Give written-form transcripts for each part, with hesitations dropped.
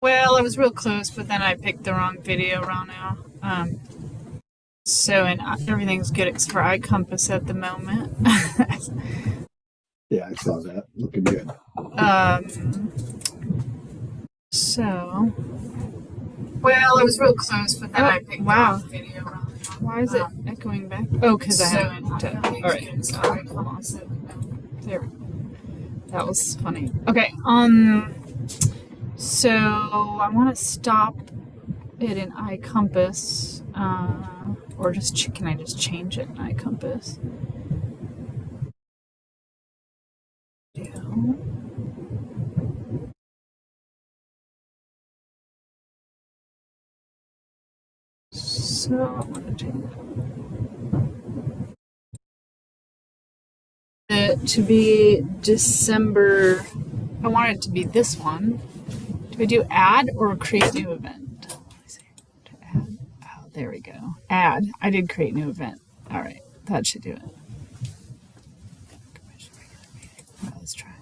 Well, I was real close, but then I picked the wrong video right now. So, and everything's good for iCompass at the moment. Yeah, I saw that. Looking good. So, well, I was real close, but then I picked the wrong video right now. Why is it echoing back? Oh, because I haven't. All right. Hold on. There we go. That was funny. Okay. So I want to stop it in iCompass, or just can I just change it in iCompass? Yeah. So I'm gonna change it to be December. I want it to be this one. Do we do add or create new event? Let me see. To add. Oh, there we go. Add. I did create new event. All right, that should do it. Well, let's try.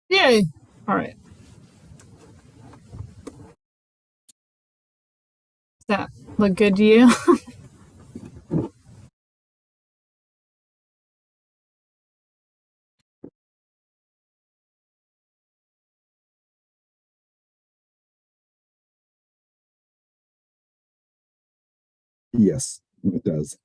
Yay! All right. Does that look good to you? Yes, it does.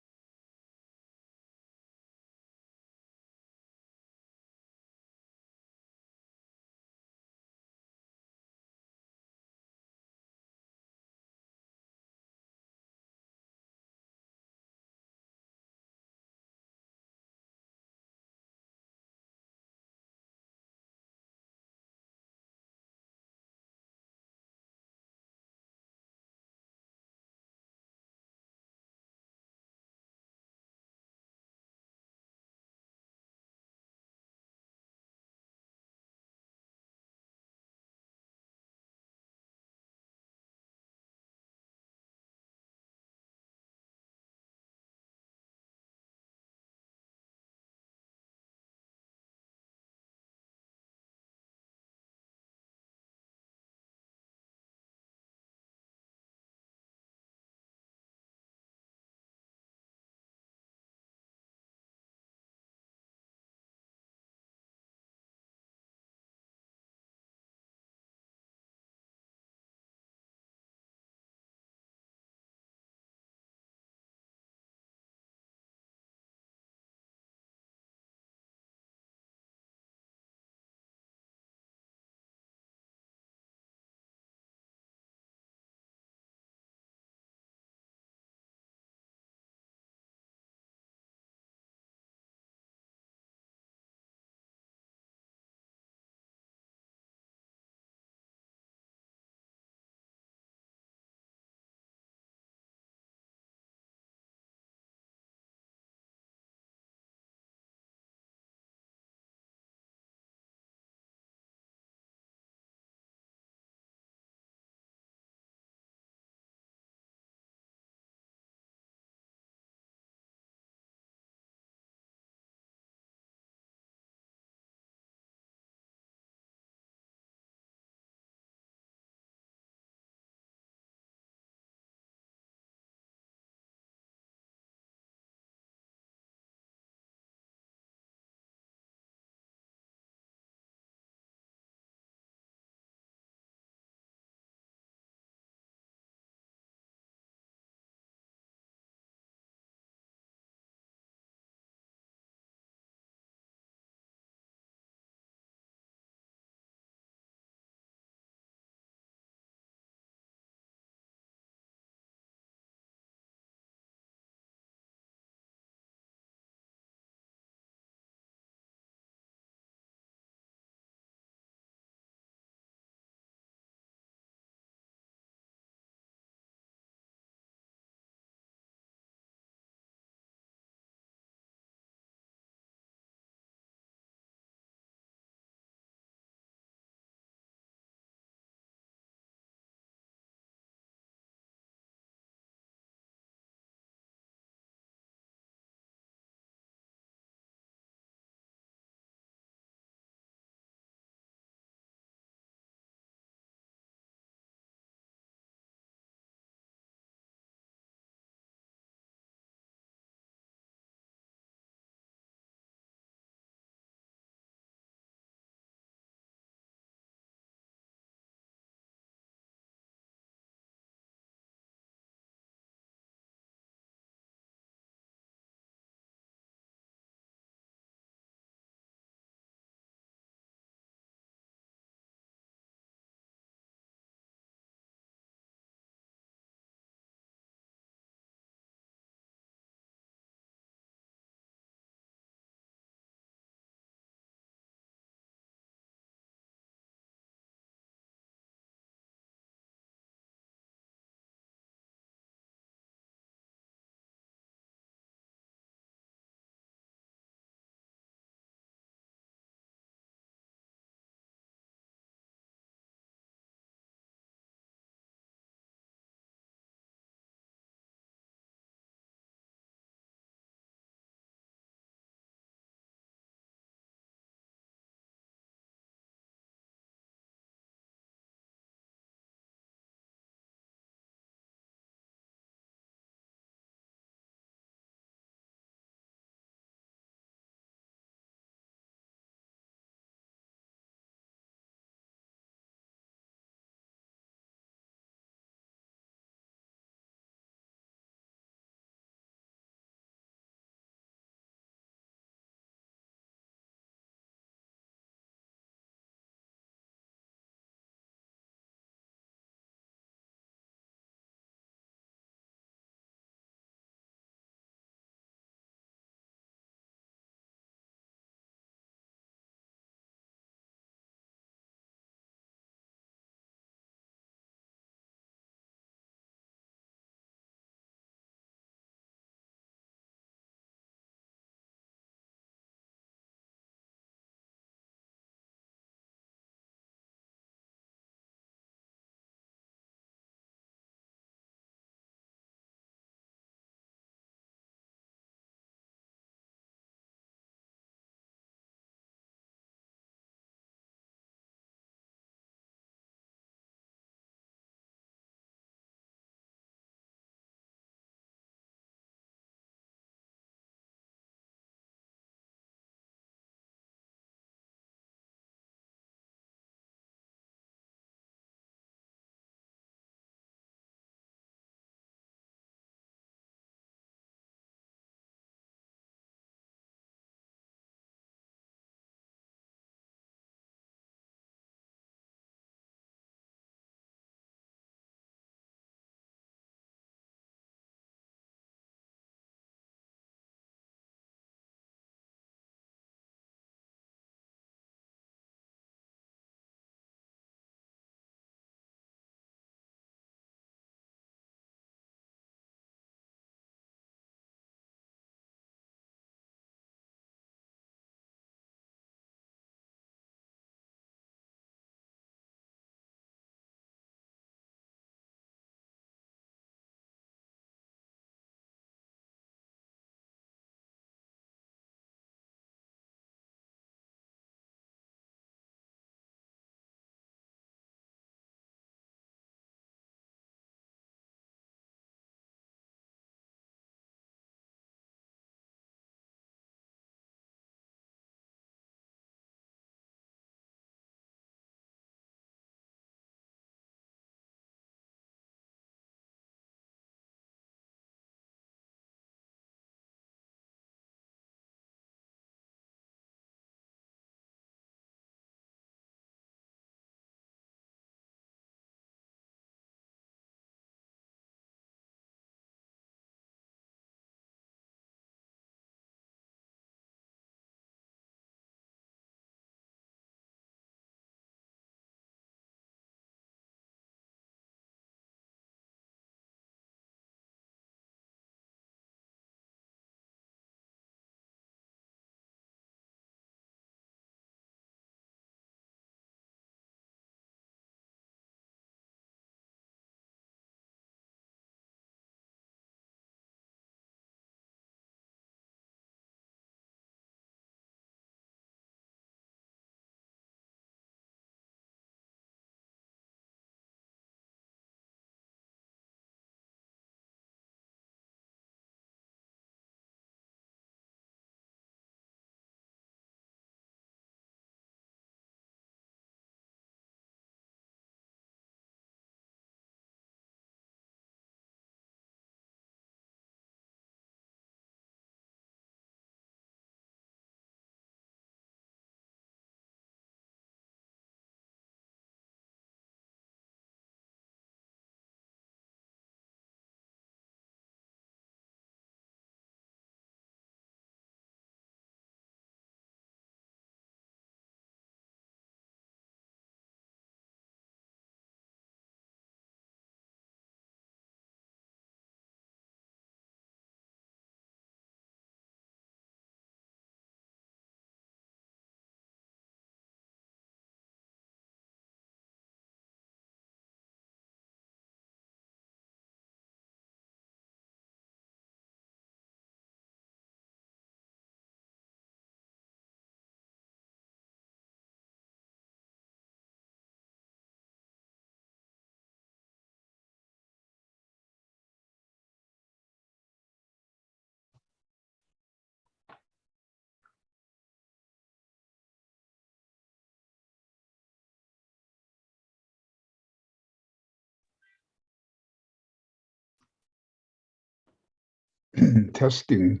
Testing.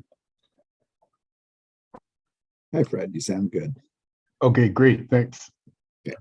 Hi, Fred. You sound good. Okay, great. Thanks. Yeah.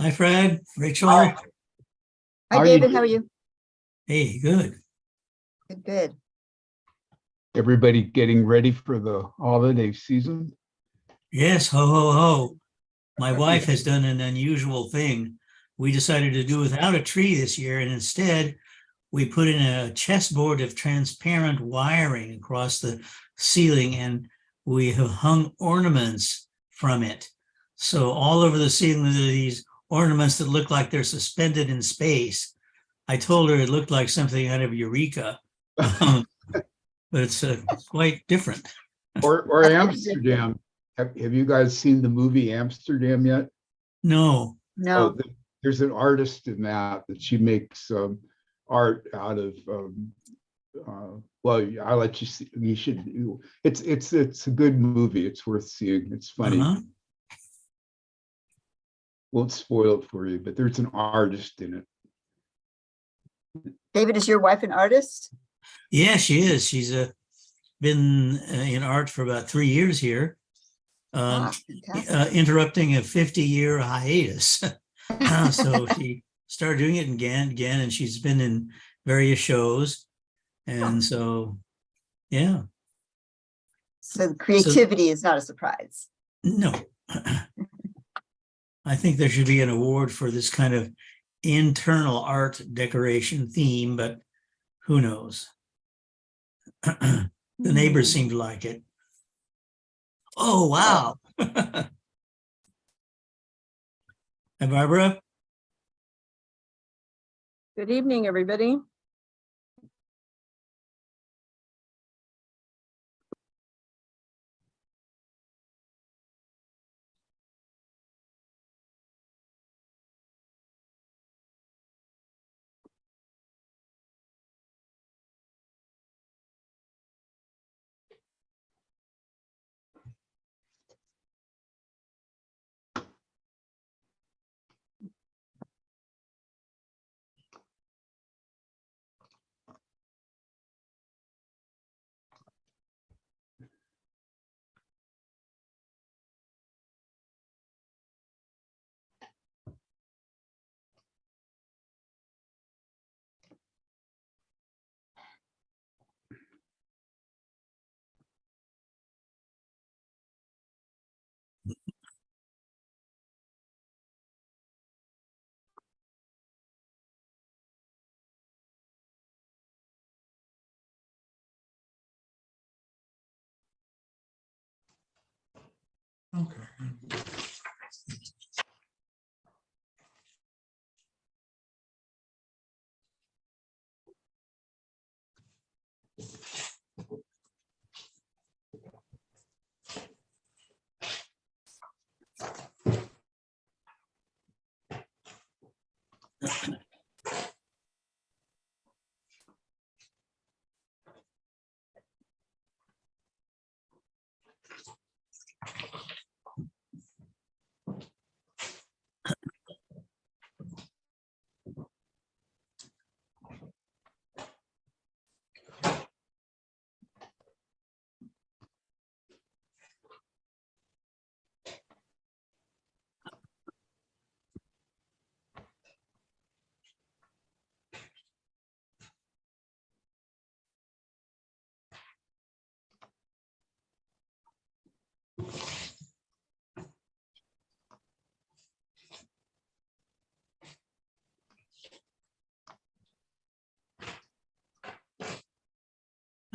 Hi, Fred, Rachel. Hi. Hi, How are David. you? How are you? Hey, good. Good, good. Everybody getting ready for the holiday season? Yes, ho, ho, ho. My wife has done an unusual thing. We decided to do without a tree this year, and instead we put in a chessboard of transparent wiring across the ceiling, and we have hung ornaments from it. So all over the ceiling are these ornaments that look like they're suspended in space. I told her it looked like something out of Eureka, but it's quite different. Or Amsterdam. Have you guys seen the movie Amsterdam yet? No. No, There's an artist in that she makes art out of well, I'll let you see. You should. It's a good movie. It's worth seeing. It's funny. Uh-huh. Won't spoil it for you, but there's an artist in it. David, is your wife an artist? Yeah, she is. She's been in art for about 3 years here, Fantastic. interrupting a 50-year hiatus. So she started doing it again, and she's been in various shows. And so, yeah, So the creativity is not a surprise. no. I think there should be an award for this kind of internal art decoration theme, but who knows? The neighbors seem to like it. Oh, wow. Hi, Barbara. Good evening, everybody. Okay.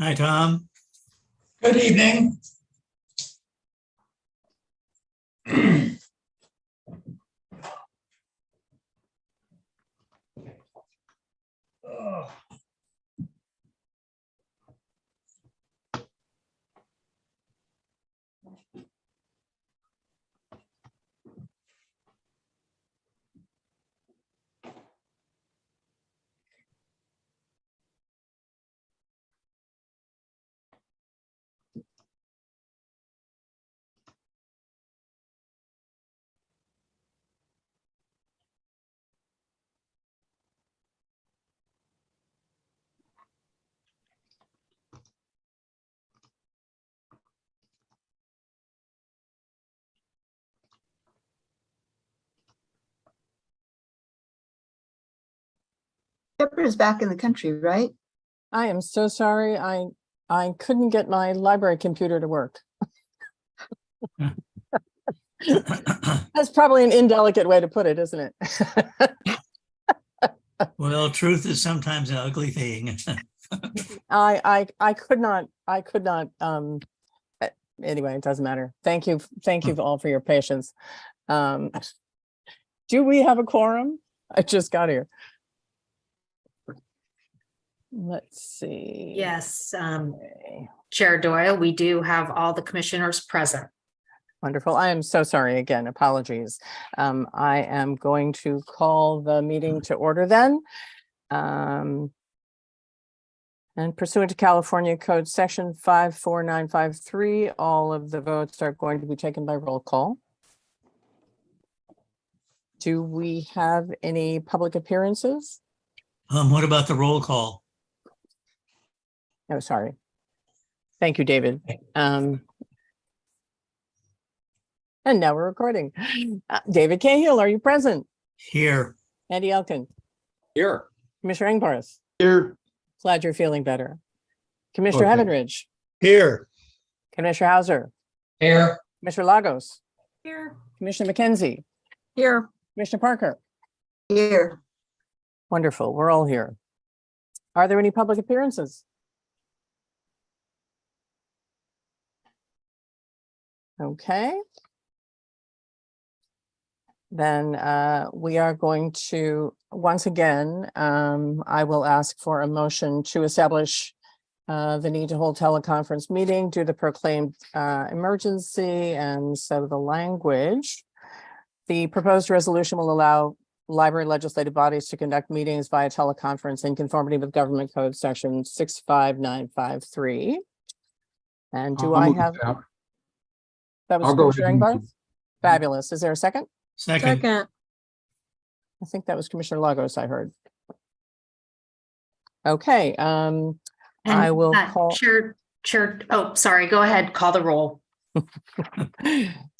Hi, Tom. Good evening. Deborah's back in the country, right? I am so sorry. I couldn't get my library computer to work. That's probably an indelicate way to put it, isn't it? Well, truth is sometimes an ugly thing. I could not, anyway, it doesn't matter. Thank you all for your patience. Do we have a quorum? I just got here. Let's see. Yes, Okay. Chair Doyle, we do have all the commissioners present. Wonderful. I am so sorry again. Apologies. I am going to call the meeting to order then. And pursuant to California Code Section 54953, all of the votes are going to be taken by roll call. Do we have any public appearances? What about the roll call? Oh, sorry. Thank you, David. And now we're recording. David Cahill, are you present? Here. Andy Elkin, Here. Commissioner Engbarth, Here. glad you're feeling better. Commissioner Okay. Heavenridge, Here. Commissioner Hauser, Here. Commissioner Lagos, Here. Commissioner McKenzie, Here. Commissioner Parker. Here. Wonderful, we're all here. Are there any public appearances? Okay. Then we are going to, once again, I will ask for a motion to establish the need to hold teleconference meeting due to proclaimed emergency and so the language. The proposed resolution will allow library legislative bodies to conduct meetings via teleconference in conformity with Government Code Section 65953. And do I'll I move have, that. that was I'll go Commissioner ahead and move Engbarth? Fabulous. Is there a second? Second. I think that was Commissioner Lagos I heard. Okay, I will call. Chair, oh, sorry, go ahead, call the roll.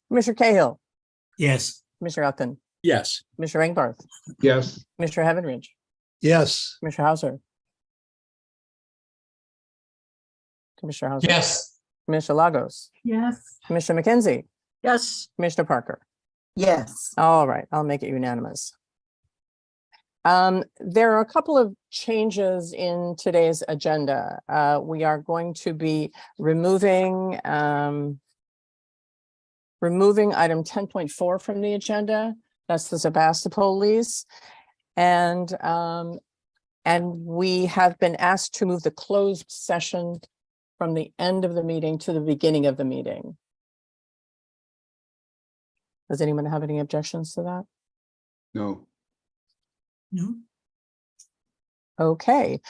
Commissioner Cahill, Yes. Commissioner Elkin, Yes. Commissioner Engbarth, Yes. Commissioner Heavenridge, Yes. Commissioner Hauser. Commissioner Hauser. Yes. Commissioner Lagos, Yes. Commissioner McKenzie, Yes. Commissioner Parker. Yes. All right, I'll make it unanimous. There are a couple of changes in today's agenda. We are going to be removing item 10.4 from the agenda. That's the Sebastopol lease. And we have been asked to move the closed session from the end of the meeting to the beginning of the meeting. Does anyone have any objections to that? No. No. Okay,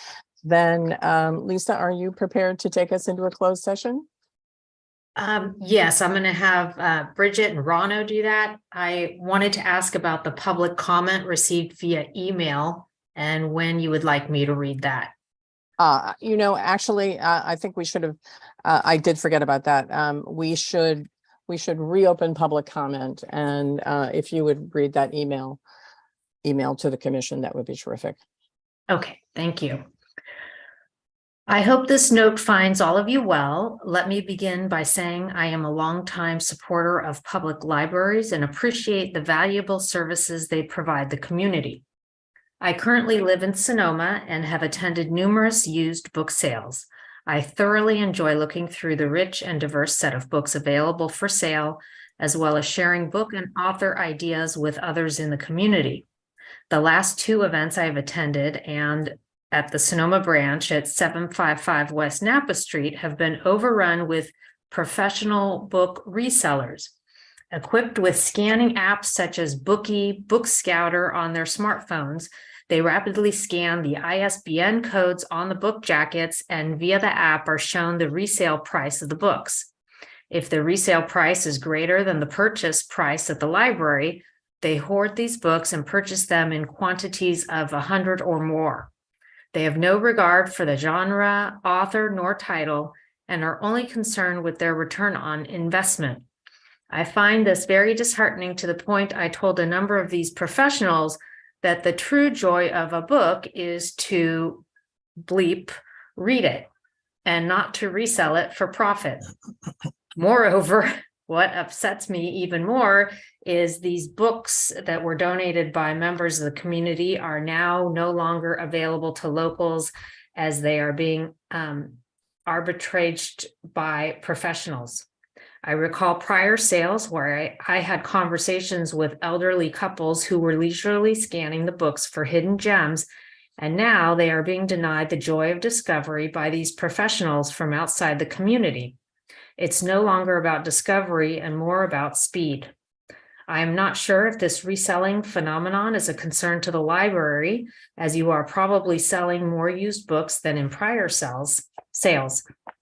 then Lisa, are you prepared to take us into a closed session? Yes, I'm going to have Bridget and Rano do that. I wanted to ask about the public comment received via email and when you would like me to read that. Actually, I think we should have, I did forget about that. We should reopen public comment, and if you would read that email to the commission, that would be terrific. Okay, thank you. I hope this note finds all of you well. Let me begin by saying I am a longtime supporter of public libraries and appreciate the valuable services they provide the community. I currently live in Sonoma and have attended numerous used book sales. I thoroughly enjoy looking through the rich and diverse set of books available for sale, as well as sharing book and author ideas with others in the community. The last two events I have attended and at the Sonoma branch at 755 West Napa Street have been overrun with professional book resellers. Equipped with scanning apps such as Bookie, BookScouter on their smartphones, they rapidly scan the ISBN codes on the book jackets and via the app are shown the resale price of the books. If the resale price is greater than the purchase price at the library, they hoard these books and purchase them in quantities of 100 or more. They have no regard for the genre, author, nor title, and are only concerned with their return on investment. I find this very disheartening to the point I told a number of these professionals that the true joy of a book is to bleep read it and not to resell it for profit. Moreover, what upsets me even more is these books that were donated by members of the community are now no longer available to locals as they are being arbitraged by professionals. I recall prior sales where I had conversations with elderly couples who were leisurely scanning the books for hidden gems, and now they are being denied the joy of discovery by these professionals from outside the community. It's no longer about discovery and more about speed. I am not sure if this reselling phenomenon is a concern to the library, as you are probably selling more used books than in prior sales.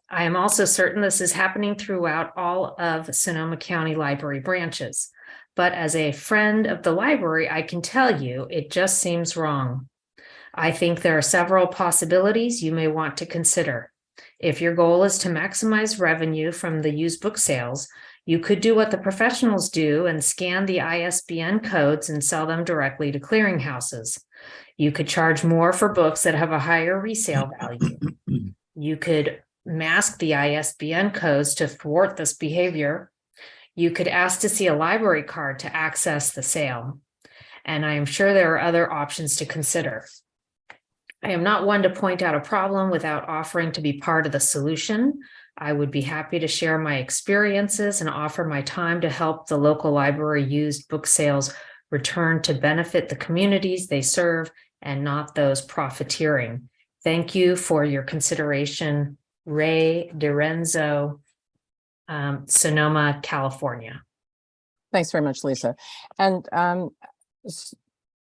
I am also certain this is happening throughout all of Sonoma County Library branches. But as a friend of the library, I can tell you it just seems wrong. I think there are several possibilities you may want to consider. If your goal is to maximize revenue from the used book sales, you could do what the professionals do and scan the ISBN codes and sell them directly to clearinghouses. You could charge more for books that have a higher resale value. You could mask the ISBN codes to thwart this behavior. You could ask to see a library card to access the sale. And I am sure there are other options to consider. I am not one to point out a problem without offering to be part of the solution. I would be happy to share my experiences and offer my time to help the local library used book sales return to benefit the communities they serve and not those profiteering. Thank you for your consideration. Ray DiRenzo, Sonoma, California. Thanks very much, Lisa. And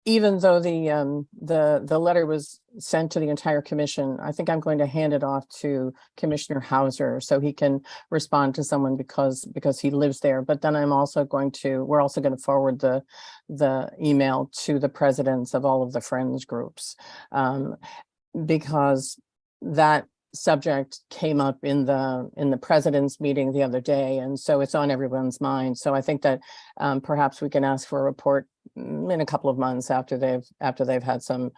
even though the letter was sent to the entire commission, I think I'm going to hand it off to Commissioner Hauser so he can respond to someone because he lives there. But then we're also going to forward the email to the presidents of all of the Friends groups, because that subject came up in the president's meeting the other day, and so it's on everyone's mind. So I think that perhaps we can ask for a report in a couple of months after they've had some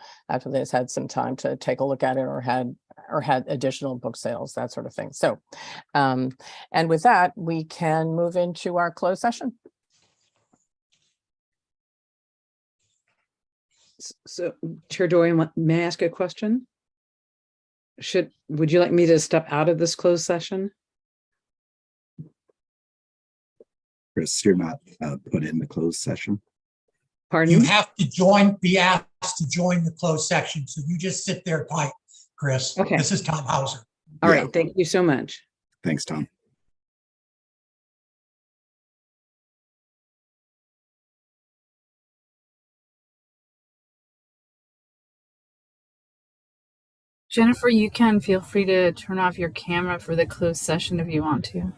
time to take a look at it or had additional book sales, that sort of thing. So and with that, we can move into our closed session. So Chair Doyle, may I ask a question? Would you like me to step out of this closed session? Chris, you're not put in the closed session. Pardon? You have to be asked to join the closed section. So you just sit there tight, Chris. Okay. This is Tom Hauser. All Yeah. right. Thank you so much. Thanks, Tom. Jennifer, you can feel free to turn off your camera for the closed session if you want to.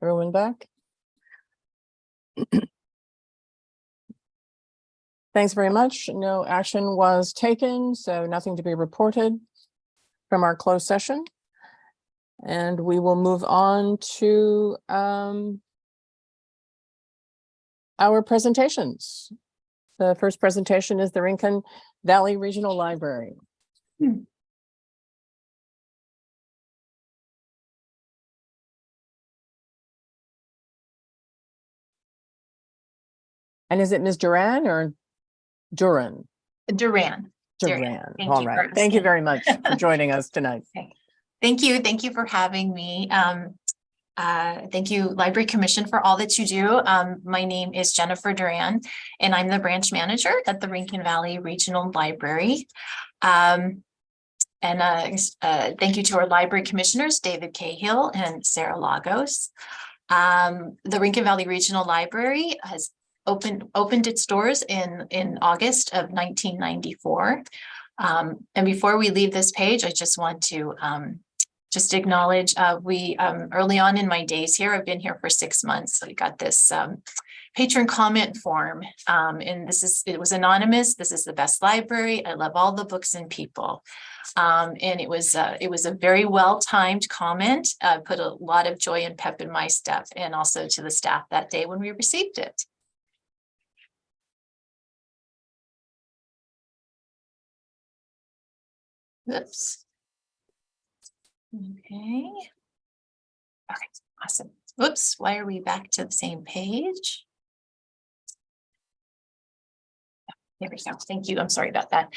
Everyone back? Thanks very much. No action was taken, so nothing to be reported from our closed session. And we will move on to our presentations. The first presentation is the Rincon Valley Regional Library. And is it Ms. Duran or Duran? Duran. Duran. Thank All you for right. Thank you asking. very much for joining us tonight. Thank you. Thank you for having me. Thank you, Library Commission, for all that you do. My name is Jennifer Duran, and I'm the branch manager at the Rincon Valley Regional Library. Thank you to our library commissioners, David Cahill and Sarah Lagos. The Rincon Valley Regional Library has opened its doors in August of 1994. And before we leave this page, I just want to just acknowledge we early on in my days here, I've been here for 6 months. I got this patron comment form, and it was anonymous. This is the best library. I love all the books and people. And it was a very well-timed comment. Put a lot of joy and pep in my step, and also to the staff that day when we received it. Oops. Okay. Okay, awesome. Whoops, why are we back to the same page? There we go. Thank you. I'm sorry about that.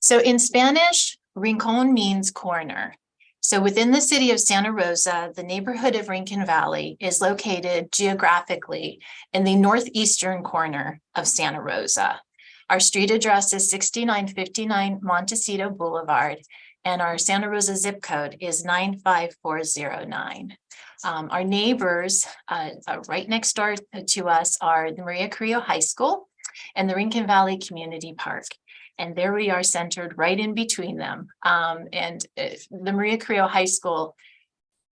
So in Spanish, Rincon means corner. So within the city of Santa Rosa, the neighborhood of Rincon Valley is located geographically in the northeastern corner of Santa Rosa. Our street address is 6959 Montecito Boulevard, and our Santa Rosa zip code is 95409. Our neighbors right next door to us are the Maria Carrillo High School and the Rincon Valley Community Park. And there we are centered right in between them. The Maria Carrillo High School,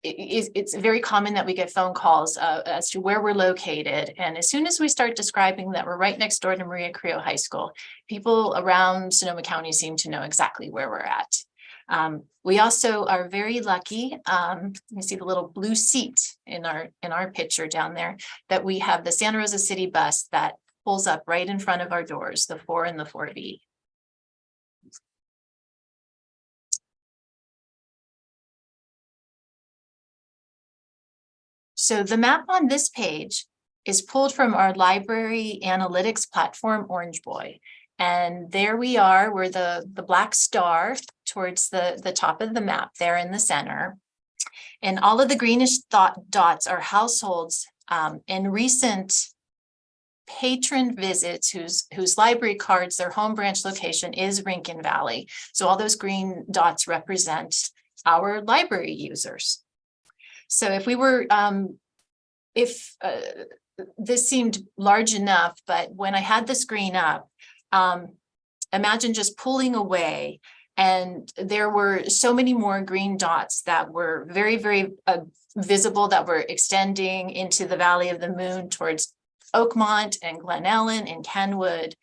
it's very common that we get phone calls as to where we're located. And as soon as we start describing that we're right next door to Maria Carrillo High School, people around Sonoma County seem to know exactly where we're at. We also are very lucky. You see the little blue seat in our picture down there, that we have the Santa Rosa City bus that pulls up right in front of our doors, the 4 and the 4B. So the map on this page is pulled from our library analytics platform, Orange Boy. And there we are, we're the black star towards the top of the map there in the center. And all of the greenish dots are households and recent patron visits whose library cards, their home branch location is Rincon Valley. So all those green dots represent our library users. So if we were, this seemed large enough, but when I had the screen up, imagine just pulling away, and there were so many more green dots that were very, very visible, that were extending into the Valley of the Moon towards Oakmont and Glen Ellen and Kenwood,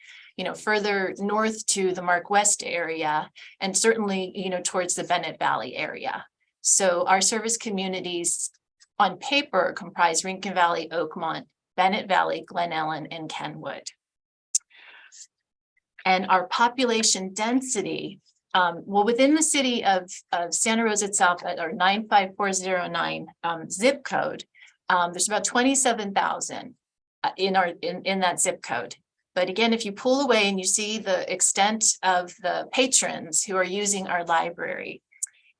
further north to the Mark West area, and certainly, towards the Bennett Valley area. So our service communities on paper comprise Rincon Valley, Oakmont, Bennett Valley, Glen Ellen, and Kenwood. And our population density, within the city of Santa Rosa itself, at our 95409 zip code, there's about 27,000 in that zip code. But again, if you pull away and you see the extent of the patrons who are using our library,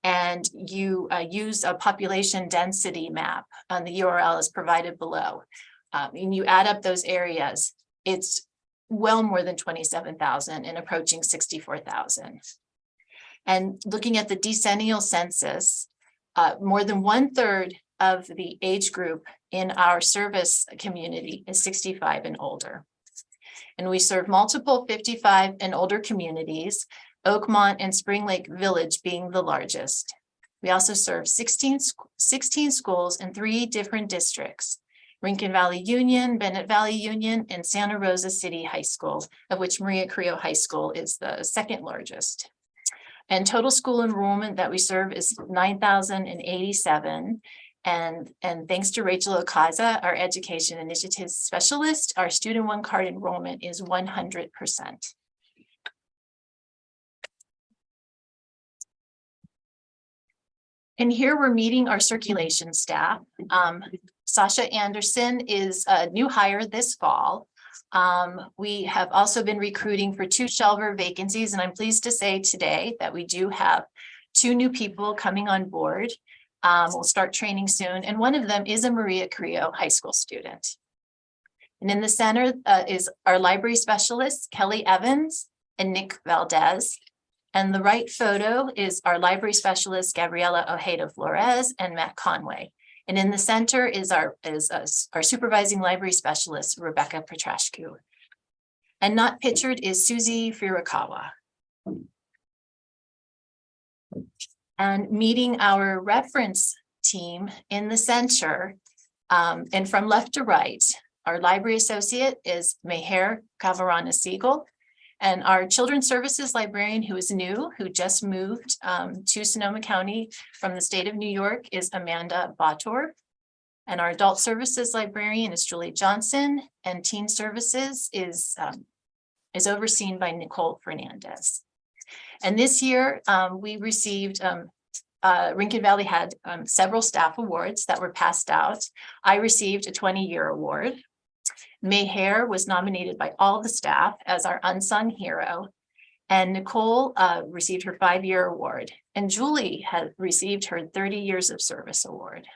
and you use a population density map, and the URL is provided below, and you add up those areas, it's well more than 27,000 and approaching 64,000. And looking at the decennial census, more than 1/3 of the age group in our service community is 65 and older. And we serve multiple 55 and older communities, Oakmont and Spring Lake Village being the largest. We also serve 16 schools in 3 different districts: Rincon Valley Union, Bennett Valley Union, and Santa Rosa City High School, of which Maria Carrillo High School is the second largest. And total school enrollment that we serve is 9,087. And thanks to Rachel Okaza, our education initiatives specialist, our student one card enrollment is 100%. And here we're meeting our circulation staff. Sasha Anderson is a new hire this fall. We have also been recruiting for 2 shelver vacancies, and I'm pleased to say today that we do have 2 new people coming on board. We'll start training soon, and one of them is a Maria Carrillo High School student. And in the center is our library specialists, Kelly Evans and Nick Valdez. And the right photo is our library specialist, Gabriela Ojeda Flores and Matt Conway. And in the center is our supervising library specialist, Rebecca Petrashku. And not pictured is Susie Furukawa. And meeting our reference team in the center, and from left to right, our library associate is Meher Kavarana Siegel. And our children's services librarian, who is new, who just moved to Sonoma County from the state of New York, is Amanda Bator. And our adult services librarian is Julie Johnson, and teen services is overseen by Nicole Fernandez. And this year we received, Rincon Valley had several staff awards that were passed out. I received a 20-year award. Meher was nominated by all the staff as our unsung hero, and Nicole received her 5-year award, and Julie had received her 30 years of service award.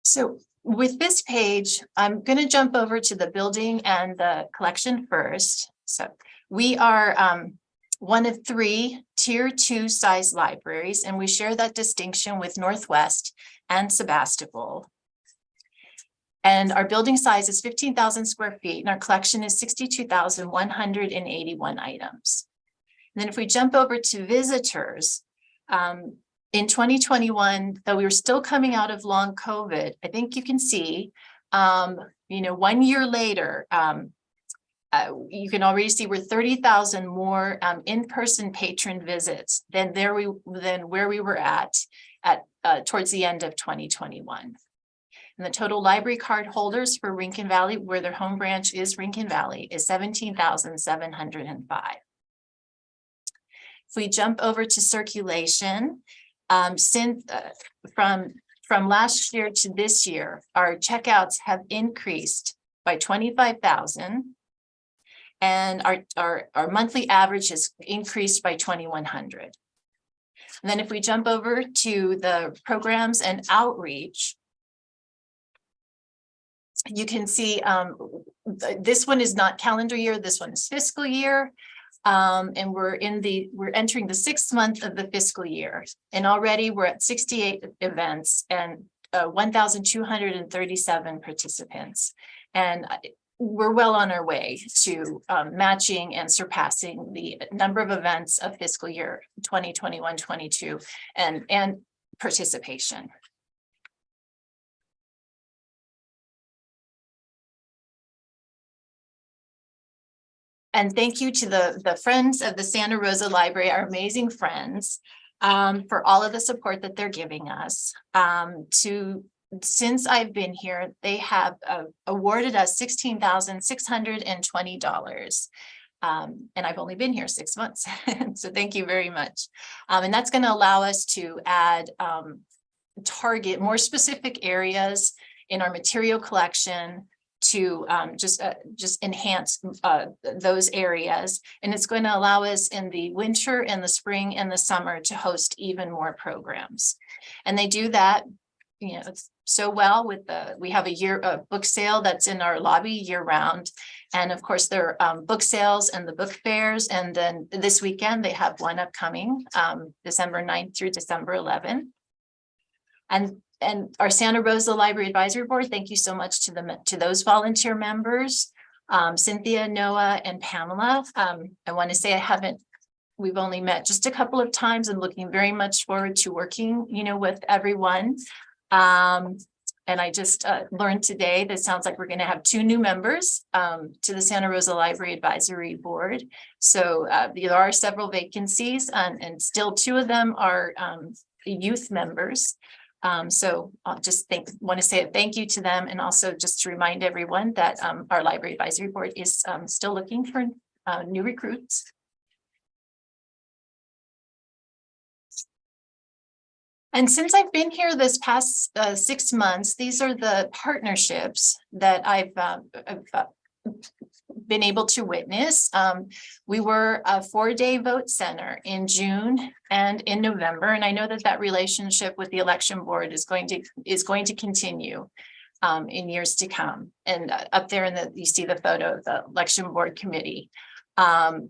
So with this page, I'm going to jump over to the building and the collection first. So we are one of 3 tier 2 size libraries, and we share that distinction with Northwest and Sebastopol. And our building size is 15,000 square feet, and our collection is 62,181 items. And then if we jump over to visitors, in 2021, though we were still coming out of long COVID, I think you can see, 1 year later, you can already see we're 30,000 more in-person patron visits than where we were at towards the end of 2021. And the total library card holders for Rincon Valley, where their home branch is Rincon Valley, is 17,705. If we jump over to circulation, since from last year to this year, our checkouts have increased by 25,000. And our monthly average has increased by 2,100. And then if we jump over to the programs and outreach, you can see this one is not calendar year, this one is fiscal year. And we're entering the 6th month of the fiscal year. And already we're at 68 events and 1,237 participants. And we're well on our way to matching and surpassing the number of events of fiscal year 2021-22 and participation. And thank you to the friends of the Santa Rosa Library, our amazing friends, for all of the support that they're giving us. Since I've been here, they have awarded us $16,620. And I've only been here 6 months. So thank you very much. And that's going to allow us to add target more specific areas in our material collection to just enhance those areas. And it's going to allow us in the winter and the spring and the summer to host even more programs. And they do that, so well with we have a book sale that's in our lobby year round. And of course there are book sales and the book fairs. And then this weekend they have one upcoming, December 9th through December 11th. And our Santa Rosa Library Advisory Board, thank you so much to those volunteer members Cynthia, Noah, and Pamela. I want to say we've only met just a couple of times and looking very much forward to working, with everyone. And I just learned today that it sounds like we're going to have 2 new members to the Santa Rosa Library Advisory Board. So there are several vacancies and still 2 of them are youth members. So I'll just want to say a thank you to them, and also just to remind everyone that our Library Advisory Board is still looking for new recruits. And since I've been here this past 6 months, these are the partnerships that I've been able to witness. We were a 4-day vote center in June and in November, and I know that relationship with the election board is going to continue in years to come. And up there you see the photo of the election board committee.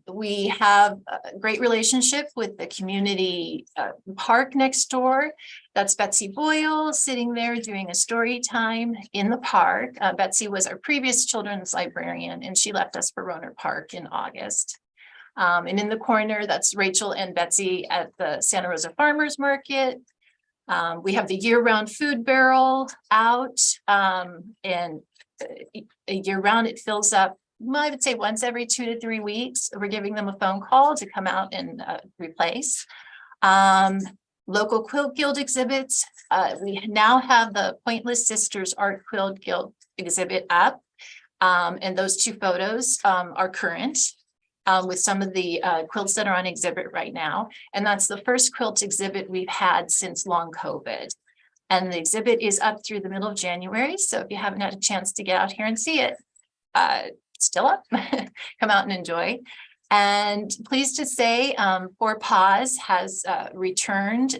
We have a great relationship with the community park next door. That's Betsy Boyle sitting there doing a story time in the park. Betsy was our previous children's librarian, and she left us for Roner Park in August. And in the corner, that's Rachel and Betsy at the Santa Rosa Farmers Market. We have the year-round food barrel out, and year-round it fills up, I would say once every 2 to 3 weeks. We're giving them a phone call to come out and replace. Local Quilt Guild exhibits. We now have the Pointless Sisters Art Quilt Guild exhibit up. And those 2 photos are current with some of the quilts that are on exhibit right now. And that's the first quilt exhibit we've had since long COVID. And the exhibit is up through the middle of January. So if you haven't had a chance to get out here and see it, still up, come out and enjoy. And pleased to say, 4 Paws has returned.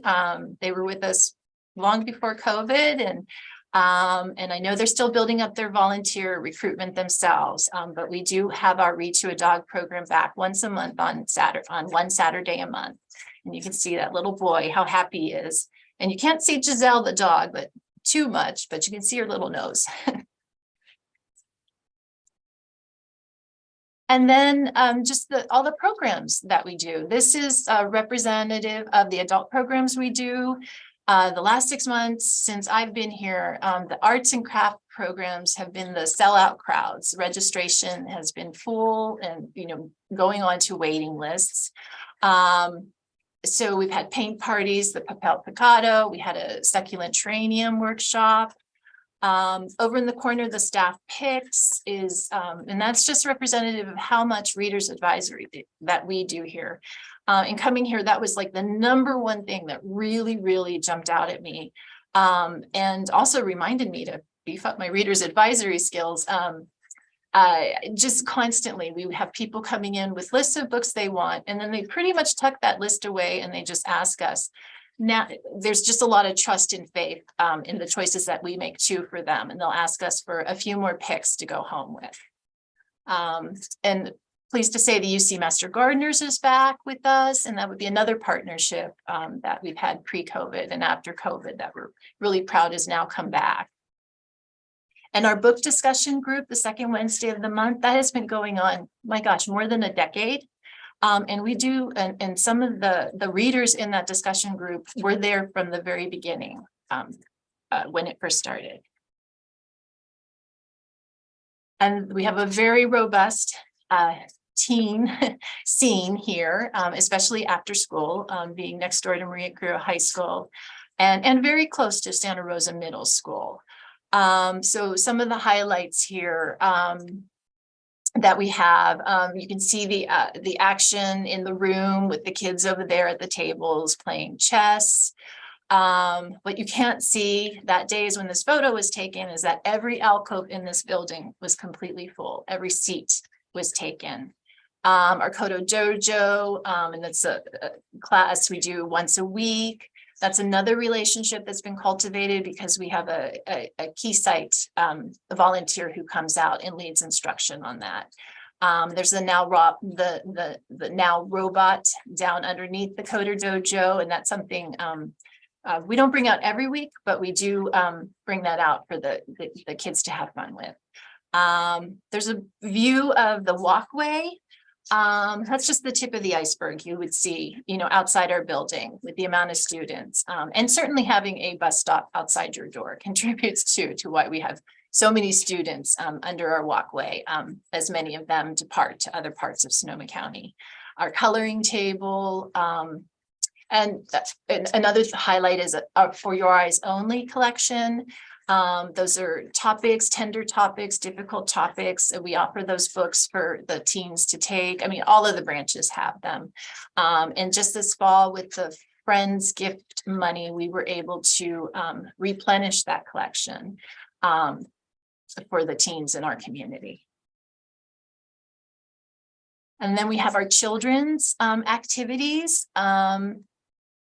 They were with us long before COVID, and I know they're still building up their volunteer recruitment themselves. But we do have our Read to a Dog program back once a month on one Saturday a month. And you can see that little boy, how happy he is. And you can't see Giselle the dog, but too much, but you can see her little nose. And then just all the programs that we do. This is representative of the adult programs we do. The last 6 months since I've been here, the arts and craft programs have been the sellout crowds. Registration has been full and, going on to waiting lists. So we've had paint parties, the Papel Picado, we had a succulent geranium workshop. Over in the corner, the staff picks is, and that's just representative of how much readers advisory that we do here. And coming here, that was like the #1 thing that really, really jumped out at me. And also reminded me to beef up my readers advisory skills. Just constantly, we have people coming in with lists of books they want, and then they pretty much tuck that list away and they just ask us. Now, there's just a lot of trust and faith in the choices that we make too for them. And they'll ask us for a few more picks to go home with. And pleased to say the UC Master Gardeners is back with us. And that would be another partnership that we've had pre-COVID and after COVID that we're really proud has now come back. And our book discussion group, the second Wednesday of the month, that has been going on, my gosh, more than a decade. And we do, and some of the readers in that discussion group were there from the very beginning when it first started. And we have a very robust teen scene here, especially after school, being next door to Maria Carrillo High School and very close to Santa Rosa Middle School. So some of the highlights here that we have, you can see the action in the room with the kids over there at the tables playing chess. What you can't see that day is when this photo was taken is that every alcove in this building was completely full. Every seat was taken. Our Kodo Dojo, and that's a class we do once a week. That's another relationship that's been cultivated because we have a key site, a volunteer who comes out and leads instruction on that. There's the now robot down underneath the Coder Dojo, and that's something we don't bring out every week, but we do bring that out for the kids to have fun with. There's a view of the walkway. That's just the tip of the iceberg you would see, outside our building with the amount of students. And certainly having a bus stop outside your door contributes to why we have so many students under our walkway, as many of them depart to other parts of Sonoma County. Our coloring table, and another highlight is a For Your Eyes Only collection. Those are topics, tender topics, difficult topics. And we offer those books for the teens to take. I mean, all of the branches have them. And just this fall with the Friends gift money, we were able to replenish that collection for the teens in our community. And then we have our children's activities.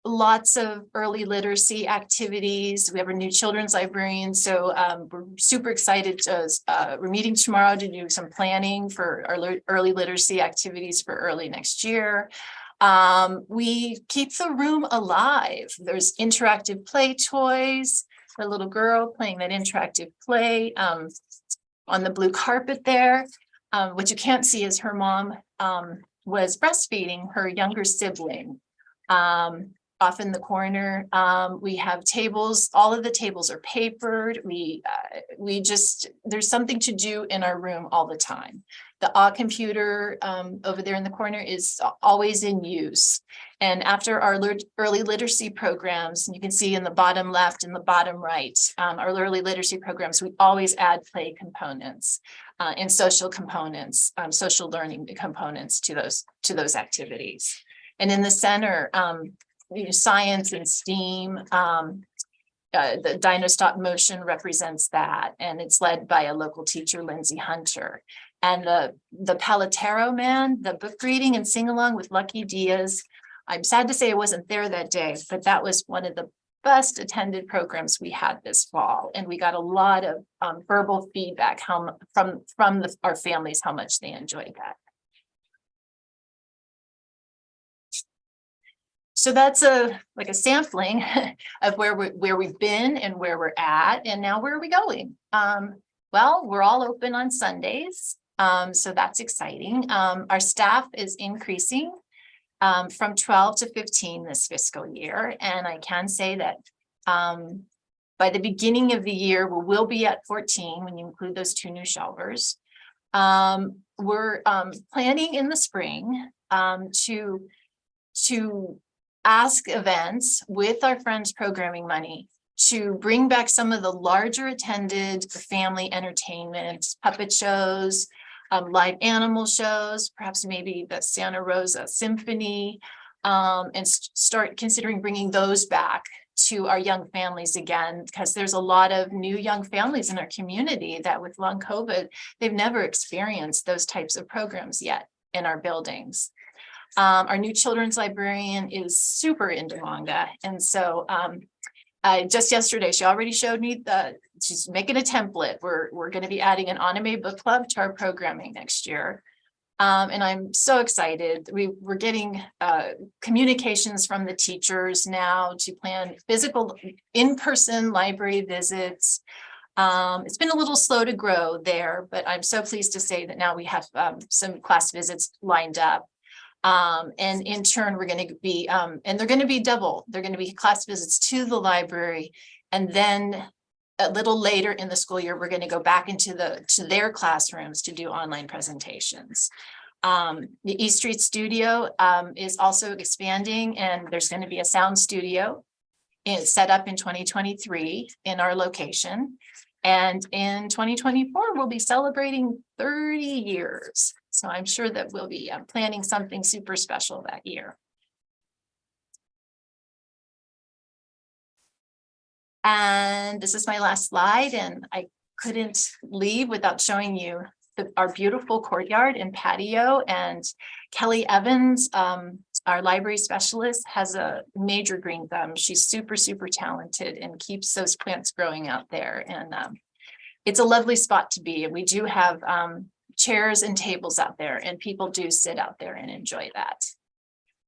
Lots of early literacy activities. We have a new children's librarian. So we're super excited. We're meeting tomorrow to do some planning for our early literacy activities for early next year. We keep the room alive. There's interactive play toys. A little girl playing that interactive play on the blue carpet there. What you can't see is her mom was breastfeeding her younger sibling. Off in the corner, we have tables. All of the tables are papered. There's something to do in our room all the time. The computer over there in the corner is always in use. And after our early literacy programs, and you can see in the bottom left and the bottom right, our early literacy programs, we always add play components and social components, social learning components to those activities. And in the center, science and STEAM, the Dino Stop Motion represents that, and it's led by a local teacher, Lindsay Hunter. And the Palatero Man, the book reading and sing along with Lucky Diaz. I'm sad to say I wasn't there that day, but that was one of the best attended programs we had this fall, and we got a lot of verbal feedback from our families how much they enjoyed that. So that's like a sampling of where we've been and where we're at, and now where are we going? Well, we're all open on Sundays, so that's exciting. Our staff is increasing from 12 to 15 this fiscal year, and I can say that by the beginning of the year, we will be at 14 when you include those 2 new shelvers. We're planning in the spring to ask events with our Friends programming money to bring back some of the larger attended family entertainment, puppet shows, live animal shows, perhaps maybe the Santa Rosa Symphony, and start considering bringing those back to our young families again, because there's a lot of new young families in our community that with long COVID, they've never experienced those types of programs yet in our buildings. Our new children's librarian is super into manga. And so just yesterday, she already showed me she's making a template. We're going to be adding an anime book club to our programming next year. And I'm so excited. We're getting communications from the teachers now to plan physical in-person library visits. It's been a little slow to grow there, but I'm so pleased to say that now we have some class visits lined up. And in turn, we're going to be, and they're going to be double. They're going to be class visits to the library. And then a little later in the school year, we're going to go back into their classrooms to do online presentations. The East Street Studio is also expanding, and there's going to be a sound studio set up in 2023 in our location. And in 2024, we'll be celebrating 30 years. So I'm sure that we'll be planning something super special that year. And this is my last slide, and I couldn't leave without showing you our beautiful courtyard and patio. And Kelly Evans, our library specialist, has a major green thumb. She's super, super talented and keeps those plants growing out there. And it's a lovely spot to be. And we do have chairs and tables out there, and people do sit out there and enjoy that.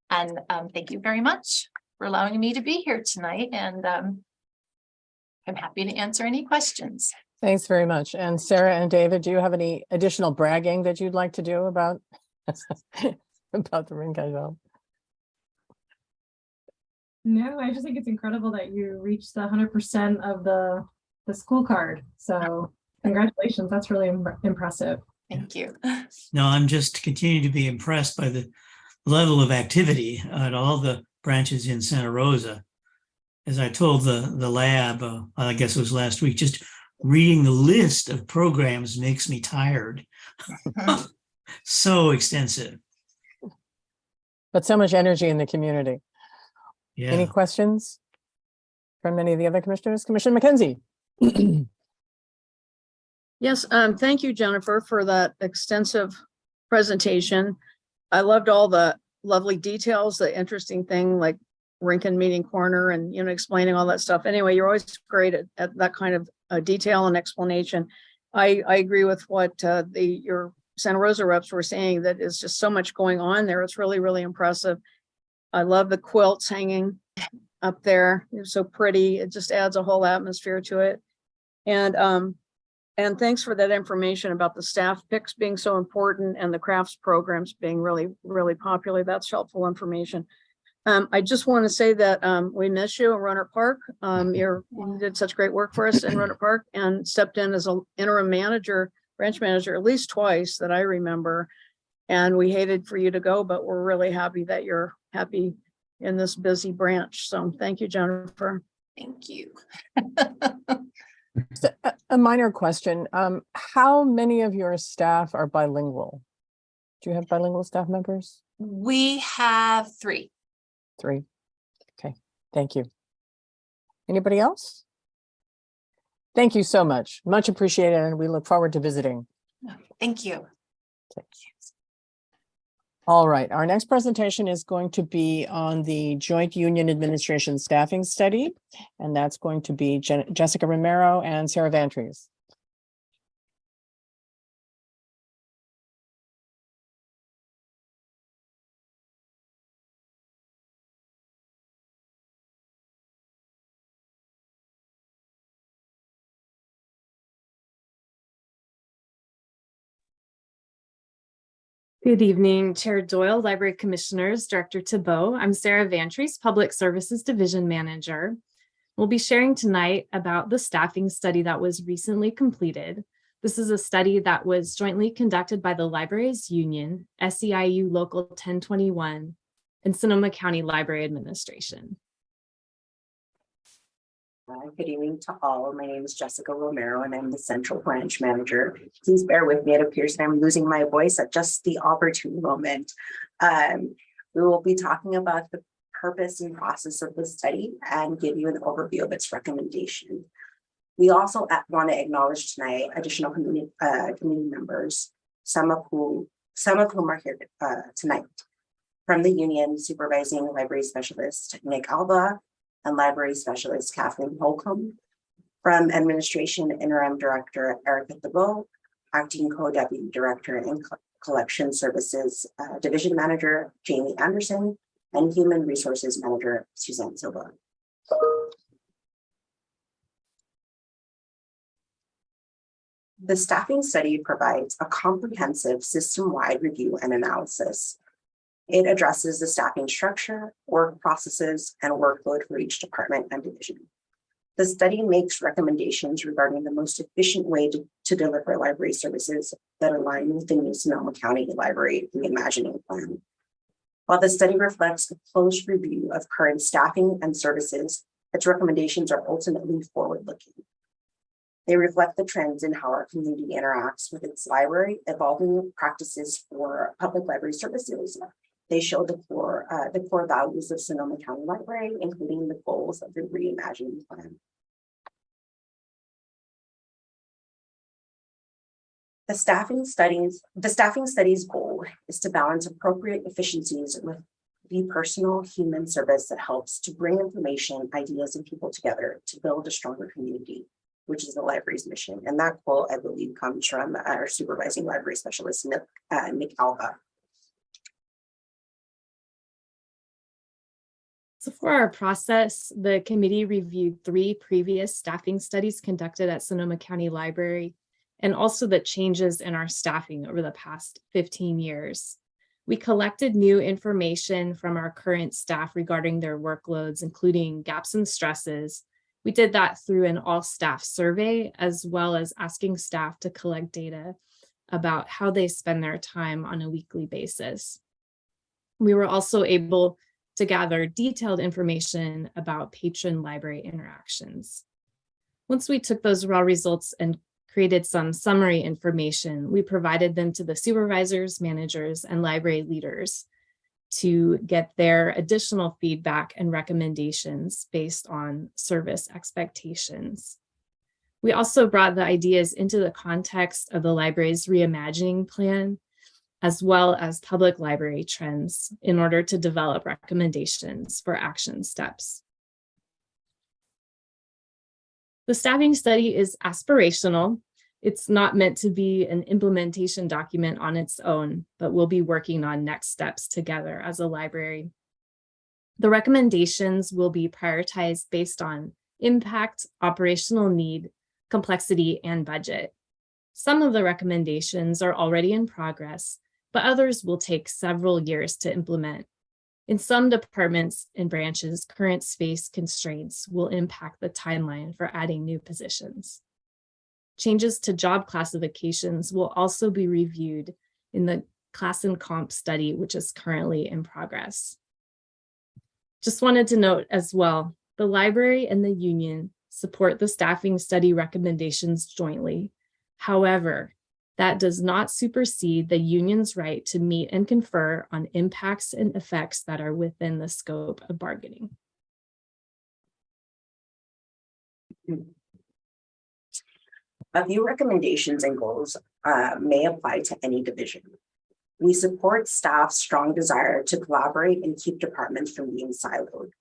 And thank you very much for allowing me to be here tonight. And I'm happy to answer any questions. Thanks very much. And Sarah and David, do you have any additional bragging that you'd like to do about about the Rincon Valley? No, I just think it's incredible that you reached the 100% of the school card. So congratulations, that's really impressive. Thank you. No, I'm just continuing to be impressed by the level of activity at all the branches in Santa Rosa. As I told the lab, I guess it was last week, just reading the list of programs makes me tired. So extensive. But so much energy in the community. Yeah. Any questions from any of the other commissioners? Commissioner McKenzie. Yes, thank you, Jennifer, for that extensive presentation. I loved all the lovely details, the interesting thing like Rincon meeting corner and, you know, explaining all that stuff. Anyway, you're always great at that kind of detail and explanation. I agree with what your Santa Rosa reps were saying, that is just so much going on there. It's really, really impressive. I love the quilts hanging up there. They're so pretty. It just adds a whole atmosphere to it. And thanks for that information about the staff picks being so important and the crafts programs being really, really popular. That's helpful information. I just want to say that we miss you in Runner Park. You did such great work for us in Runner Park and stepped in as an interim manager, branch manager, at least twice that I remember. And we hated for you to go, but we're really happy that you're happy in this busy branch. So thank you, Jennifer. Thank you. So, a minor question. How many of your staff are bilingual? Do you have bilingual staff members? We have 3. 3. Okay, thank you. Anybody else? Thank you so much. Much appreciated, and we look forward to visiting. Thank you. Okay. All right, our next presentation is going to be on the Joint Union Administration Staffing Study, and that's going to be Jessica Romero and Sarah Vantries. Good evening, Chair Doyle, Library Commissioners, Director Thibault. I'm Sarah Vantries, Public Services Division Manager. We'll be sharing tonight about the staffing study that was recently completed. This is a study that was jointly conducted by the Libraries Union, SEIU Local 1021, and Sonoma County Library Administration. Good evening to all. My name is Jessica Romero and I'm the Central Branch Manager. Please bear with me. It appears that I'm losing my voice at just the opportune moment. We will be talking about the purpose and process of the study and give you an overview of its recommendation. We also want to acknowledge tonight additional community members, some of whom are here tonight. From the union, Supervising Library Specialist Nick Alba, and Library Specialist Kathleen Holcomb. From Administration, Interim Director Erica Thibault, Acting Co-Deputy Director and Collection Services Division Manager Jamie Anderson, and Human Resources Manager Suzanne Silva. The staffing study provides a comprehensive system-wide review and analysis. It addresses the staffing structure, work processes, and workload for each department and division. The study makes recommendations regarding the most efficient way to deliver library services that align with the new Sonoma County Library Reimagining Plan. While the study reflects a close review of current staffing and services, its recommendations are ultimately forward-looking. They reflect the trends in how our community interacts with its library, evolving practices for public library services. They show the core values of Sonoma County Library, including the goals of the Reimagining Plan. The staffing study's goal is to balance appropriate efficiencies with the personal human service that helps to bring information, ideas, and people together to build a stronger community, which is the library's mission. And that quote, I believe, comes from our Supervising Library Specialist, Nick Alba. So for our process, the committee reviewed 3 previous staffing studies conducted at Sonoma County Library, and also the changes in our staffing over the past 15 years. We collected new information from our current staff regarding their workloads, including gaps and stresses. We did that through an all-staff survey, as well as asking staff to collect data about how they spend their time on a weekly basis. We were also able to gather detailed information about patron library interactions. Once we took those raw results and created some summary information, we provided them to the supervisors, managers, and library leaders to get their additional feedback and recommendations based on service expectations. We also brought the ideas into the context of the library's reimagining plan, as well as public library trends, in order to develop recommendations for action steps. The staffing study is aspirational. It's not meant to be an implementation document on its own, but we'll be working on next steps together as a library. The recommendations will be prioritized based on impact, operational need, complexity, and budget. Some of the recommendations are already in progress, but others will take several years to implement. In some departments and branches, current space constraints will impact the timeline for adding new positions. Changes to job classifications will also be reviewed in the class and comp study, which is currently in progress. Just wanted to note as well, the library and the union support the staffing study recommendations jointly. However, that does not supersede the union's right to meet and confer on impacts and effects that are within the scope of bargaining. A few recommendations and goals may apply to any division. We support staff's strong desire to collaborate and keep departments from being siloed.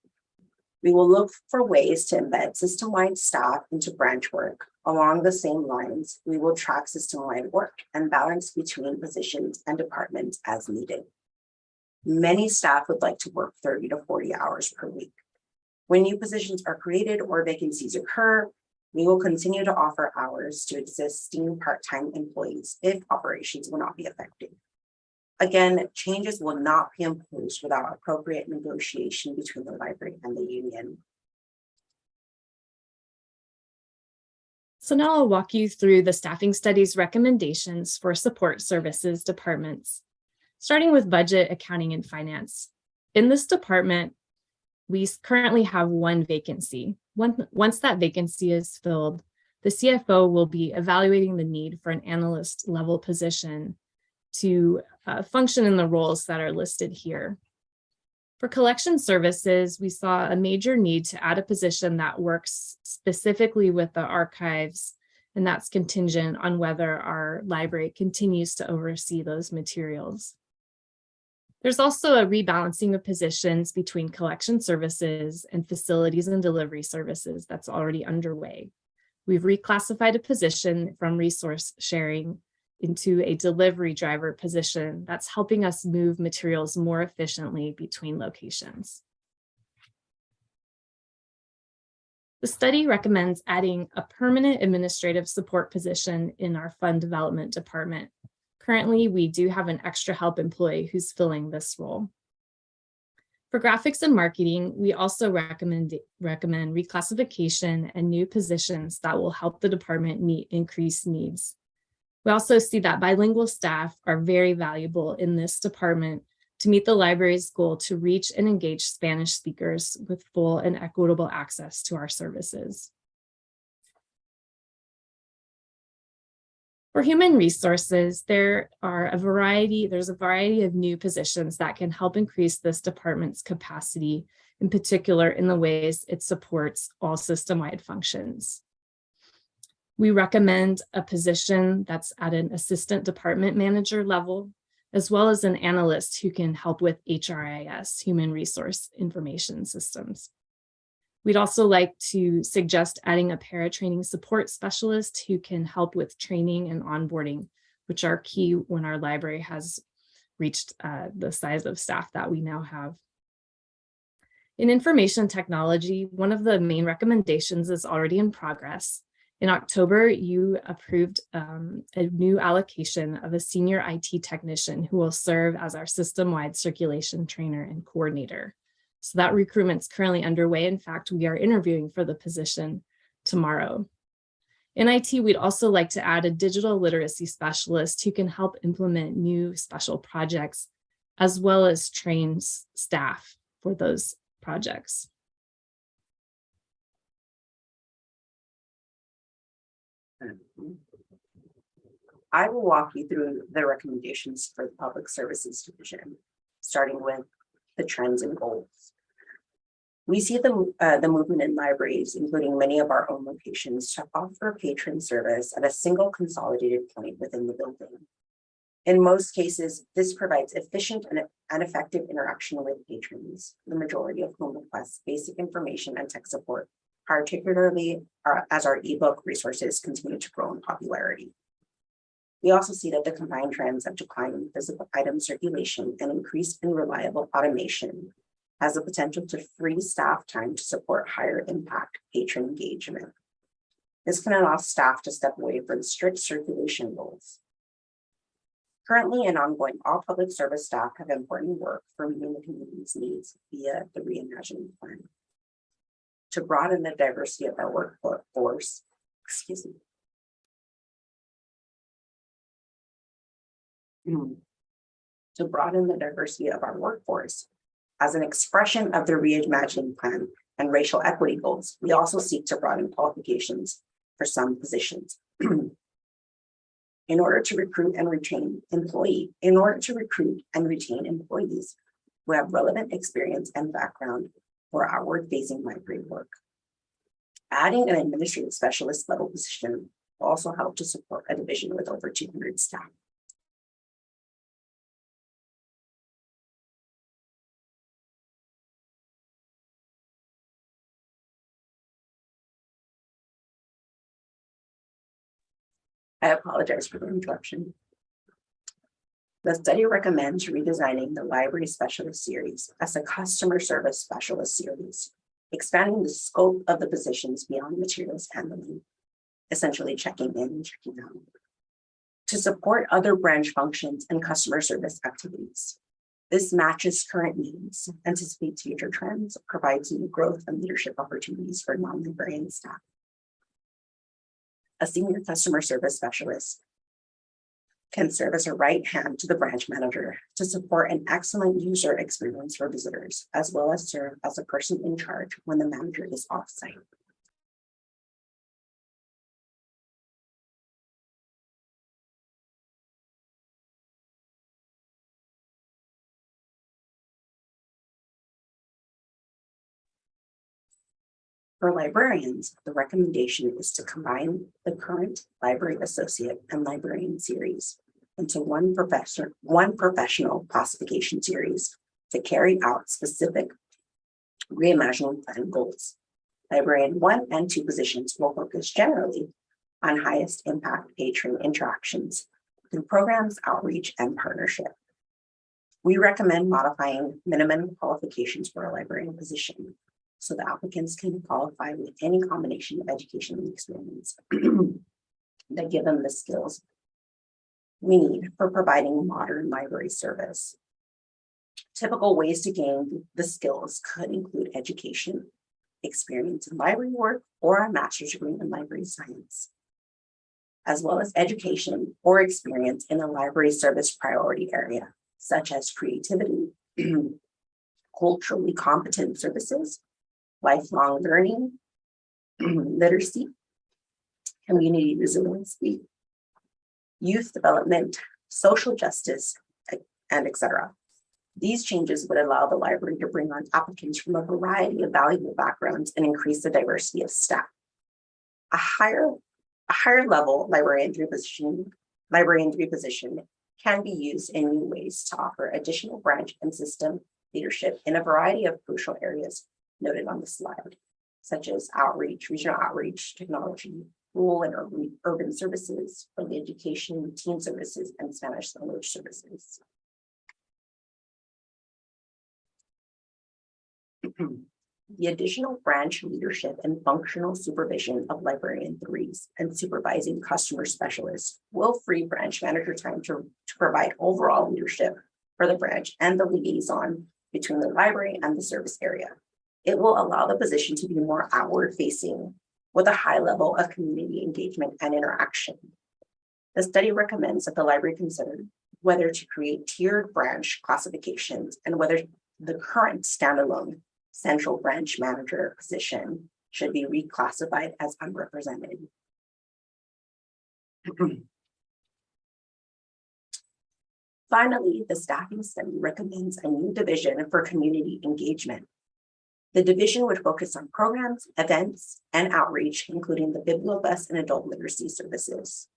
We will look for ways to embed system-wide staff into branch work. Along the same lines, we will track system-wide work and balance between positions and departments as needed. Many staff would like to work 30 to 40 hours per week. When new positions are created or vacancies occur, we will continue to offer hours to existing part-time employees if operations will not be affected. Again, changes will not be imposed without appropriate negotiation between the library and the union. So now I'll walk you through the staffing study's recommendations for support services departments, starting with budget, accounting, and finance. In this department, we currently have 1 vacancy. Once that vacancy is filled, the CFO will be evaluating the need for an analyst level position to function in the roles that are listed here. For collection services, we saw a major need to add a position that works specifically with the archives, and that's contingent on whether our library continues to oversee those materials. There's also a rebalancing of positions between collection services and facilities and delivery services that's already underway. We've reclassified a position from resource sharing into a delivery driver position that's helping us move materials more efficiently between locations. The study recommends adding a permanent administrative support position in our fund development department. Currently, we do have an extra help employee who's filling this role. For graphics and marketing, we also recommend reclassification and new positions that will help the department meet increased needs. We also see that bilingual staff are very valuable in this department to meet the library's goal to reach and engage Spanish speakers with full and equitable access to our services. For human resources, there's a variety of new positions that can help increase this department's capacity, in particular in the ways it supports all system-wide functions. We recommend a position that's at an assistant department manager level, as well as an analyst who can help with HRIS, human resource information systems. We'd also like to suggest adding a paratraining support specialist who can help with training and onboarding, which are key when our library has reached the size of staff that we now have. In information technology, one of the main recommendations is already in progress. In October, you approved a new allocation of a senior IT technician who will serve as our system-wide circulation trainer and coordinator. So that recruitment's currently underway. In fact, we are interviewing for the position tomorrow. In IT, we'd also like to add a digital literacy specialist who can help implement new special projects, as well as train staff for those projects. I will walk you through the recommendations for the Public Services Division, starting with the trends and goals. We see the movement in libraries, including many of our own locations, to offer patron service at a single consolidated point within the building. In most cases, this provides efficient and effective interaction with patrons, the majority of whom request basic information and tech support, particularly as our ebook resources continue to grow in popularity. We also see that the combined trends of decline in physical item circulation and increase in reliable automation has the potential to free staff time to support higher impact patron engagement. This can allow staff to step away from strict circulation goals. Currently and ongoing, all public service staff have important work for meeting the community's needs via the reimagining plan. To broaden the diversity of our workforce, To broaden the diversity of our workforce, as an expression of the reimagining plan and racial equity goals, we also seek to broaden qualifications for some positions. In order to recruit and retain employees who have relevant experience and background for our outward-facing library work. Adding an administrative specialist level position will also help to support a division with over 200 staff. I apologize for the interruption. The study recommends redesigning the Library Specialist Series as a Customer Service Specialist Series, expanding the scope of the positions beyond materials handling, essentially checking in and checking out, to support other branch functions and customer service activities. This matches current needs, anticipates future trends, provides new growth and leadership opportunities for non-librarian staff. A senior customer service specialist can serve as a right hand to the branch manager to support an excellent user experience for visitors, as well as serve as a person in charge when the manager is off-site. For librarians, the recommendation is to combine the current library associate and librarian series into one professional classification series to carry out specific reimagining plan goals. Librarian 1 and 2 positions will focus generally on highest impact patron interactions through programs, outreach, and partnership. We recommend modifying minimum qualifications for a librarian position so the applicants can qualify with any combination of education and experience that give them the skills we need for providing modern library service. Typical ways to gain the skills could include education, experience in library work, or a master's degree in library science, as well as education or experience in a library service priority area, such as creativity, culturally competent services, lifelong learning, literacy, community resiliency, youth development, social justice, and etc. These changes would allow the library to bring on applicants from a variety of valuable backgrounds and increase the diversity of staff. A higher level librarian 3 position can be used in new ways to offer additional branch and system leadership in a variety of crucial areas noted on the slide, such as outreach, regional outreach, technology, rural and urban services, early education, teen services, and Spanish language services. The additional branch leadership and functional supervision of librarian threes and supervising customer specialists will free branch manager time to provide overall leadership for the branch and the liaison between the library and the service area. It will allow the position to be more outward facing with a high level of community engagement and interaction. The study recommends that the library consider whether to create tiered branch classifications and whether the current standalone central branch manager position should be reclassified as unrepresented. Finally, the staffing study recommends a new division for community engagement. The division would focus on programs, events, and outreach, including the Bibliobus and adult literacy services.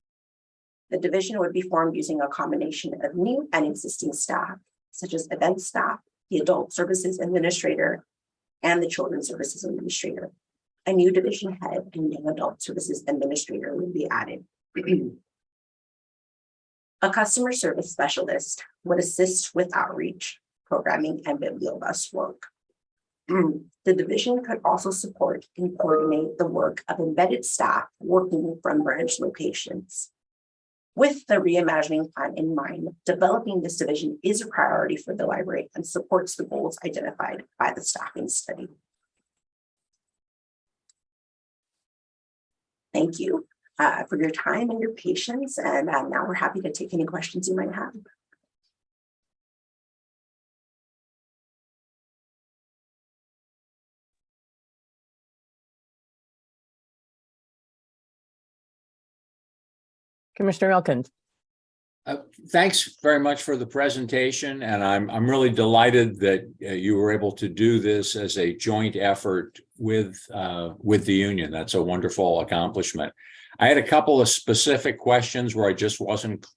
The division would be formed using a combination of new and existing staff, such as event staff, the adult services administrator, and the children's services administrator. A new division head and young adult services administrator would be added. A customer service specialist would assist with outreach, programming, and Bibliobus work. The division could also support and coordinate the work of embedded staff working from branch locations. With the reimagining plan in mind, developing this division is a priority for the library and supports the goals identified by the staffing study. Thank you for your time and your patience, and now we're happy to take any questions you might have. Commissioner Elkins. Thanks very much for the presentation, and I'm really delighted that you were able to do this as a joint effort with the union. That's a wonderful accomplishment. I had a couple of specific questions where I just wasn't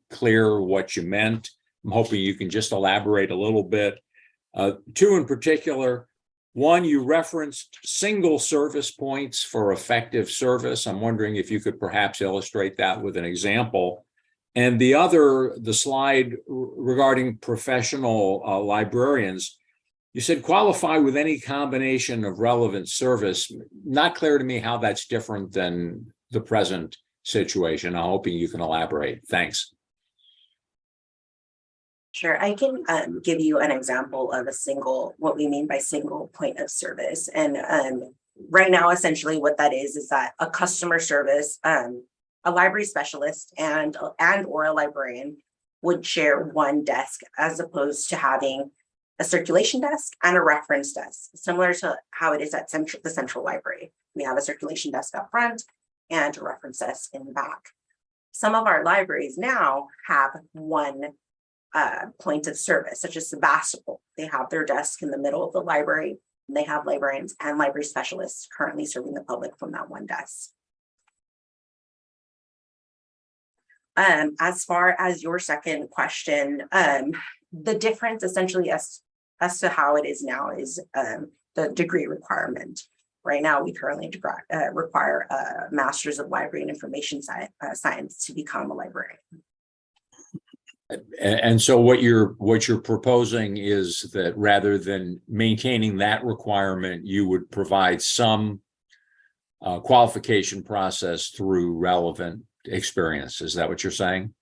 clear what you meant. I'm hoping you can just elaborate a little bit. Two in particular. One, you referenced single service points for effective service. I'm wondering if you could perhaps illustrate that with an example. And the other, the slide regarding professional librarians, you said qualify with any combination of relevant service. Not clear to me how that's different than the present situation. I'm hoping you can elaborate. Thanks. Sure, I can give you an example of what we mean by single point of service. And right now, essentially what that is that a customer service, a library specialist and or a librarian would share one desk as opposed to having a circulation desk and a reference desk, similar to how it is at the central library. We have a circulation desk up front and a reference desk in the back. Some of our libraries now have one point of service, such as Sebastopol. They have their desk in the middle of the library, and they have librarians and library specialists currently serving the public from that one desk. As far as your second question, the difference essentially as to how it is now is the degree requirement. Right now, we currently require a Master's of Library and Information Science to become a librarian. And so what you're proposing is that rather than maintaining that requirement, you would provide some qualification process through relevant experience. Is that what you're saying?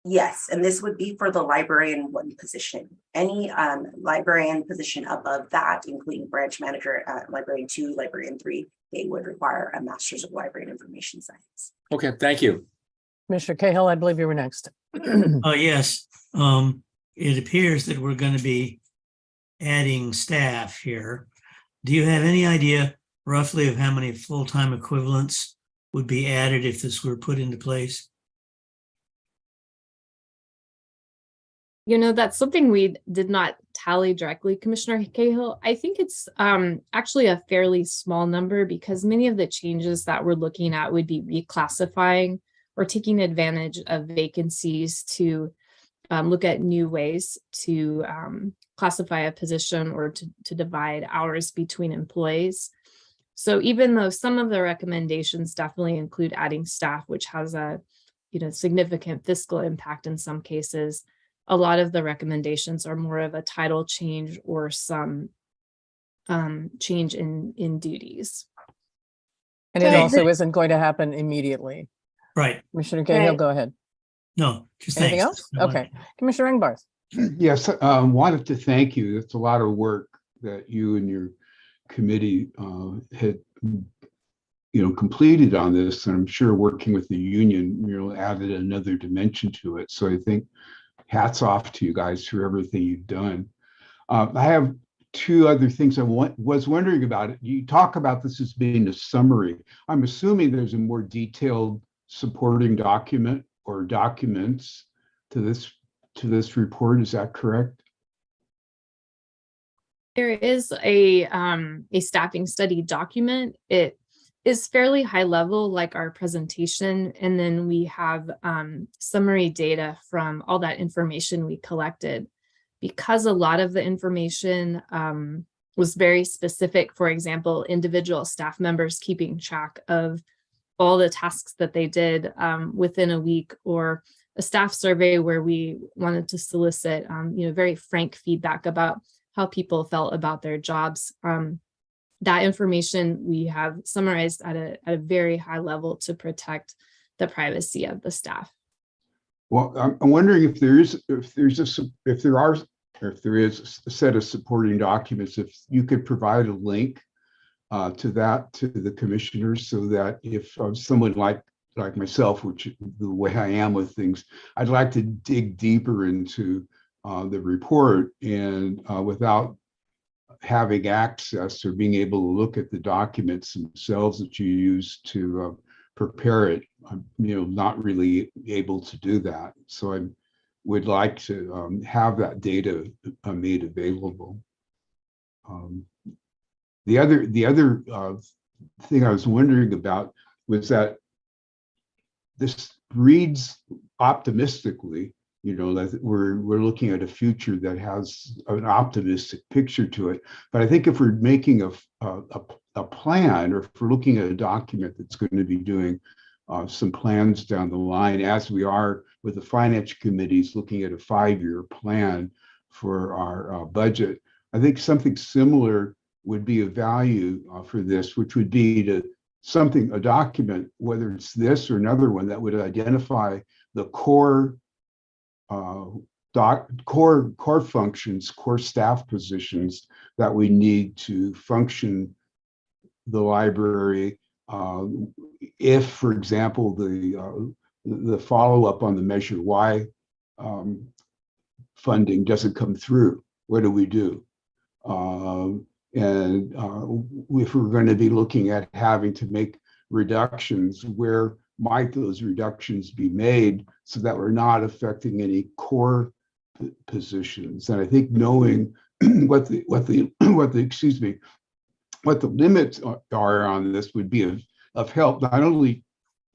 Yes, and this would be for the librarian one position. Any librarian position above that, including branch manager, librarian 2, librarian 3, they would require a Master's of Library and Information Science. Okay, thank you. Commissioner Cahill, I believe you were next. Yes, it appears that we're going to be adding staff here. Do you have any idea roughly of how many full-time equivalents would be added if this were put into place? You know, that's something we did not tally directly, Commissioner Cahill. I think it's actually a fairly small number because many of the changes that we're looking at would be reclassifying or taking advantage of vacancies to look at new ways to classify a position or to divide hours between employees. So even though some of the recommendations definitely include adding staff, which has a significant fiscal impact in some cases, a lot of the recommendations are more of a title change or some change in duties. And it also isn't going to happen immediately. Right. Commissioner Cahill, Right. go ahead. No, just Anything thanks. else? Okay. Commissioner Engbarth. Yes, wanted to thank you. It's a lot of work that you and your committee had, completed on this. And I'm sure working with the union, added another dimension to it. So I think hats off to you guys for everything you've done. I have two other things I was wondering about it. You talk about this as being a summary. I'm assuming there's a more detailed supporting document or documents to this report. Is that correct? There is a staffing study document. It is fairly high level, like our presentation, and then we have summary data from all that information we collected. Because a lot of the information was very specific, for example, individual staff members keeping track of all the tasks that they did within a week, or a staff survey where we wanted to solicit, very frank feedback about how people felt about their jobs. That information we have summarized at a very high level to protect the privacy of the staff. Well, I'm wondering if there is a set of supporting documents, if you could provide a link to the commissioners, so that if someone like myself, which the way I am with things, I'd like to dig deeper into the report, and without having access or being able to look at the documents themselves that you use to prepare it, I'm not really able to do that. So I would like to have that data made available. The other thing I was wondering about was that this reads optimistically, that we're looking at a future that has an optimistic picture to it. But I think if we're making a plan, or if we're looking at a document that's going to be doing some plans down the line, as we are with the finance committees looking at a 5-year plan for our budget, I think something similar would be of value for this, which would be a document, whether it's this or another one, that would identify the core functions, core staff positions that we need to function the library. If, for example, the follow-up on the Measure Y funding doesn't come through, what do we do? And if we're going to be looking at having to make reductions, where might those reductions be made so that we're not affecting any core positions? And I think knowing what the limits are on this would be of help, not only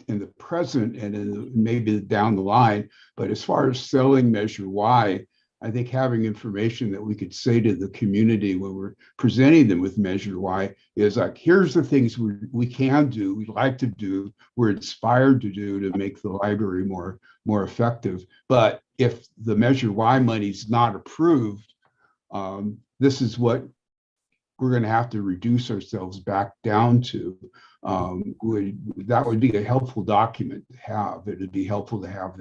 in the present and maybe down the line, but as far as selling Measure Y, I think having information that we could say to the community when we're presenting them with Measure Y is like, here's the things we can do, we'd like to do, we're inspired to do to make the library more effective. But if the Measure Y money's not approved, this is what we're going to have to reduce ourselves back down to. That would be a helpful document to have. It'd be helpful to have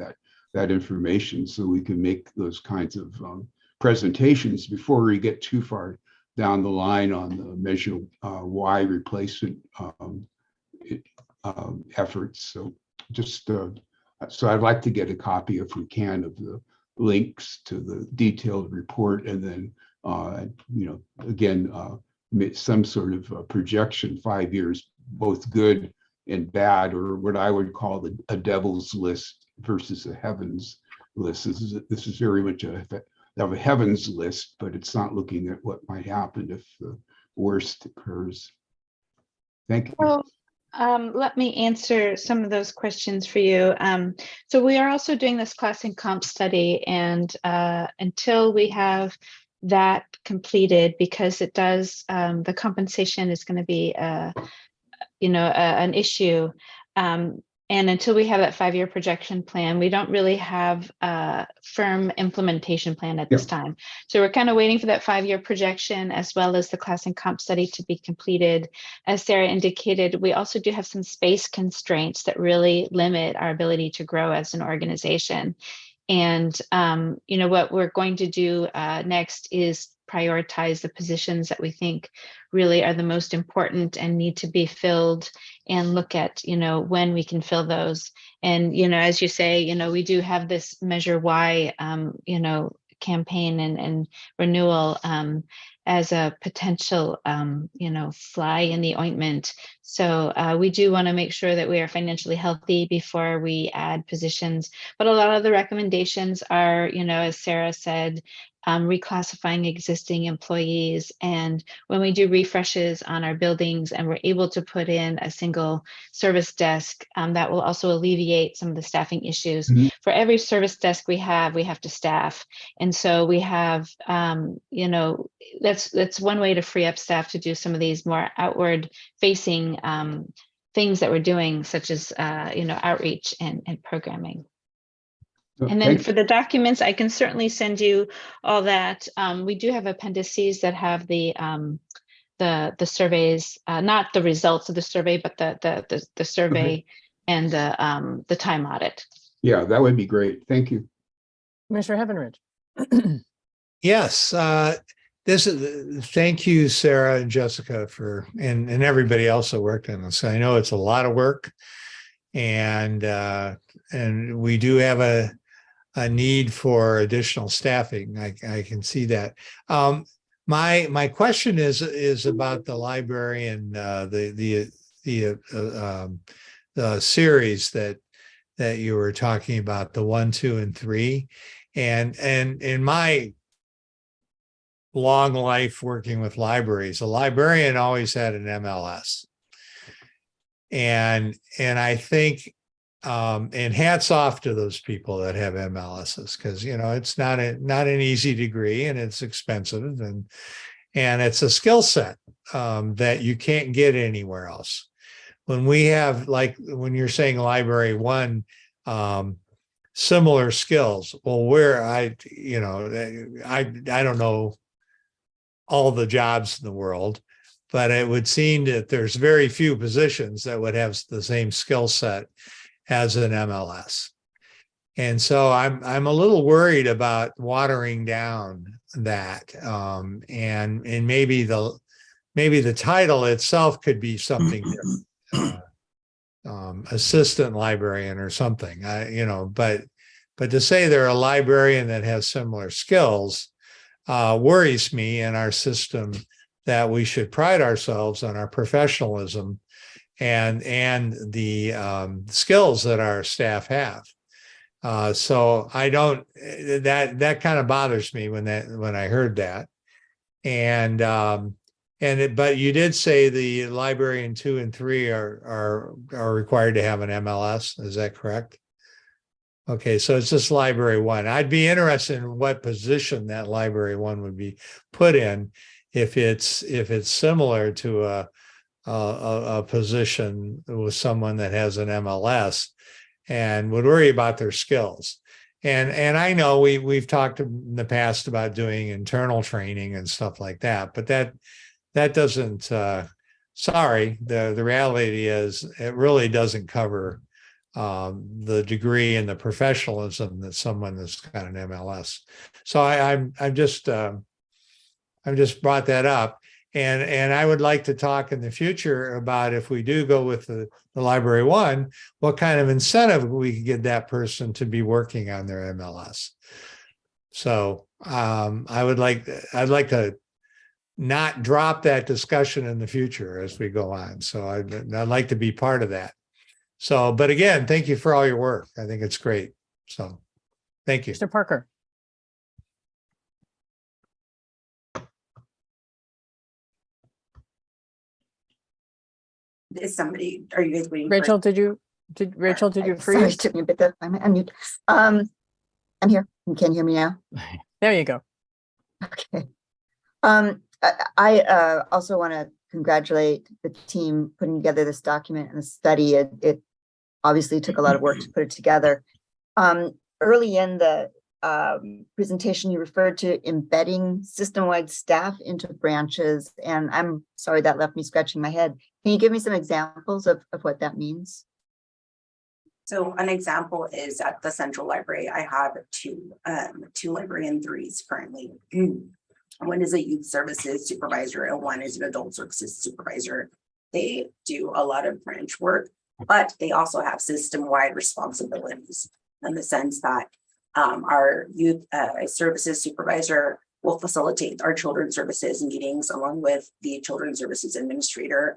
that information so we can make those kinds of presentations before we get too far down the line on the Measure Y replacement efforts. So so I'd like to get a copy, if we can, of the links to the detailed report, and then again, some sort of projection, 5 years, both good and bad, or what I would call a devil's list versus a heavens list. This is very much a heavens list, but it's not looking at what might happen if the worst occurs. Thank you. Well, let me answer some of those questions for you. So we are also doing this class and comp study, and until we have that completed, because it does, the compensation is going to be an issue. And until we have that 5-year projection plan, we don't really have a firm implementation plan at this time. So we're kind of waiting for that 5-year projection as well as the class and comp study to be completed. As Sarah indicated, we also do have some space constraints that really limit our ability to grow as an organization. And what we're going to do next is prioritize the positions that we think really are the most important and need to be filled, and look at when we can fill those. And as you say, we do have this Measure Y campaign and renewal as a potential fly in the ointment. So we do want to make sure that we are financially healthy before we add positions. But a lot of the recommendations are, as Sarah said, reclassifying existing employees. And when we do refreshes on our buildings and we're able to put in a single service desk, that will also alleviate some of the staffing issues. For every service desk we have to staff. And so we have, that's one way to free up staff to do some of these more outward facing things that we're doing, such as, outreach and programming. And then for the documents, I can certainly send you all that. We do have appendices that have the surveys, not the results of the survey, but the survey and the time audit. Yeah, that would be great. Thank you. Commissioner Heavenridge. Yes, thank you, Sarah and Jessica and everybody else that worked on this. I know it's a lot of work, and we do have a need for additional staffing. I can see that. My question is about the library and the series that you were talking about, the 1, 2, and 3, and in my long life working with libraries, a librarian always had an MLS, and I think. And hats off to those people that have MLSs, because it's not an easy degree, and it's expensive, and it's a skill set that you can't get anywhere else. When we have, like when you're saying library 1, similar skills. Well, where I don't know all the jobs in the world, but it would seem that there's very few positions that would have the same skill set as an MLS. And so I'm a little worried about watering down that. And maybe the title itself could be something different, assistant librarian or something, but to say they're a librarian that has similar skills worries me in our system, that we should pride ourselves on our professionalism and the skills that our staff have. So I don't, that kind of bothers me when I heard that. But you did say the librarian 2 and 3 are required to have an MLS. Is that correct? Okay, so it's just library 1. I'd be interested in what position that library 1 would be put in, if it's similar to a position with someone that has an MLS, and would worry about their skills. And I know we've talked in the past about doing internal training and stuff like that, but that doesn't, the reality is it really doesn't cover the degree and the professionalism that someone that's got an MLS. So I'm just brought that up. And I would like to talk in the future about, if we do go with the library 1, what kind of incentive we could get that person to be working on their MLS. So I'd like to not drop that discussion in the future as we go on. So I'd like to be part of that. So, but again, thank you for all your work. I think it's great. So thank you. Mr. Parker. Is somebody, are you guys waiting? Rachel, did you freeze? Sorry, took me a bit, I'm mute. I'm here. You can hear me now? There you go. Okay. I also want to congratulate the team putting together this document and the study. It obviously took a lot of work to put it together. Early in the presentation, you referred to embedding system-wide staff into branches, and I'm sorry, that left me scratching my head. Can you give me some examples of what that means? So an example is at the Central Library. I have two librarian threes currently. One is a youth services supervisor and one is an adult services supervisor. They do a lot of branch work, but they also have system-wide responsibilities in the sense that our youth services supervisor will facilitate our children's services meetings along with the children's services administrator.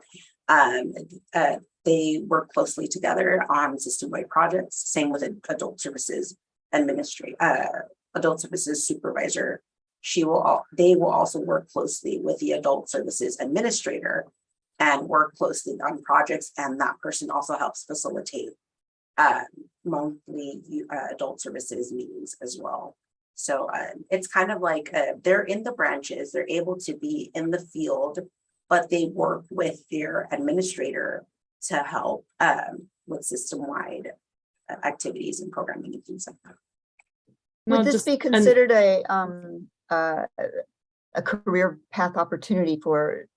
They work closely together on system-wide projects. Same with an adult services adult services supervisor. They will also work closely with the adult services administrator and work closely on projects. And that person also helps facilitate monthly adult services meetings as well. So it's kind of like they're in the branches, they're able to be in the field, but they work with their administrator to help with system-wide activities and programming and things like that. Would this be considered a career path opportunity for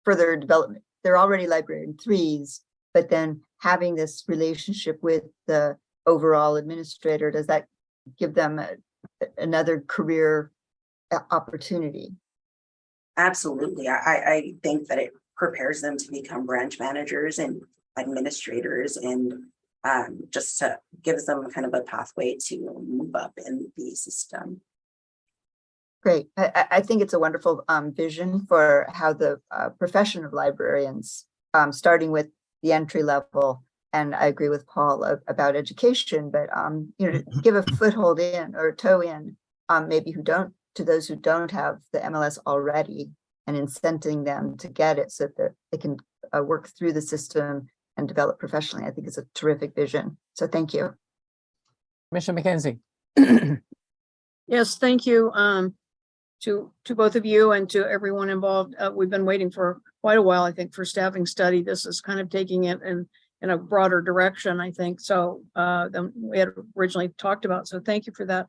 further development? They're already librarian threes, but then having this relationship with the overall administrator, does that give them another career opportunity? Absolutely. I think that it prepares them to become branch managers and administrators, and just to gives them kind of a pathway to move up in the system. Great. I think it's a wonderful vision for how the profession of librarians, starting with the entry level. And I agree with Paul about education, but to give a foothold in or a toe in, maybe to those who don't have the MLS already, and incenting them to get it so that they can work through the system and develop professionally. I think it's a terrific vision. So thank you. Commissioner McKenzie. Yes, thank you to both of you and to everyone involved. We've been waiting for quite a while, I think, for staffing study. This is kind of taking it in a broader direction, I think, so than we had originally talked about. So thank you for that.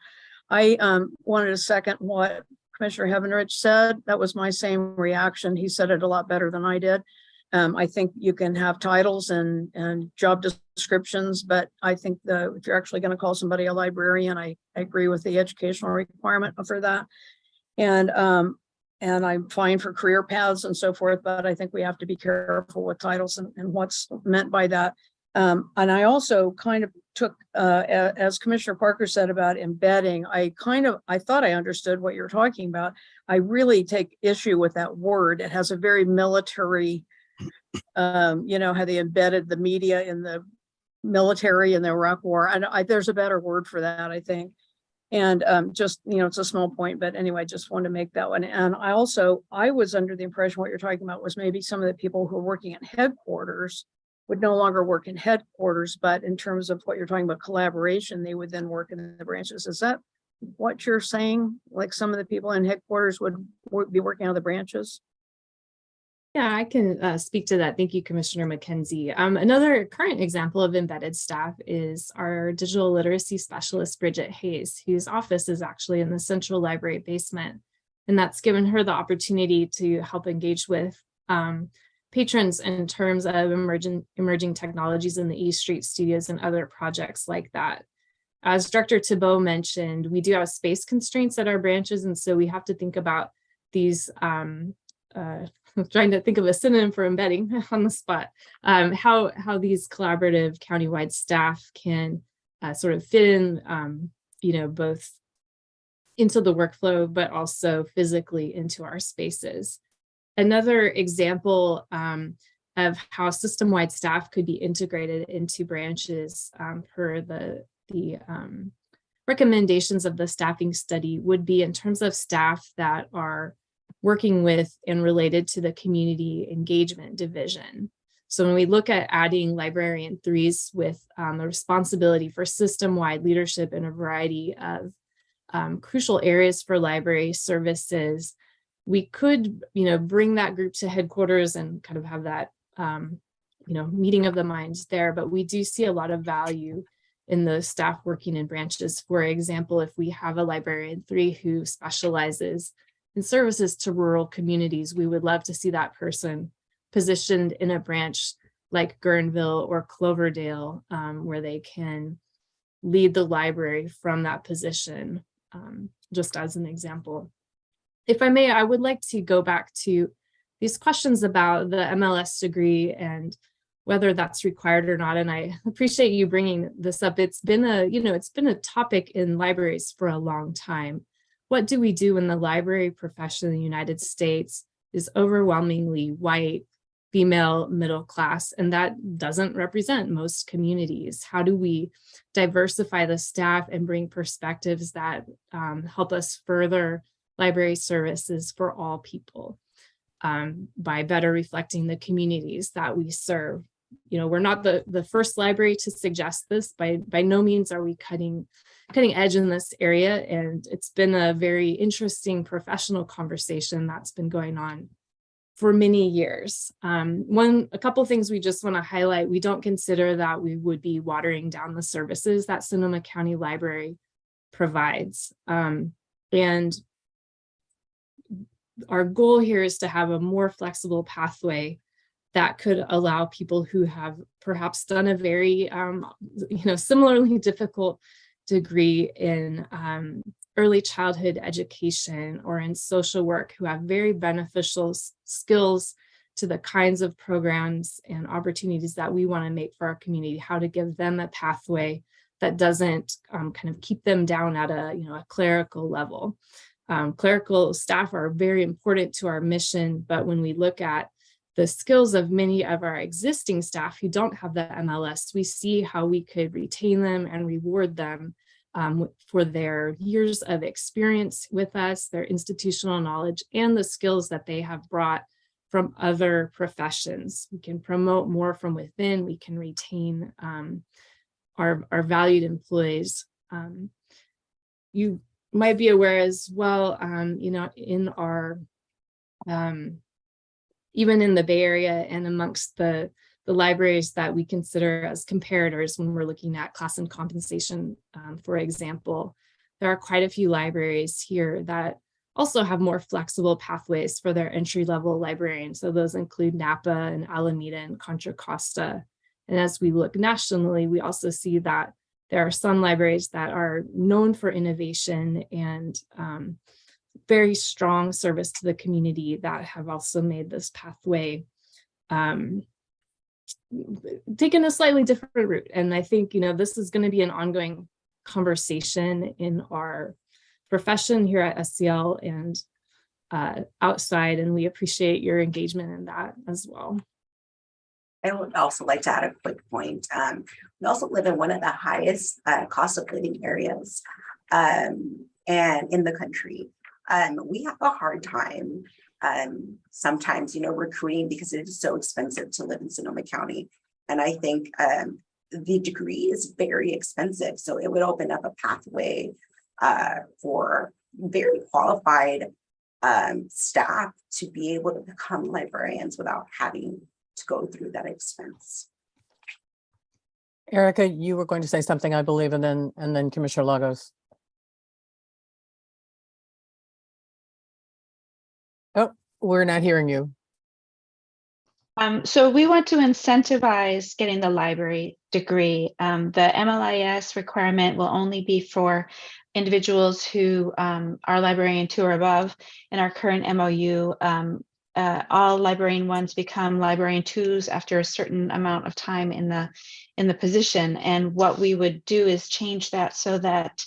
I wanted to second what Commissioner Heavenrich said. That was my same reaction. He said it a lot better than I did. I think you can have titles and job descriptions, but I think if you're actually going to call somebody a librarian, I agree with the educational requirement for that. And I'm fine for career paths and so forth, but I think we have to be careful with titles and what's meant by that. And I also kind of took, as Commissioner Parker said about embedding, I thought I understood what you're talking about. I really take issue with that word. It has a very military, how they embedded the media in the military in the Iraq War. There's a better word for that, I think. And it's a small point, but anyway, I just wanted to make that one. And I was under the impression what you're talking about was maybe some of the people who are working at headquarters would no longer work in headquarters, but in terms of what you're talking about collaboration, they would then work in the branches. Is that what you're saying? Like some of the people in headquarters would be working on the branches? Yeah, I can speak to that. Thank you, Commissioner McKenzie. Another current example of embedded staff is our digital literacy specialist, Bridget Hayes, whose office is actually in the Central Library basement. And that's given her the opportunity to help engage with patrons in terms of emerging technologies in the East Street Studios and other projects like that. As Director Thibault mentioned, we do have space constraints at our branches, and so we have to think about these I'm trying to think of a synonym for embedding on the spot, how these collaborative countywide staff can sort of fit in, both into the workflow, but also physically into our spaces. Another example of how system-wide staff could be integrated into branches per the recommendations of the staffing study would be in terms of staff that are working with and related to the community engagement division. So when we look at adding librarian threes with the responsibility for system-wide leadership in a variety of crucial areas for library services, we could, bring that group to headquarters and kind of have that meeting of the minds there, but we do see a lot of value in the staff working in branches. For example, if we have a librarian 3 who specializes in services to rural communities, we would love to see that person positioned in a branch like Guerneville or Cloverdale, where they can lead the library from that position, just as an example. If I may, I would like to go back to these questions about the MLS degree and whether that's required or not. And I appreciate you bringing this up. It's been a topic in libraries for a long time. What do we do when the library profession in the United States is overwhelmingly white, female, middle class, and that doesn't represent most communities? How do we diversify the staff and bring perspectives that help us further library services for all people by better reflecting the communities that we serve? We're not the first library to suggest this. By no means are we cutting edge in this area, and it's been a very interesting professional conversation that's been going on for many years. A couple things we just want to highlight: we don't consider that we would be watering down the services that Sonoma County Library provides, and our goal here is to have a more flexible pathway that could allow people who have perhaps done a very, similarly difficult degree in early childhood education or in social work, who have very beneficial skills to the kinds of programs and opportunities that we want to make for our community, how to give them a pathway that doesn't kind of keep them down at a clerical level. Clerical staff are very important to our mission, but when we look at the skills of many of our existing staff who don't have the MLS, we see how we could retain them and reward them for their years of experience with us, their institutional knowledge, and the skills that they have brought from other professions. We can promote more from within. We can retain our valued employees. You might be aware as well, in our even in the Bay Area and amongst the libraries that we consider as comparators when we're looking at class and compensation, for example, there are quite a few libraries here that also have more flexible pathways for their entry-level librarians. So those include Napa and Alameda and Contra Costa. And as we look nationally, we also see that there are some libraries that are known for innovation and very strong service to the community that have also made this pathway taken a slightly different route. And I think, this is going to be an ongoing conversation in our profession here at SCL and outside, and we appreciate your engagement in that as well. I would also like to add a quick point. We also live in one of the highest cost of living areas and in the country. We have a hard time sometimes, recruiting because it is so expensive to live in Sonoma County. And I think the degree is very expensive. So it would open up a pathway for very qualified staff to be able to become librarians without having to go through that expense. Erica, you were going to say something, I believe, and then Commissioner Lagos. Oh, we're not hearing you. So we want to incentivize getting the library degree. The MLIS requirement will only be for individuals who are librarian 2 or above. In our current MOU, all librarian 1s become librarian 2s after a certain amount of time in the position. And what we would do is change that so that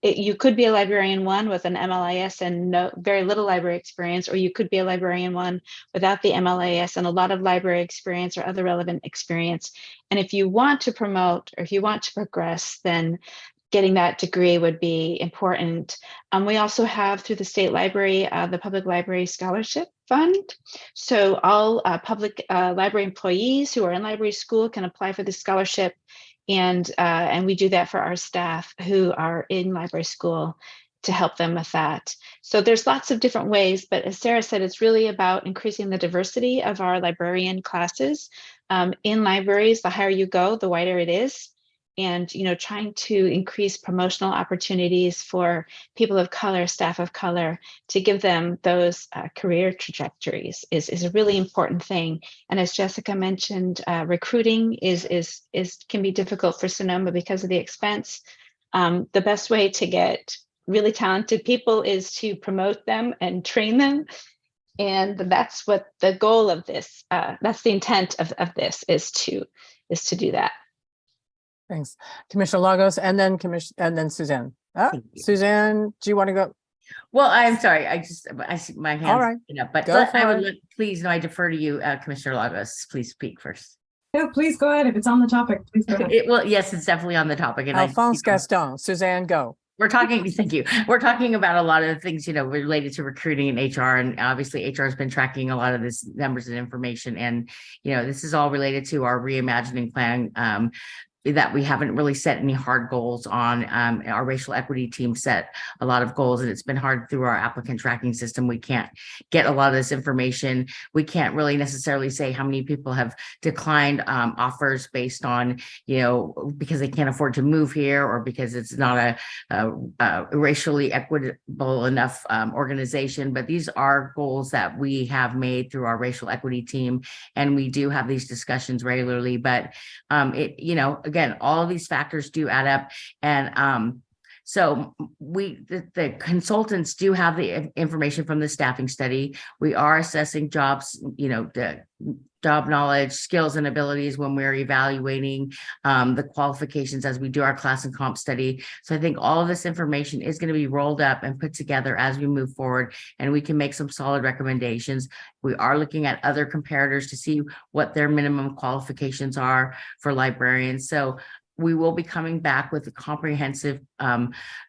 you could be a librarian 1 with an MLIS and very little library experience, or you could be a librarian 1 without the MLIS and a lot of library experience or other relevant experience. And if you want to promote or if you want to progress, then getting that degree would be important. We also have through the state library, the Public Library Scholarship Fund. So all public library employees who are in library school can apply for the scholarship. And we do that for our staff who are in library school help them with that. So there's lots of different ways, but as Sarah said, it's really about increasing the diversity of our librarian classes. In libraries, the higher you go, the wider it is. And, trying to increase promotional opportunities for people of color, staff of color, to give them those career trajectories is a really important thing. And as Jessica mentioned, recruiting can be difficult for Sonoma because of the expense. The best way to get really talented people is to promote them and train them. And that's what the goal of this, that's the intent of this is to do that. Thanks, Commissioner Lagos, and then Suzanne. Suzanne, do you want to go? Well, I'm sorry. I see my hand. All right. But please, no, I defer to you, Commissioner Lagos. Please speak first. No, please go ahead. If it's on the topic, please go ahead. Well, yes, it's definitely on the topic. And Alphonse Gaston, Suzanne, go. We're talking, thank you. We're talking about a lot of things, related to recruiting and HR. And obviously HR has been tracking a lot of this numbers and information. And, this is all related to our reimagining plan. That we haven't really set any hard goals on. Our racial equity team set a lot of goals, and it's been hard through our applicant tracking system. We can't get a lot of this information. We can't really necessarily say how many people have declined offers based on, because they can't afford to move here or because it's not a racially equitable enough organization. But these are goals that we have made through our racial equity team, and we do have these discussions regularly. But again, all of these factors do add up. And so the consultants do have the information from the staffing study. We are assessing jobs, the job knowledge, skills, and abilities when we're evaluating the qualifications as we do our class and comp study. So I think all of this information is going to be rolled up and put together as we move forward, and we can make some solid recommendations. We are looking at other comparators to see what their minimum qualifications are for librarians. So we will be coming back with a comprehensive,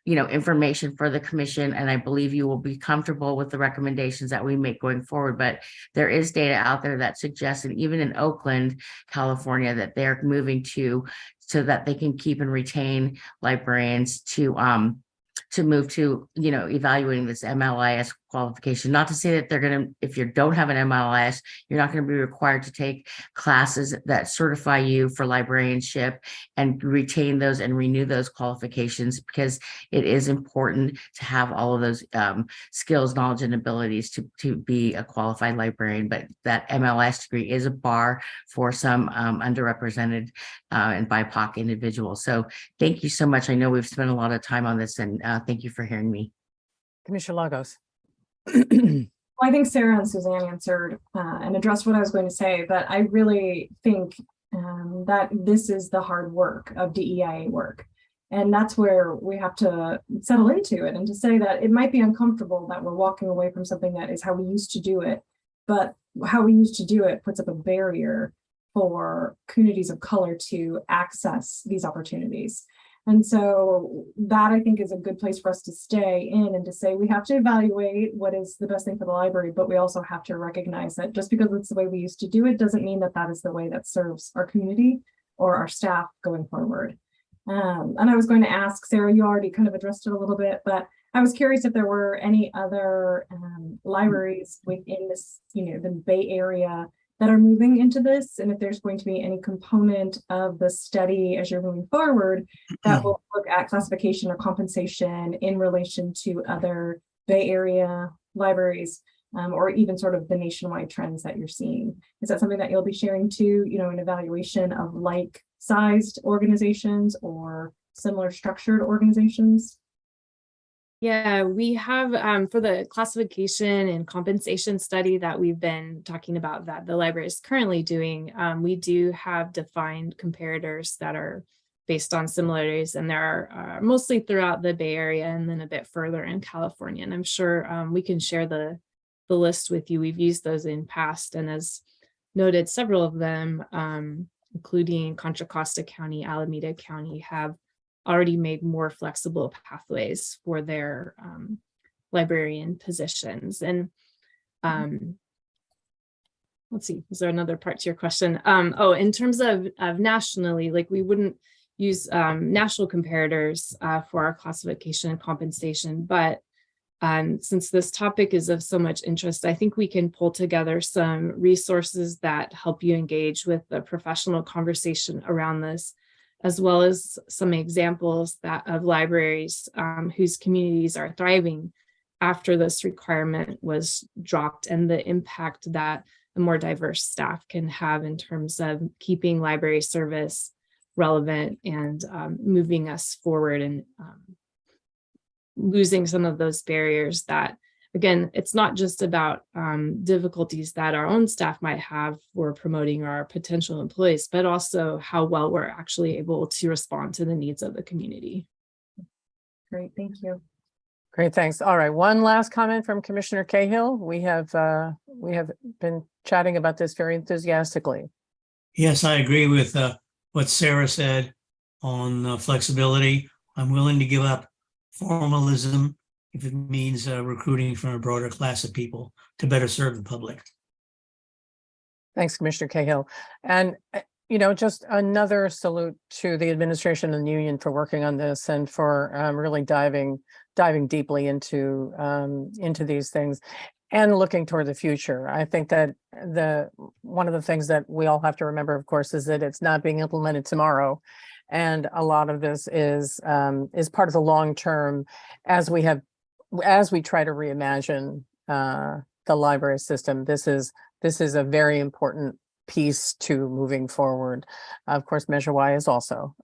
information for the commission. And I believe you will be comfortable with the recommendations that we make going forward. But there is data out there that suggests, and even in Oakland, California, that they're moving so that they can keep and retain librarians to move to, evaluating this MLIS qualification. Not to say that they're going to, if you don't have an MLIS, you're not going to be required to take classes that certify you for librarianship and retain those and renew those qualifications, because it is important to have all of those skills, knowledge, and abilities to be a qualified librarian. But that MLS degree is a bar for some underrepresented and BIPOC individuals. So thank you so much. I know we've spent a lot of time on this, and thank you for hearing me. Commissioner Lagos. Well, I think Sarah and Suzanne answered and addressed what I was going to say, but I really think that this is the hard work of DEIA work. And that's where we have to settle into it, and to say that it might be uncomfortable that we're walking away from something that is how we used to do it, but how we used to do it puts up a barrier for communities of color to access these opportunities. And so that, I think, is a good place for us to stay in, and to say we have to evaluate what is the best thing for the library, but we also have to recognize that just because it's the way we used to do it doesn't mean that that is the way that serves our community or our staff going forward. And I was going to ask, Sarah, you already kind of addressed it a little bit, but I was curious if there were any other libraries within this, the Bay Area that are moving into this, and if there's going to be any component of the study as you're moving forward that will look at classification or compensation in relation to other Bay Area libraries, or even sort of the nationwide trends that you're seeing. Is that something that you'll be sharing too, an evaluation of like-sized organizations or similar structured organizations? Yeah, we have for the classification and compensation study that we've been talking about that the library is currently doing, we do have defined comparators that are based on similarities, and there are mostly throughout the Bay Area and then a bit further in California. And I'm sure we can share the list with you. We've used those in past, and as noted, several of them, including Contra Costa County, Alameda County, have already made more flexible pathways for their librarian positions. And let's see, is there another part to your question? In terms of nationally, like we wouldn't use national comparators for our classification and compensation. But since this topic is of so much interest, I think we can pull together some resources that help you engage with the professional conversation around this, as well as some examples of libraries whose communities are thriving after this requirement was dropped, and the impact that a more diverse staff can have in terms of keeping library service relevant and moving us forward and losing some of those barriers that, again, it's not just about difficulties that our own staff might have for promoting our potential employees, but also how well we're actually able to respond to the needs of the community. Great, thank you. Great, thanks. All right, one last comment from Commissioner Cahill. We have been chatting about this very enthusiastically. Yes, I agree with what Sarah said on flexibility. I'm willing to give up formalism if it means recruiting from a broader class of people to better serve the public. Thanks, Commissioner Cahill. And, you know, just another salute to the administration and the union for working on this and for really diving deeply into these things and looking toward the future. I think that one of the things that we all have to remember, of course, is that it's not being implemented tomorrow. And a lot of this is part of the long term as we try to reimagine the library system. This is a very important piece to moving forward. Of course, Measure Y is also,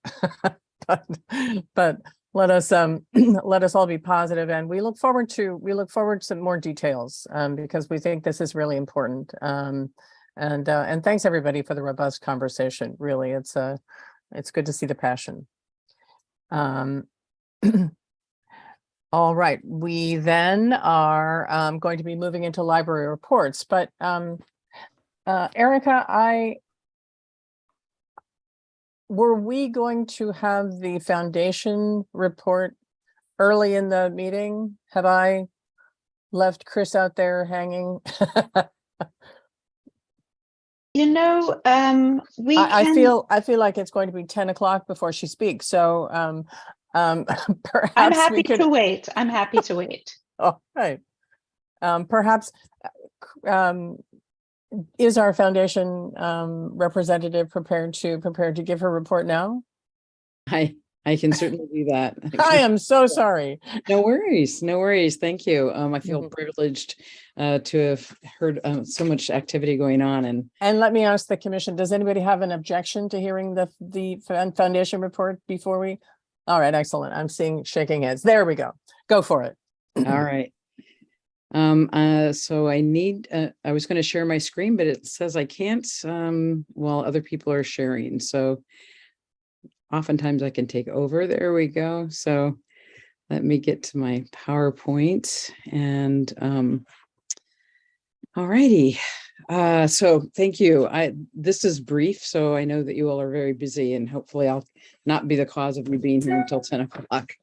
but let us all be positive, and we look forward to some more details because we think this is really important. And thanks everybody for the robust conversation. Really, it's good to see the passion. All right, we then are going to be moving into library reports, but Erica, were we going to have the foundation report early in the meeting? Have I left Chris out there hanging? You know, I feel like it's going to be 10 o'clock before she speaks. So perhaps I'm happy to wait. I'm happy to wait. All right. Perhaps is our foundation representative prepared to give her report now? I can certainly do that. I am so sorry. No worries. Thank you. I feel privileged to have heard so much activity going on. And let me ask the commission, does anybody have an objection to hearing the foundation report before we? All right, excellent. I'm seeing shaking heads. There we go. Go for it. All right. So I was going to share my screen, but it says I can't while other people are sharing. So oftentimes I can take over. There we go. So let me get to my PowerPoint and all righty. So thank you. This is brief, so I know that you all are very busy, and hopefully I'll not be the cause of you being here until 10 o'clock.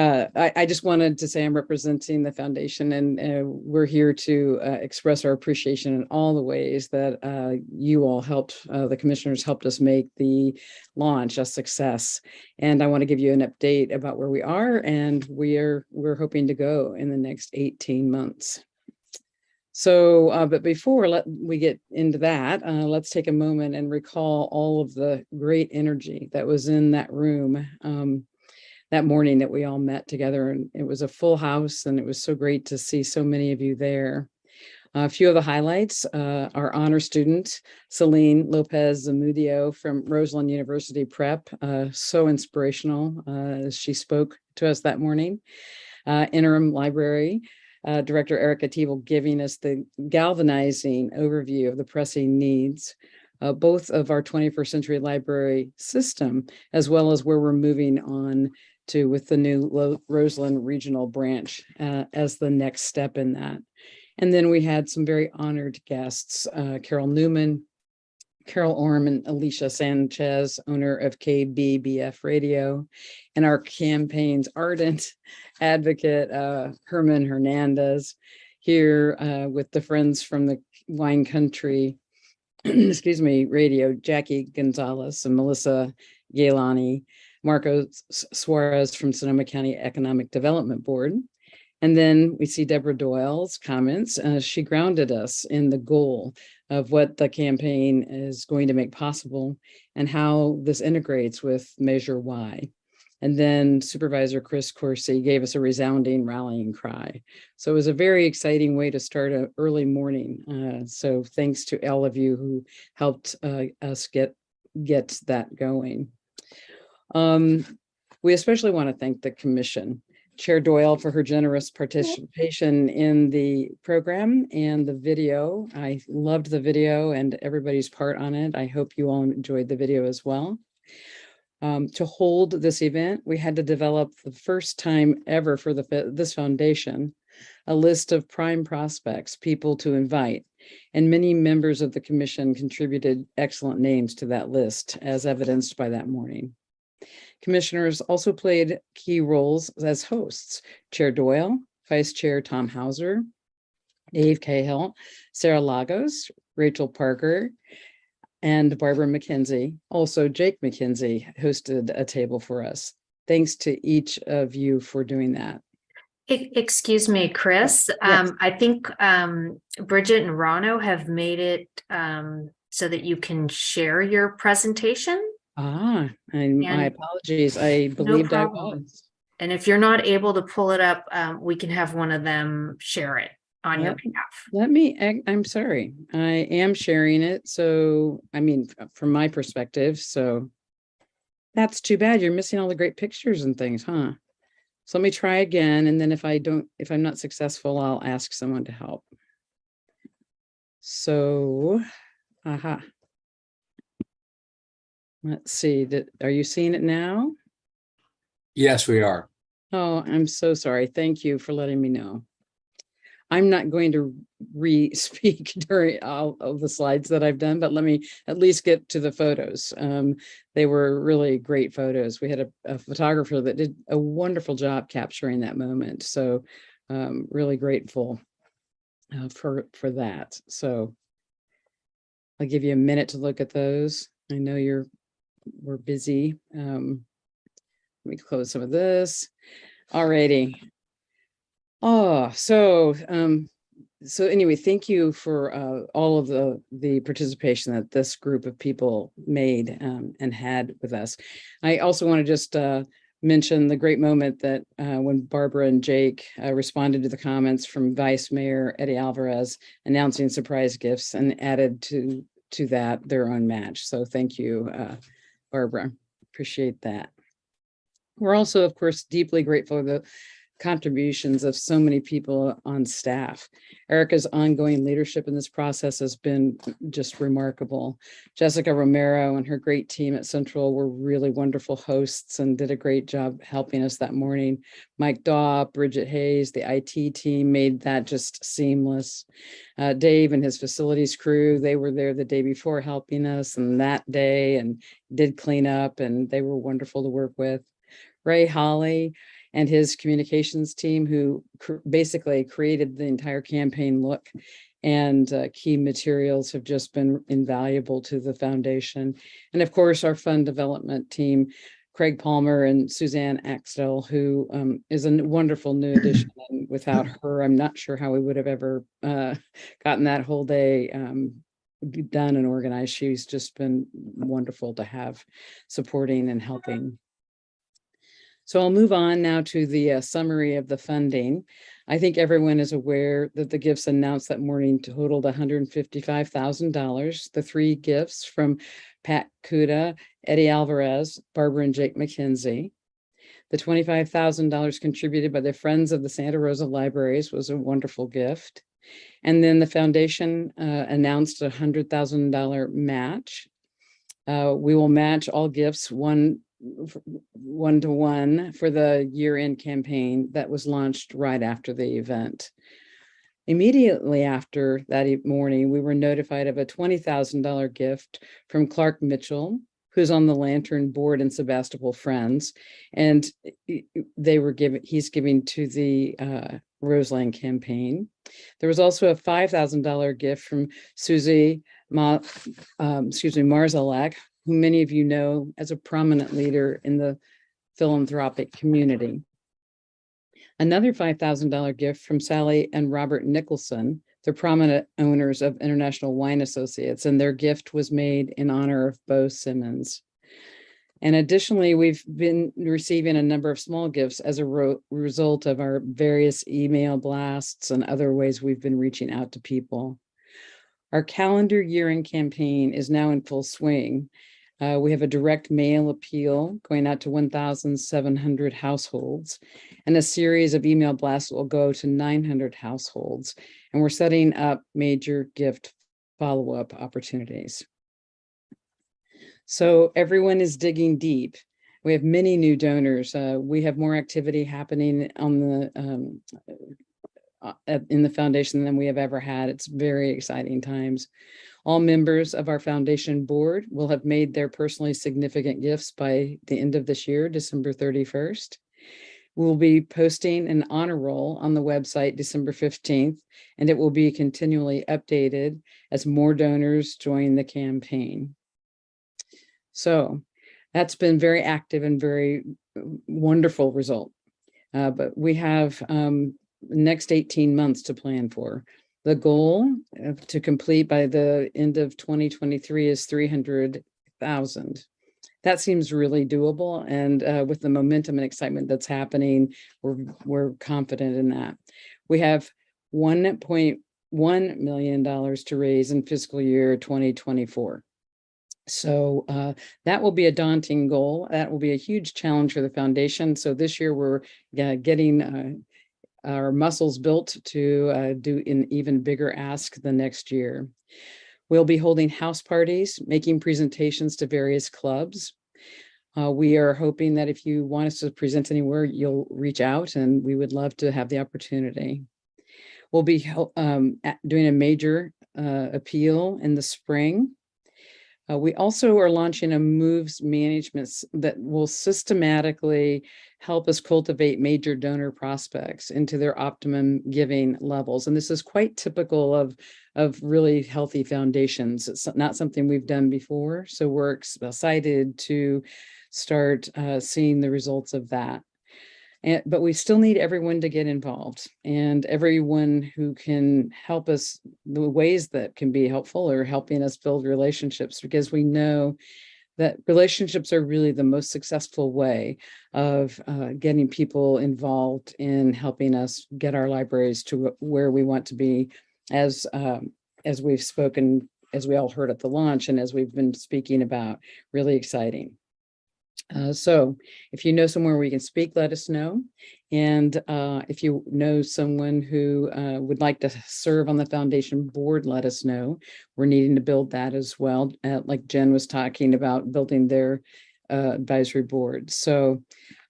I just wanted to say I'm representing the foundation, and we're here to express our appreciation in all the ways that you all helped, the commissioners helped us make the launch a success. And I want to give you an update about where we are, and we're hoping to go in the next 18 months. So, but before we get into that, let's take a moment and recall all of the great energy that was in that room that morning that we all met together, and it was a full house, and it was so great to see so many of you there. A few of the highlights, our honor student, Celine Lopez Zamudio from Roseland University Prep, so inspirational as she spoke to us that morning. Interim library director Erica Teeble giving us the galvanizing overview of the pressing needs, both of our 21st century library system, as well as where we're moving on to with the new Roseland regional branch as the next step in that. And then we had some very honored guests, Carol Newman, Carol Orm, and Alicia Sanchez, owner of KBBF Radio, and our campaign's ardent advocate, Herman Hernandez, here with the Friends from the Wine Country excuse me, radio, Jackie Gonzalez and Melissa Gailani, Marco Suarez from Sonoma County Economic Development Board. And then we see Deborah Doyle's comments. She grounded us in the goal of what the campaign is going to make possible and how this integrates with Measure Y. And then Supervisor Chris Corsi gave us a resounding rallying cry. So it was a very exciting way to start an early morning. So thanks to all of you who helped us get that going. We especially want to thank the commission, Chair Doyle, for her generous participation in the program and the video. I loved the video and everybody's part on it. I hope you all enjoyed the video as well. To hold this event, we had to develop the first time ever for this foundation, a list of prime prospects, people to invite, and many members of the commission contributed excellent names to that list, as evidenced by that morning. Commissioners also played key roles as hosts: Chair Doyle, Vice Chair Tom Hauser, Dave Cahill, Sarah Lagos, Rachel Parker, and Barbara McKenzie. Also, Jake McKenzie hosted a table for us. Thanks to each of you for doing that. Excuse me, Chris. Yes. I think Bridget and Rano have made it so that you can share your presentation. And my apologies. I believed I was. And if you're not able to pull it up, we can have one of them share it on your behalf. I'm sorry. I am sharing it. So, I mean, from my perspective, so that's too bad. You're missing all the great pictures and things, huh? So let me try again. And then if I'm not successful, I'll ask someone to help. So, let's see, are you seeing it now? Yes, we are. Oh, I'm so sorry. Thank you for letting me know. I'm not going to re-speak during all of the slides that I've done, but let me at least get to the photos. They were really great photos. We had a photographer that did a wonderful job capturing that moment. So really grateful for that. So I'll give you a minute to look at those. I know we're busy. Let me close some of this. Alrighty. Oh, so anyway, thank you for all of the participation that this group of people made and had with us. I also want to just mention the great moment that when Barbara and Jake responded to the comments from Vice Mayor Eddie Alvarez announcing surprise gifts and added to that their own match. So thank you, Barbara. Appreciate that. We're also, of course, deeply grateful for the contributions of so many people on staff. Erica's ongoing leadership in this process has been just remarkable. Jessica Romero and her great team at Central were really wonderful hosts and did a great job helping us that morning. Mike Daw, Bridget Hayes, the IT team made that just seamless. Dave and his facilities crew, they were there the day before helping us and that day and did clean up, and they were wonderful to work with. Ray Holly and his communications team, who basically created the entire campaign look and key materials, have just been invaluable to the foundation. And of course, our fund development team, Craig Palmer and Suzanne Axtell, who is a wonderful new addition. And without her, I'm not sure how we would have ever gotten that whole day done and organized. She's just been wonderful to have supporting and helping. So I'll move on now to the summary of the funding. I think everyone is aware that the gifts announced that morning totaled $155,000. The three gifts from Pat Kuda, Eddie Alvarez, Barbara and Jake McKenzie. The $25,000 contributed by the Friends of the Santa Rosa Libraries was a wonderful gift. And then the foundation announced a $100,000 match. We will match all gifts one-to-one for the year-end campaign that was launched right after the event. Immediately after that morning, we were notified of a $20,000 gift from Clark Mitchell, who's on the Lantern board in Sebastopol Friends, and he's giving to the Roseland campaign. There was also a $5,000 gift from Susie Marzalek, who many of you know as a prominent leader in the philanthropic community. Another $5,000 gift from Sally and Robert Nicholson, the prominent owners of International Wine Associates, and their gift was made in honor of Bo Simmons. And additionally, we've been receiving a number of small gifts as a result of our various email blasts and other ways we've been reaching out to people. Our calendar year-end campaign is now in full swing. We have a direct mail appeal going out to 1,700 households, and a series of email blasts will go to 900 households. And we're setting up major gift follow-up opportunities. So everyone is digging deep. We have many new donors. We have more activity happening on the in the foundation than we have ever had. It's very exciting times. All members of our foundation board will have made their personally significant gifts by the end of this year, December 31st. We'll be posting an honor roll on the website December 15th, and it will be continually updated as more donors join the campaign. So that's been very active and very wonderful result. But we have next 18 months to plan for. The goal to complete by the end of 2023 is 300,000. That seems really doable. And with the momentum and excitement that's happening, we're confident in that. We have $1.1 million to raise in fiscal year 2024. So that will be a daunting goal. That will be a huge challenge for the foundation. So this year we're getting our muscles built to do an even bigger ask the next year. We'll be holding house parties, making presentations to various clubs. We are hoping that if you want us to present anywhere, you'll reach out, and we would love to have the opportunity. We'll be doing a major appeal in the spring. We also are launching a moves management that will systematically help us cultivate major donor prospects into their optimum giving levels. And this is quite typical of really healthy foundations. It's not something we've done before. So we're excited to start seeing the results of that. But we still need everyone to get involved, and everyone who can help us, the ways that can be helpful or helping us build relationships, because we know that relationships are really the most successful way of getting people involved in helping us get our libraries to where we want to be, as we've spoken, as we all heard at the launch, and as we've been speaking about. Really exciting. So if you know somewhere we can speak, let us know. And if you know someone who would like to serve on the foundation board, let us know. We're needing to build that as well. Like Jen was talking about, building their advisory board. So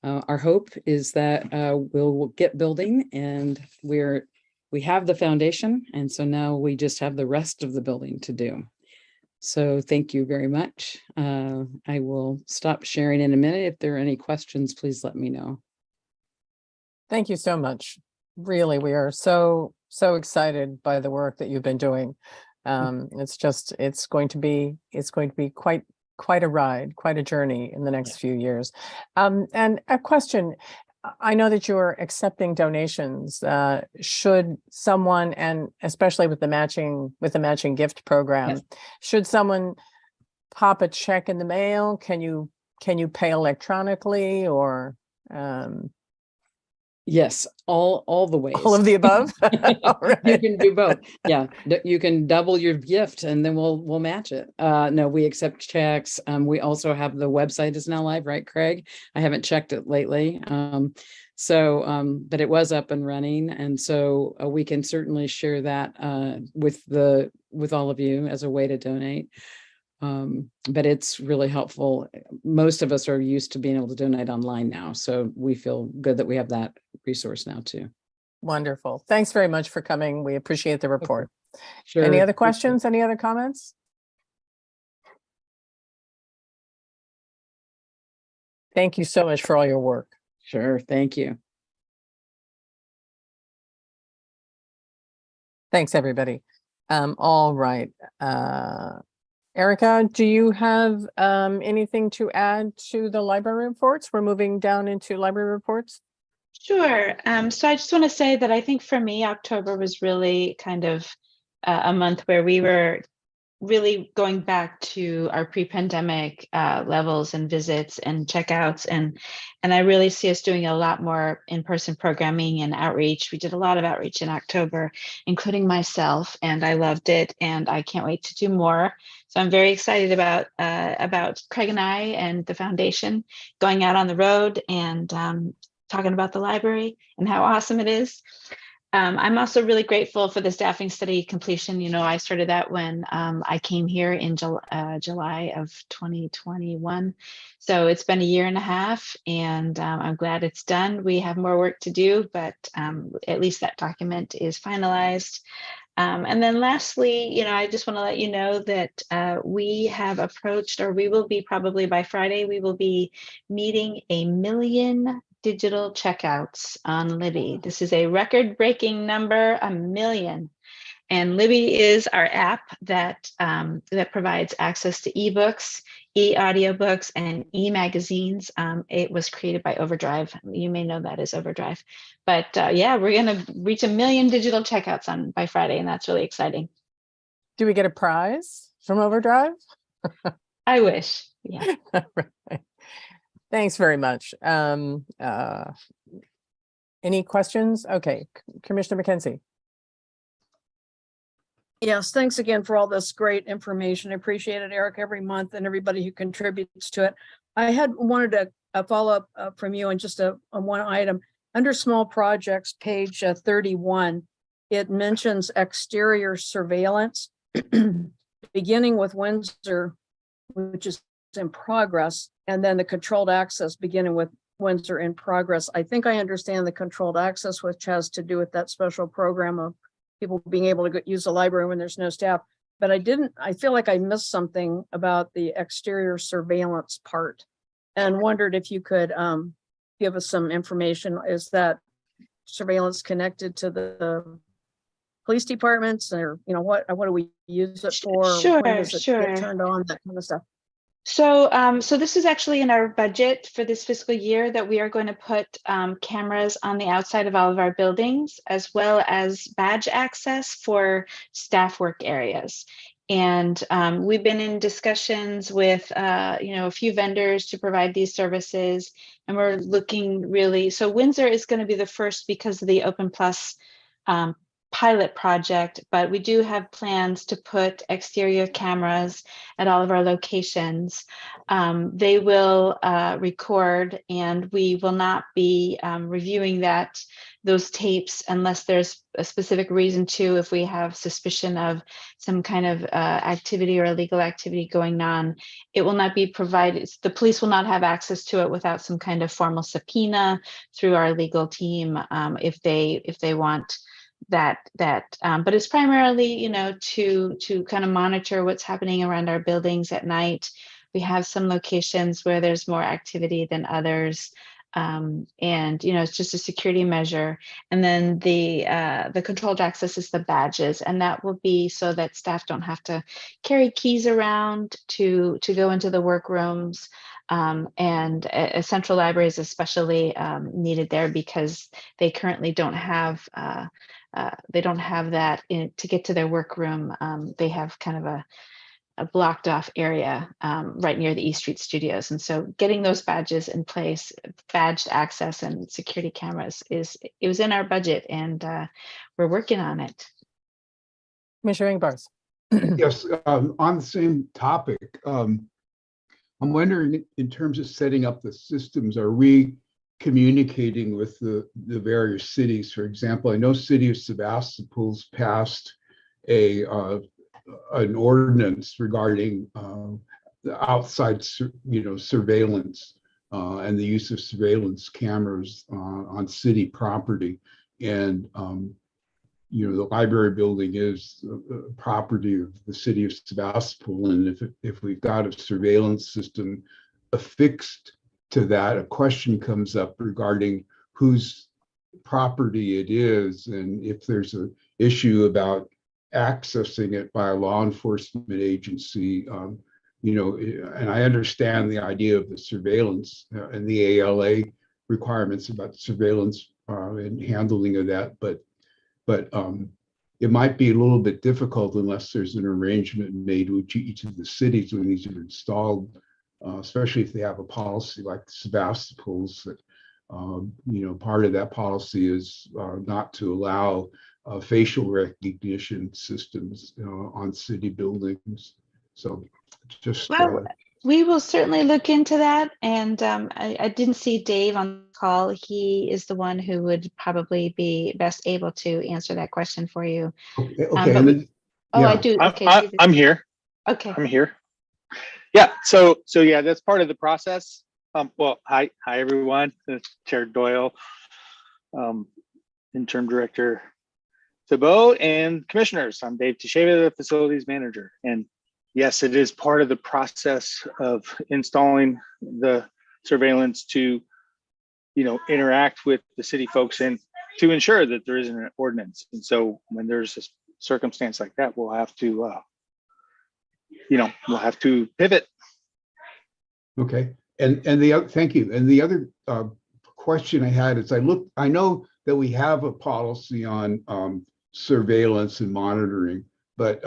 our hope is that we'll get building, and we have the foundation. And so now we just have the rest of the building to do. So thank you very much. I will stop sharing in a minute. If there are any questions, please let me know. Thank you so much. Really, we are so excited by the work that you've been doing. It's going to be quite a ride, quite a journey in the next few years. And a question. I know that you're accepting donations. Should someone, and especially with the matching gift program, yes, should someone pop a check in the mail? Can you pay electronically, or? Yes, all the ways. All of the above. Right. You can do both. Yeah, you can double your gift, and then we'll match it. No, we accept checks. We also have the website is now live, right, Craig? I haven't checked it lately. But it was up and running, and so we can certainly share that with all of you as a way to donate. But it's really helpful. Most of us are used to being able to donate online now, so we feel good that we have that resource now too. Wonderful. Thanks very much for coming. We appreciate the report. Sure. Any other questions? Any other comments? Thank you so much for all your work. Sure. Thank you. Thanks, everybody. All right. Erica, do you have anything to add to the library reports? We're moving down into library reports. Sure. So I just want to say that I think for me, October was really kind of a month where we were really going back to our pre-pandemic levels and visits and checkouts, and I really see us doing a lot more in-person programming and outreach. We did a lot of outreach in October, including myself, and I loved it, and I can't wait to do more. So I'm very excited about Craig and I and the foundation going out on the road and talking about the library and how awesome it is. I'm also really grateful for the staffing study completion. You know, I started that when I came here in July of 2021. So it's been a year and a half, and I'm glad it's done. We have more work to do, but at least that document is finalized. And then lastly, you know, I just want to let you know that we have approached, or we will be probably by Friday, we will be meeting 1 million digital checkouts on Libby. This is a record-breaking number, 1 million. And Libby is our app that that provides access to ebooks, e-audiobooks, and e-magazines. It was created by Overdrive. You may know that as Overdrive. But yeah, we're going to reach 1 million digital checkouts by Friday, and that's really exciting. Do we get a prize from Overdrive? I wish. Yeah. Right. Thanks very much. Any questions? Okay, Commissioner McKenzie. Yes, thanks again for all this great information. I appreciate it, Eric, every month, and everybody who contributes to it. I had wanted a follow up from you on just on one item. Under small projects, page 31, it mentions exterior surveillance, beginning with Windsor, which is in progress, and then the controlled access beginning with Windsor in progress. I think I understand the controlled access, which has to do with that special program of people being able to use the library when there's no staff. But I feel like I missed something about the exterior surveillance part, and wondered if you could give us some information. Is that surveillance connected to the police departments, or, you know, what do we use it for? Sure, when does it sure. get turned on, that kind of stuff? So, so this is actually in our budget for this fiscal year, that we are going to put cameras on the outside of all of our buildings, as well as badge access for staff work areas. And we've been in discussions with, you know, a few vendors to provide these services, and we're looking really. So Windsor is going to be the first because of the Open Plus pilot project, but we do have plans to put exterior cameras at all of our locations. They will record, and we will not be reviewing those tapes unless there's a specific reason to. If we have suspicion of some kind of activity or illegal activity going on, it will not be provided. The police will not have access to it without some kind of formal subpoena through our legal team, if they want that. But it's primarily, you know, to kind of monitor what's happening around our buildings at night. We have some locations where there's more activity than others. And, you know, it's just a security measure. And then the controlled access is the badges, and that will be so that staff don't have to carry keys around to go into the workrooms. And central libraries especially needed there, because they currently don't have that to get to their workroom. They have kind of a blocked off area right near the East Street Studios. And so getting those badges in place, badged access and security cameras, it was in our budget, and we're working on it. Commissioner Ingbarth. Yes, on the same topic, I'm wondering, in terms of setting up the systems, are we communicating with the various cities? For example, I know City of Sebastopol's passed an ordinance regarding the outside, surveillance and the use of surveillance cameras on city property. And the library building is property of the City of Sebastopol, and if we've got a surveillance system affixed to that, a question comes up regarding whose property it is, and if there's an issue about accessing it by a law enforcement agency. And I understand the idea of the surveillance and the ALA requirements about surveillance and handling of that, but it might be a little bit difficult unless there's an arrangement made with each of the cities when these are installed, especially if they have a policy like Sebastopol's that, part of that policy is not to allow facial recognition systems on city buildings. So just. Well, we will certainly look into that. And I didn't see Dave on the call. He is the one who would probably be best able to answer that question for you. Okay. I do. Okay. I'm here. Okay. I'm here. Yeah. So yeah, that's part of the process. Well, hi everyone. Chair Doyle, Interim Director Thibault, and commissioners. I'm Dave Teixeira, the facilities manager. And yes, it is part of the process of installing the surveillance to, interact with the city folks and to ensure that there isn't an ordinance. And so when there's a circumstance like that, we'll have to, pivot. Okay. And the other, thank you. And the other question I had is I know that we have a policy on surveillance and monitoring, but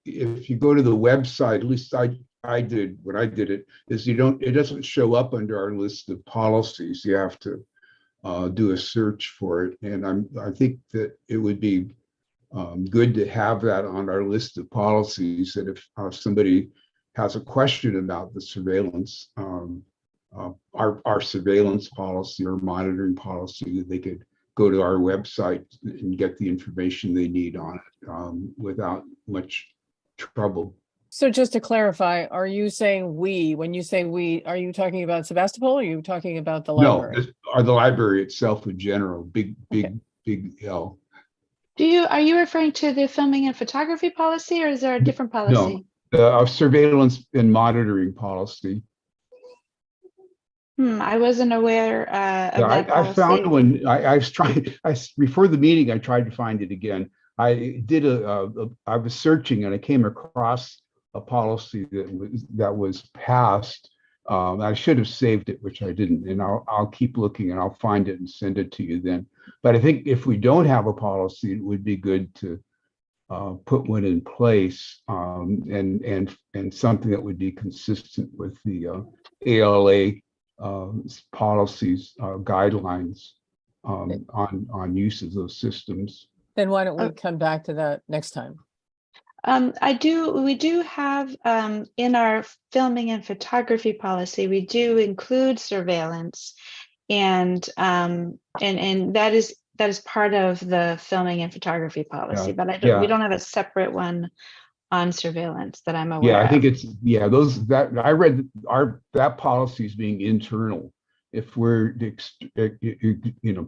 if you go to the website, at least I did when I did it, is it doesn't show up under our list of policies. You have to do a search for it. And I think that it would be good to have that on our list of policies, that if somebody has a question about the surveillance, our surveillance policy or monitoring policy, that they could go to our website and get the information they need on it without much trouble. So just to clarify, are you saying we, when you say we, are you talking about Sebastopol or are you talking about the library? No, or the library itself in general, big L. Are you referring to the filming and photography policy, or is there a different policy? No, surveillance and monitoring policy. I wasn't aware of that policy. I found one. I was trying. Before the meeting, I tried to find it again. I did I was searching and I came across a policy that was passed. I should have saved it, which I didn't. And I'll keep looking and I'll find it and send it to you then. But I think if we don't have a policy, it would be good to put one in place, and something that would be consistent with the ALA policies, guidelines on use of those systems. Then why don't we come back to that next time? We do have in our filming and photography policy, we do include surveillance, and that is part of the filming and photography policy, but we don't have a separate one on surveillance that I'm aware of. Yeah, I think it's I read that policy is being internal. If we're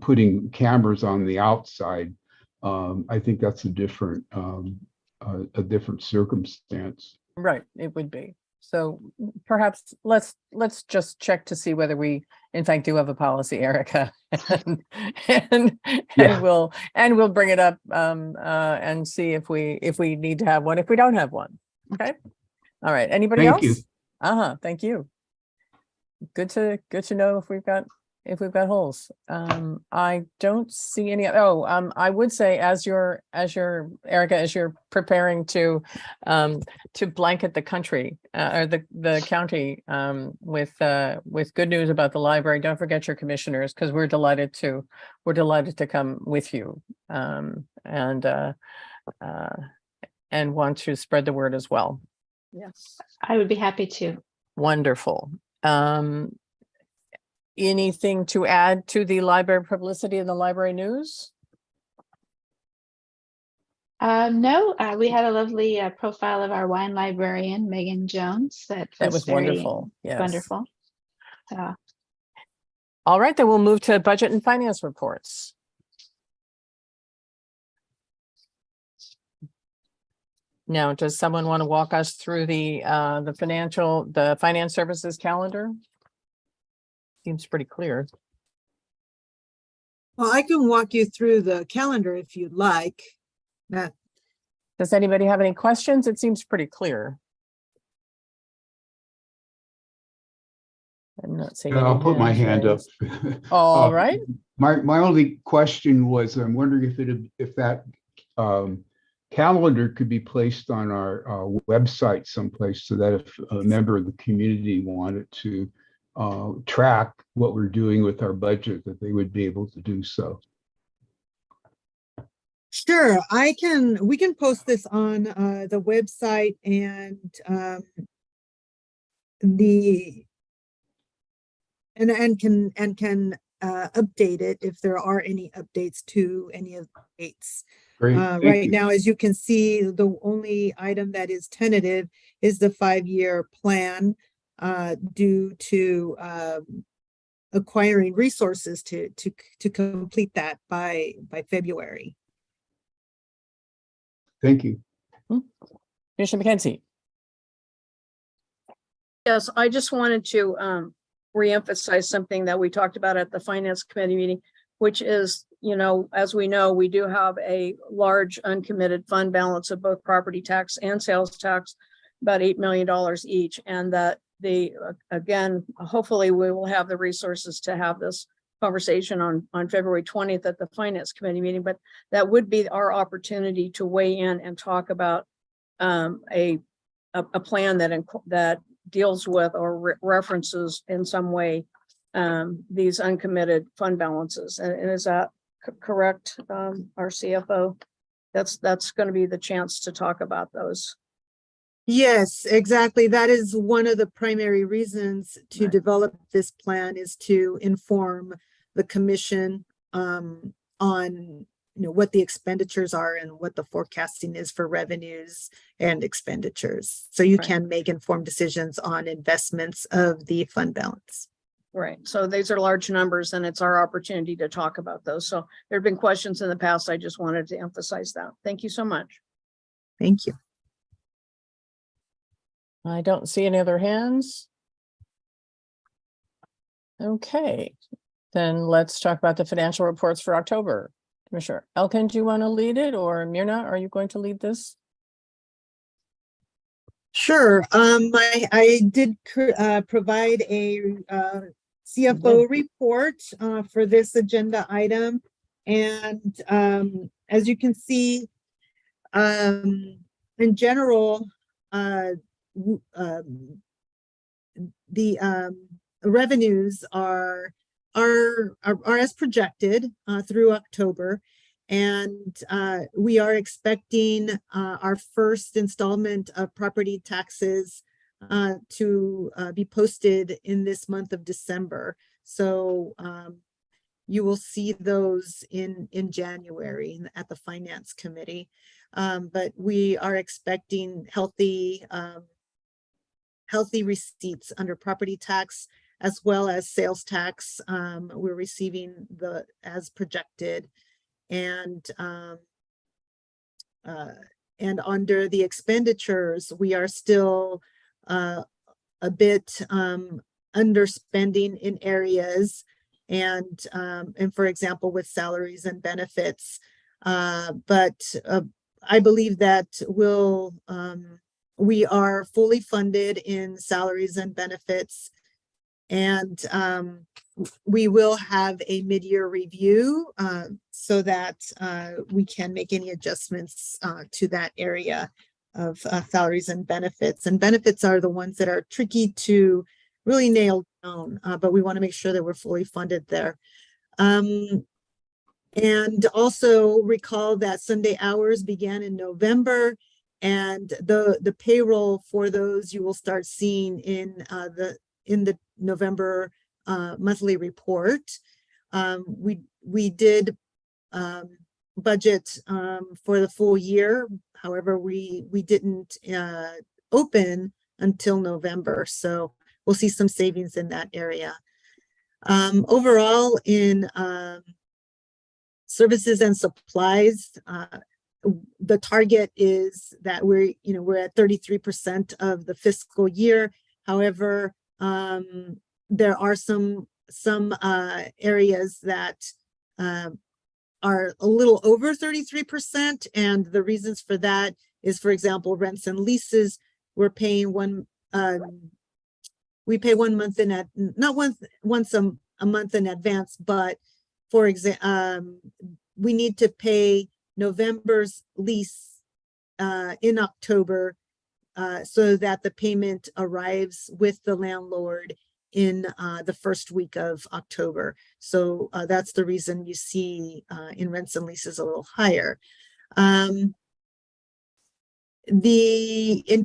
putting cameras on the outside, I think that's a different circumstance. Right, it would be. So perhaps let's just check to see whether we in fact do have a policy, Erica, and we'll bring it up and see if we need to have one, if we don't have one. Okay. All right. Anybody else? Thank you. Thank you. Good to know if we've got holes. I don't see any. I would say as you're Erica, as you're preparing to blanket the country or the county with good news about the library, don't forget your commissioners, because we're delighted to come with you and want to spread the word as well. Yes, I would be happy to. Wonderful. Anything to add to the library publicity and the library news? No, we had a lovely profile of our wine librarian, Megan Jones. That was wonderful. Yes. Wonderful. All right, then we'll move to budget and finance reports. Now, does someone want to walk us through the finance services calendar? Seems pretty clear. Well, I can walk you through the calendar if you'd like. Does anybody have any questions? It seems pretty clear. I'm not seeing. I'll any put my hands hand up. raised. All right. My only question was, I'm wondering if that calendar could be placed on our website someplace, so that if a member of the community wanted to track what we're doing with our budget, that they would be able to do so. Sure, we can post this on the website, and can update it if there are any updates to any of the dates. Great, thank right you. now, as you can see, the only item that is tentative is the 5-year plan, due to acquiring resources to complete that by February. Thank you. Commissioner McKenzie. Yes, I just wanted to reemphasize something that we talked about at the Finance Committee meeting, which is, as we know, we do have a large uncommitted fund balance of both property tax and sales tax, about $8 million each. And that again, hopefully we will have the resources to have this conversation on February 20th at the Finance Committee meeting, but that would be our opportunity to weigh in and talk about a plan that deals with or references in some way these uncommitted fund balances. And is that correct, our CFO? That's going to be the chance to talk about those. Yes, exactly. That is one of the primary reasons to develop this plan, is to inform the commission on what the expenditures are and what the forecasting is for revenues and expenditures. So you can make informed decisions on investments of the fund balance. Right. So these are large numbers, and it's our opportunity to talk about those. So there have been questions in the past. I just wanted to emphasize that. Thank you so much. Thank you. I don't see any other hands. Okay, then let's talk about the financial reports for October. Commissioner Elkin, do you want to lead it, or Myrna, are you going to lead this? Sure. I did provide a CFO report for this agenda item, and as you can see, in general, the revenues are as projected through October, and we are expecting our first installment of property taxes to be posted in this month of December. So you will see those in January at the Finance Committee. But we are expecting healthy receipts under property tax as well as sales tax. We're receiving as projected, and under the expenditures, we are still a bit underspending in areas, and for example, with salaries and benefits. But I believe that we are fully funded in salaries and benefits, and we will have a mid-year review so that we can make any adjustments to that area of salaries and benefits. And benefits are the ones that are tricky to really nail down, but we want to make sure that we're fully funded there. And also recall that Sunday hours began in November, and the payroll for those you will start seeing in the November monthly report. We did budget for the full year. However, we didn't open until November, so we'll see some savings in that area. Overall, in services and supplies, the target is that we're at 33% of the fiscal year. However, there are some areas that are a little over 33%, and the reasons for that is, for example, rents and leases. We're paying we pay 1 month not once a month in advance, but for example, we need to pay November's lease in October so that the payment arrives with the landlord in the first week of October. So that's the reason you see in rents and leases a little higher. In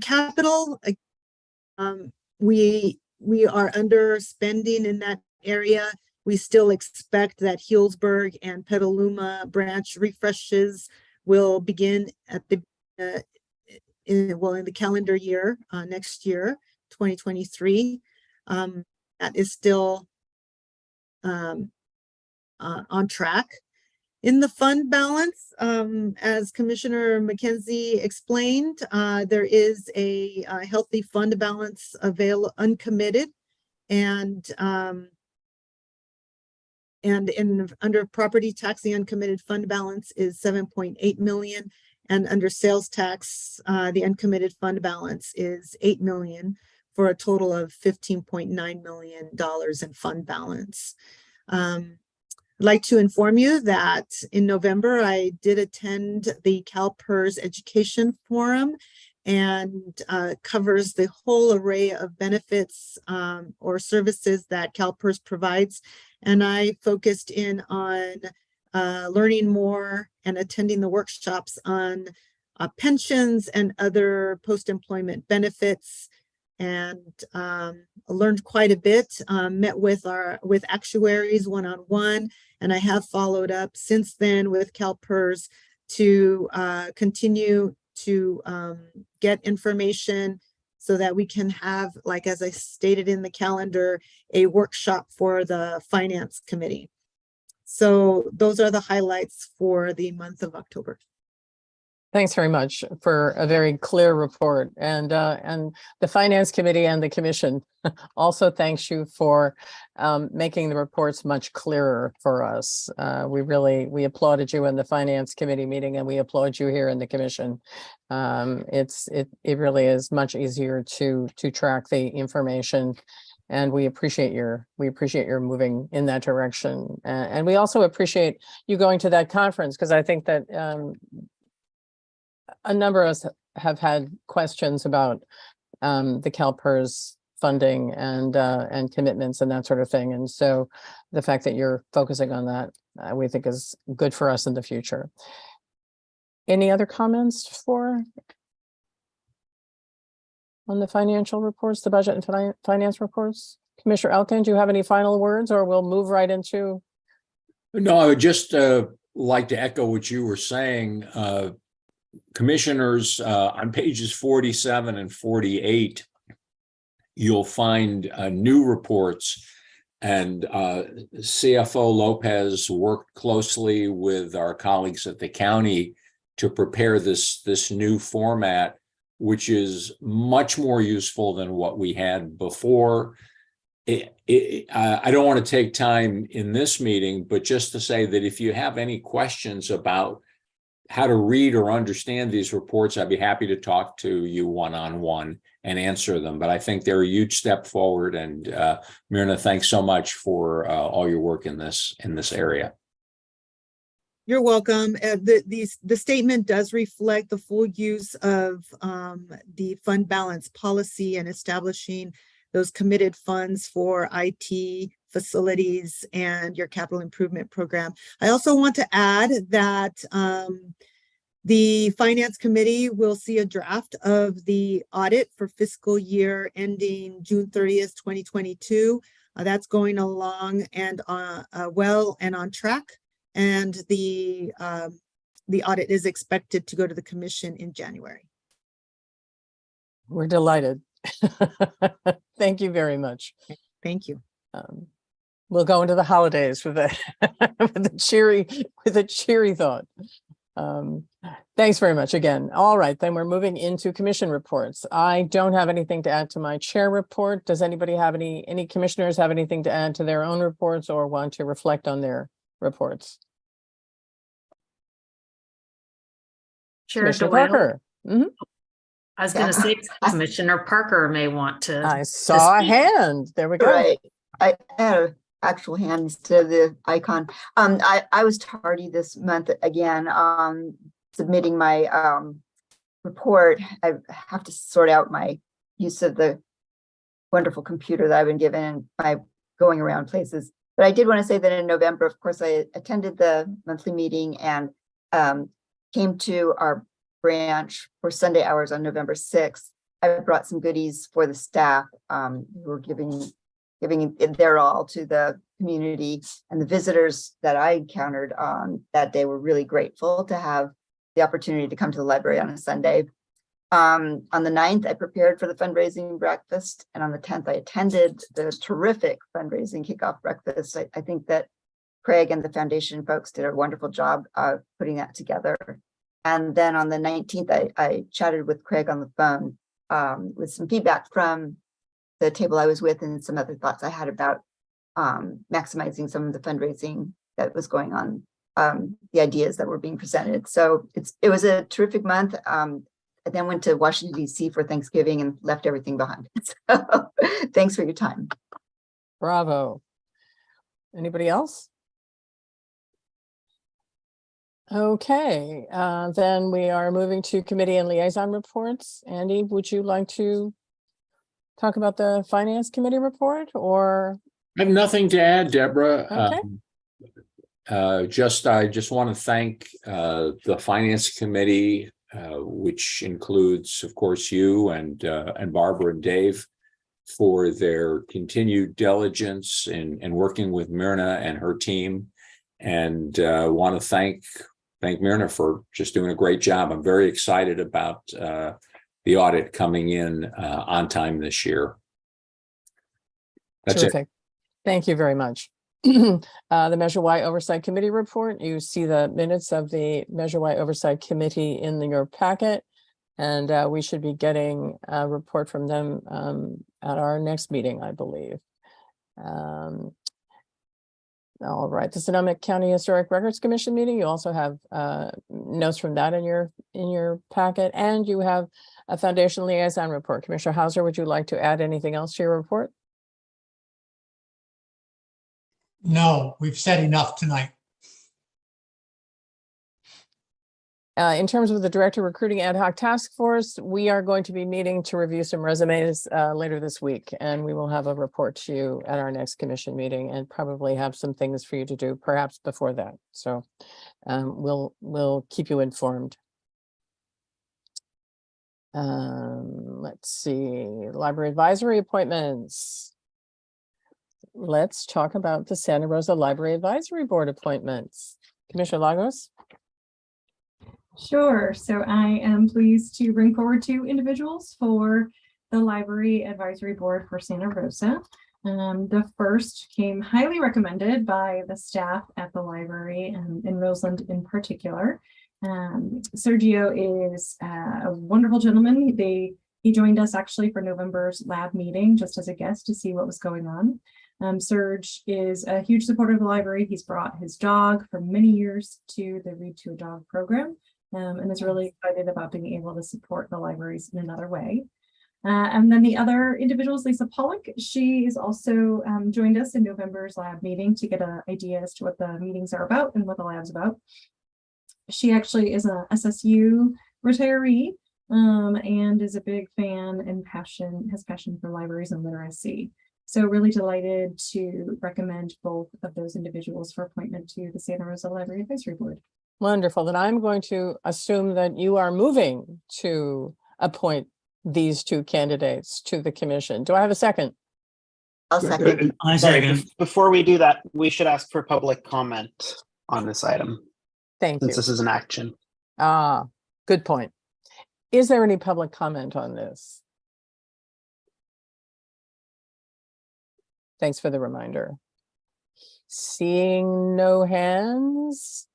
capital, we are underspending in that area. We still expect that Healdsburg and Petaluma branch refreshes will begin at the in the calendar year next year, 2023. That is still on track. In the fund balance, as Commissioner McKenzie explained, there is a healthy fund balance uncommitted, and under property tax, the uncommitted fund balance is 7.8 million, and under sales tax, the uncommitted fund balance is 8 million, for a total of $15.9 million in fund balance. I'd like to inform you that in November, I did attend the CalPERS Education Forum, and covers the whole array of benefits or services that CalPERS provides. And I focused in on learning more and attending the workshops on pensions and other post-employment benefits, and learned quite a bit, met with actuaries one-on-one, and I have followed up since then with CalPERS to continue to get information so that we can have, like as I stated in the calendar, a workshop for the Finance Committee. So those are the highlights for the month of October. Thanks very much for a very clear report, and the Finance Committee and the Commission also thanks you for making the reports much clearer for us. We applauded you in the Finance Committee meeting, and we applaud you here in the Commission. It really is much easier to track the information, and we appreciate your moving in that direction, and we also appreciate you going to that conference, because I think that a number of us have had questions about the CalPERS funding and commitments and that sort of thing. And so the fact that you're focusing on that, we think is good for us in the future. Any other comments on the financial reports, the budget and finance reports? Commissioner Elkin, do you have any final words, or we'll move right into? No, I would just like to echo what you were saying. Commissioners, on pages 47 and 48, you'll find new reports, and CFO Lopez worked closely with our colleagues at the county to prepare this new format, which is much more useful than what we had before. I don't want to take time in this meeting, but just to say that if you have any questions about how to read or understand these reports, I'd be happy to talk to you one-on-one and answer them. But I think they're a huge step forward. And Myrna, thanks so much for all your work in this area. You're welcome. The statement does reflect the full use of the fund balance policy and establishing those committed funds for IT facilities and your capital improvement program. I also want to add that the Finance Committee will see a draft of the audit for fiscal year ending June 30th, 2022. That's going along and well and on track. And the audit is expected to go to the Commission in January. We're delighted. Thank you very much. Thank you. We'll go into the holidays with a cheery thought. Thanks very much again. All right, then we're moving into commission reports. I don't have anything to add to my chair report. Does anybody have any commissioners have anything to add to their own reports or want to reflect on their reports? Chair Commissioner Doyle. Parker. Mhm. I was going to say Commissioner Parker may want to. I saw a hand. There we go. Right. I had an actual hand instead of the icon. I was tardy this month again, submitting my report. I have to sort out my use of the wonderful computer that I've been given by going around places. But I did want to say that in November, of course, I attended the monthly meeting and came to our branch for Sunday hours on November 6th. I brought some goodies for the staff who were giving their all to the community, and the visitors that I encountered on that day were really grateful to have the opportunity to come to the library on a Sunday. On the 9th, I prepared for the fundraising breakfast, and on the 10th, I attended the terrific fundraising kickoff breakfast. I think that Craig and the foundation folks did a wonderful job of putting that together. And then on the 19th, I chatted with Craig on the phone with some feedback from the table I was with and some other thoughts I had about maximizing some of the fundraising that was going on, the ideas that were being presented. So it was a terrific month. I then went to Washington, D.C. for Thanksgiving and left everything behind. So thanks for your time. Bravo. Anybody else? Okay, then we are moving to committee and liaison reports. Andy, would you like to talk about the finance committee report, or? I have nothing to add, Deborah. Okay. I just want to thank the finance committee, which includes, of course, you and Barbara and Dave, for their continued diligence in working with Myrna and her team, and want to thank Myrna for just doing a great job. I'm very excited about the audit coming in on time this year. That's Terrific. it. Thank you very much. The Measure Y Oversight Committee report. You see the minutes of the Measure Y Oversight Committee in your packet, and we should be getting a report from them at our next meeting, I believe. All right, the Sonoma County Historic Records Commission meeting. You also have notes from that in your packet, and you have a foundation liaison report. Commissioner Hauser, would you like to add anything else to your report? No, we've said enough tonight. In terms of the Director Recruiting Ad Hoc Task Force, we are going to be meeting to review some resumes later this week, and we will have a report to you at our next commission meeting, and probably have some things for you to do perhaps before that. So we'll keep you informed. Let's see, library advisory appointments. Let's talk about the Santa Rosa Library Advisory Board appointments. Commissioner Lagos? Sure. So I am pleased to bring forward 2 individuals for the Library Advisory Board for Santa Rosa. The first came highly recommended by the staff at the library, in Roseland in particular. Sergio is a wonderful gentleman. He joined us actually for November's lab meeting just as a guest to see what was going on. Serge is a huge supporter of the library. He's brought his dog for many years to the Read to a Dog program, and is really excited about being able to support the libraries in another way. And then the other individual is Lisa Pollock. She is also joined us in November's lab meeting to get an idea as to what the meetings are about and what the lab's about. She actually is a SSU retiree and is a big fan and has passion for libraries and literacy. So really delighted to recommend both of those individuals for appointment to the Santa Rosa Library Advisory Board. Wonderful. Then I'm going to assume that you are moving to appoint these 2 candidates to the commission. Do I have a second? I'll second. I Sorry, second. before we do that, we should ask for public comment on this item, Thank since you. this is an action. Good point. Is there any public comment on this? Thanks for the reminder. Seeing no hands,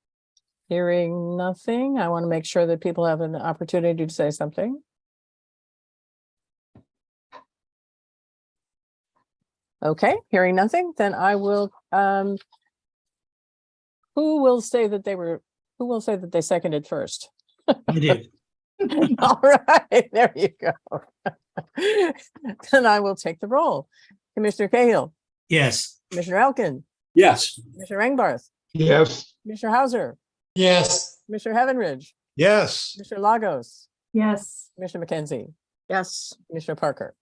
hearing nothing. I want to make sure that people have an opportunity to say something. Okay, hearing nothing, then I will, who will say that they seconded first? I did. All right, there you go. Then I will take the roll. Commissioner Cahill, Yes. Commissioner Elkin, Yes. Commissioner Engbarth, Yes. Commissioner Hauser, Yes. Commissioner Heavenridge, Yes. Commissioner Lagos, Yes. Commissioner McKenzie, Yes. Commissioner Parker.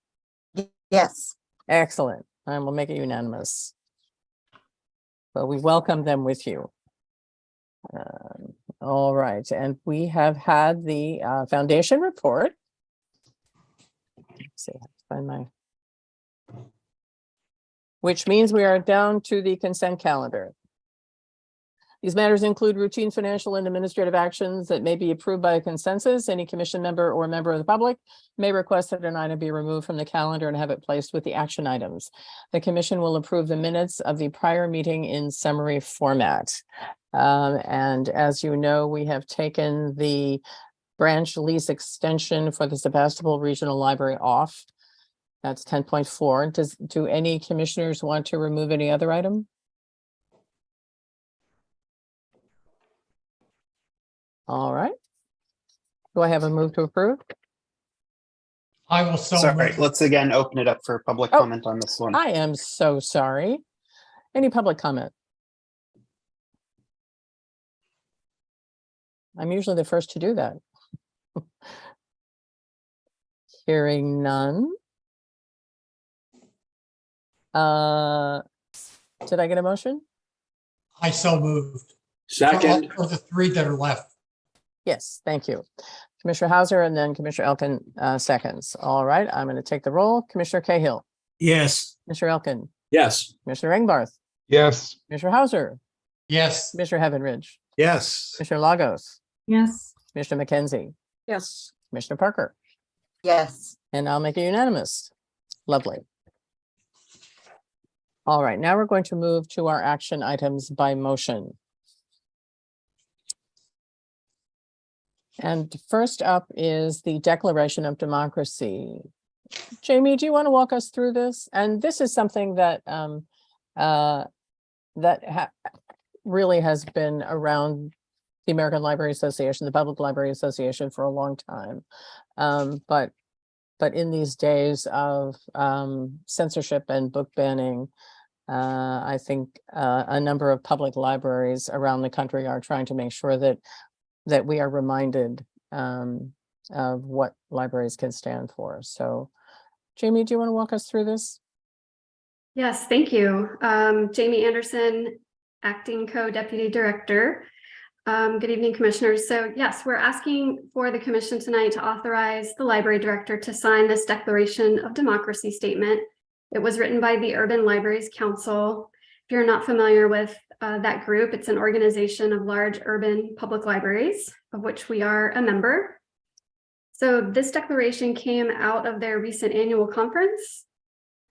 Yes. Excellent. I will make it unanimous. So we welcome them with you. All right, and we have had the foundation report. Let's see, I have to find my. Which means we are down to the consent calendar. These matters include routine financial and administrative actions that may be approved by a consensus. Any commission member or member of the public may request that an item be removed from the calendar and have it placed with the action items. The commission will approve the minutes of the prior meeting in summary format. And as you know, we have taken the branch lease extension for the Sebastopol Regional Library off. That's 10.4. Do any commissioners want to remove any other item? All right. Do I have a move to approve? I will so Sorry, move. let's again open it up for public Oh, comment on this one. I am so sorry. Any public comment? I'm usually the first to do that. Hearing none. Did I get a motion? I so moved. Second. For the three that are left. Yes, thank you. Commissioner Hauser and then Commissioner Elkin seconds. All right, I'm going to take the roll. Commissioner Cahill, Yes. Commissioner Elkin, Yes. Commissioner Engbarth, Yes. Commissioner Hauser, Yes. Commissioner Heavenridge, Yes. Commissioner Lagos, Yes. Commissioner McKenzie, Yes. Commissioner Parker, Yes. and I'll make it unanimous. Lovely. All right, now we're going to move to our action items by motion. And first up is the Declaration of Democracy. Jamie, do you want to walk us through this? And this is something that really has been around the American Library Association, the Public Library Association for a long time. But in these days of censorship and book banning, I think a number of public libraries around the country are trying to make sure that we are reminded of what libraries can stand for. So, Jamie, do you want to walk us through this? Yes, thank you. Jamie Anderson, Acting Co-Deputy Director. Good evening, Commissioners. So yes, we're asking for the Commission tonight to authorize the Library Director to sign this Declaration of Democracy statement. It was written by the Urban Libraries Council. If you're not familiar with that group, it's an organization of large urban public libraries, of which we are a member. So this declaration came out of their recent annual conference,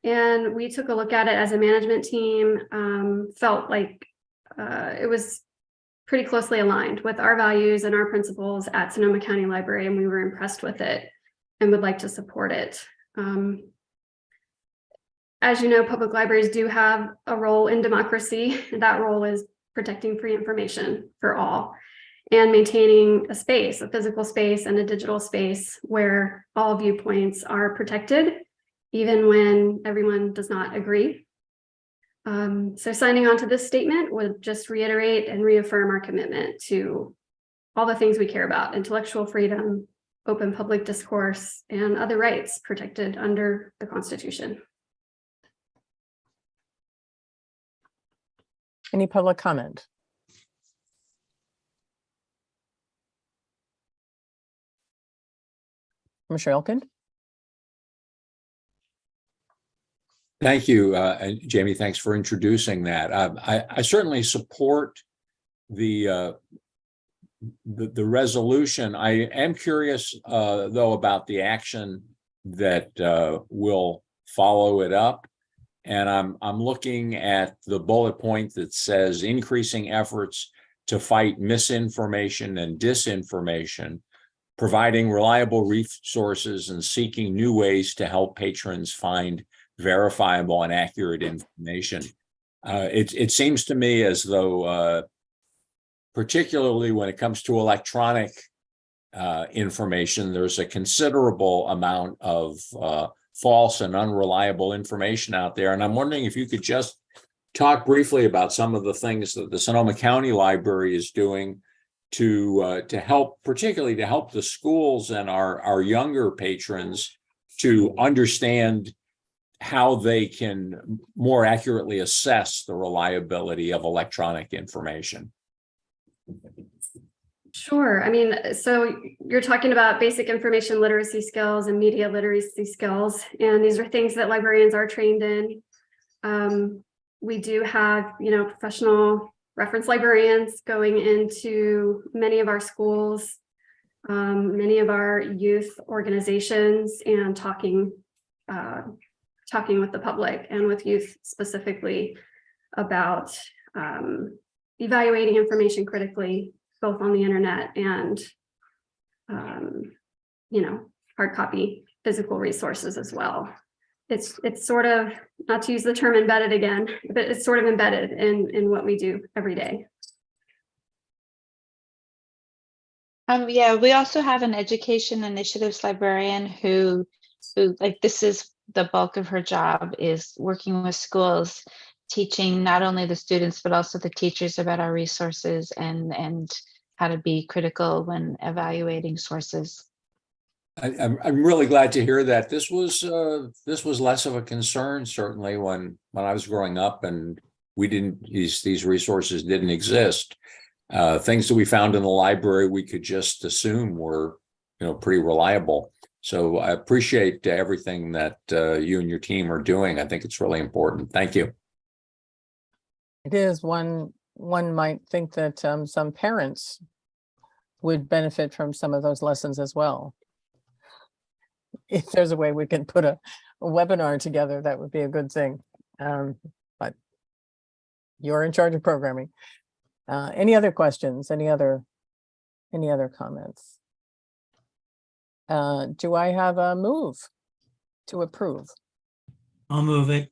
and we took a look at it as a management team, felt like it was pretty closely aligned with our values and our principles at Sonoma County Library, and we were impressed with it and would like to support it. As you know, public libraries do have a role in democracy. That role is protecting free information for all and maintaining a space, a physical space and a digital space where all viewpoints are protected, even when everyone does not agree. So signing on to this statement would just reiterate and reaffirm our commitment to all the things we care about: intellectual freedom, open public discourse, and other rights protected under the Constitution. Any public comment? Commissioner Elkin? Thank you, and Jamie. Thanks for introducing that. I certainly support the resolution. I am curious, though, about the action that will follow it up. And I'm looking at the bullet point that says increasing efforts to fight misinformation and disinformation, providing reliable resources and seeking new ways to help patrons find verifiable and accurate information. It seems to me as though, particularly when it comes to electronic information. There's a considerable amount of false and unreliable information out there. And I'm wondering if you could just talk briefly about some of the things that the Sonoma County Library is doing to help, particularly to help the schools and our younger patrons to understand how they can more accurately assess the reliability of electronic information. Sure. I mean, so you're talking about basic information literacy skills and media literacy skills, and these are things that librarians are trained in. We do have, professional reference librarians going into many of our schools, many of our youth organizations, and talking with the public and with youth specifically about evaluating information critically, both on the internet and, hard copy physical resources as well. It's sort of, not to use the term embedded again, but it's sort of embedded in what we do every day. Yeah, we also have an education initiatives librarian who like, this is the bulk of her job, is working with schools, teaching not only the students, but also the teachers about our resources and how to be critical when evaluating sources. I'm really glad to hear that. This was less of a concern, certainly when I was growing up, and these resources didn't exist. Things that we found in the library we could just assume were pretty reliable. So I appreciate everything that you and your team are doing. I think it's really important. Thank you. It is. One might think that some parents would benefit from some of those lessons as well. If there's a way we can put a webinar together, that would be a good thing. But you're in charge of programming. Any other questions? Any other comments? Do I have a move to approve? I'll move it.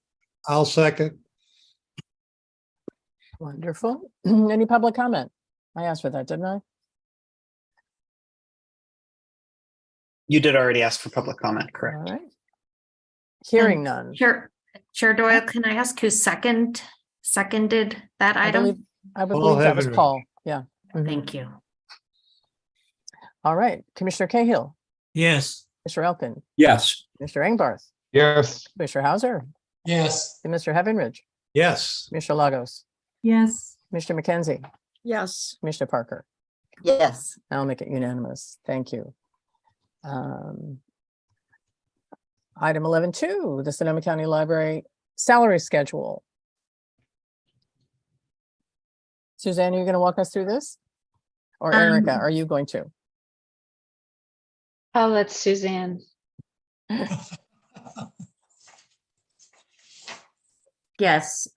I'll second. Wonderful. Any public comment? I asked for that, didn't I? You did already ask for public comment, correct? All right. Hearing none. Chair Doyle, can I ask who seconded that item? I believe that was Paul. Yeah. Thank you. All right. Commissioner Cahill. Yes. Mr. Elkin. Yes. Mr. Engbarth. Yes. Mr. Hauser. Yes. And Mr. Heavenridge. Yes. Mr. Lagos. Yes. Mr. McKenzie. Yes. Mr. Parker. Yes. I'll make it unanimous. Thank you. Item 11.2, the Sonoma County Library salary schedule. Suzanne, are you going to walk us through this? Or Erica, are you going to? I'll let Suzanne. Yes.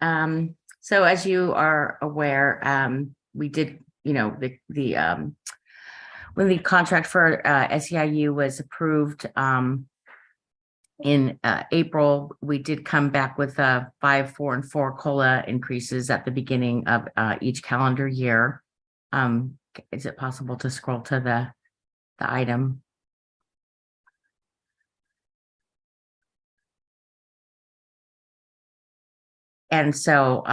So as you are aware, we did, when the contract for SEIU was approved in April, we did come back with 5, 4, and 4 COLA increases at the beginning of each calendar year. Is it possible to scroll to the item? And so,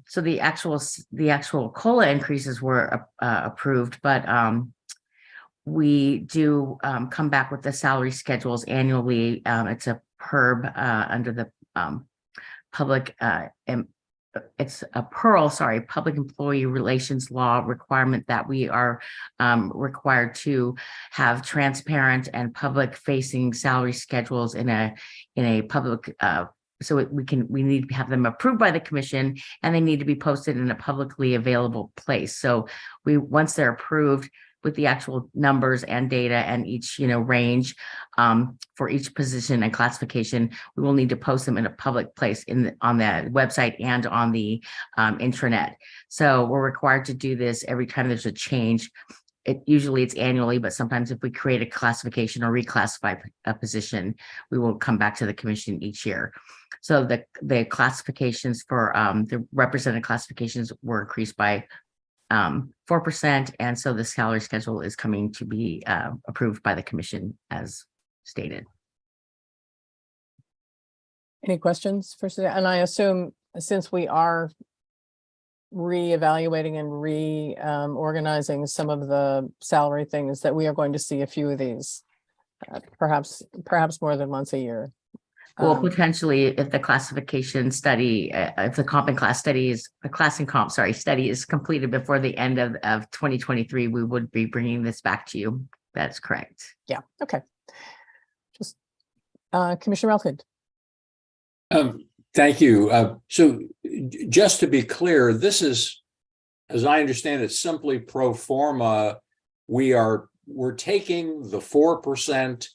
so the actual COLA increases were approved, but we do come back with the salary schedules annually. It's a PERB under the public. It's a PERL, Public Employee Relations Law requirement that we are required to have transparent and public-facing salary schedules in a public. So we need to have them approved by the commission, and they need to be posted in a publicly available place. So once they're approved with the actual numbers and data and each range for each position and classification, we will need to post them in a public place on the website and on the intranet. So we're required to do this every time there's a change. Usually it's annually, but sometimes if we create a classification or reclassify a position, we will come back to the commission each year. So the classifications for the represented classifications were increased by 4%. And so the salary schedule is coming to be approved by the commission as stated. Any questions for Suzanne? And I assume since we are reevaluating and reorganizing some of the salary things, that we are going to see a few of these, perhaps more than once a year. Well, potentially, if the classification study, if the comp and class study is study is completed before the end of 2023, we would be bringing this back to you. That's correct. Yeah. Okay. Just Commissioner Elkins. Thank you. So just to be clear, this is, as I understand it, simply pro forma. We're taking the 4%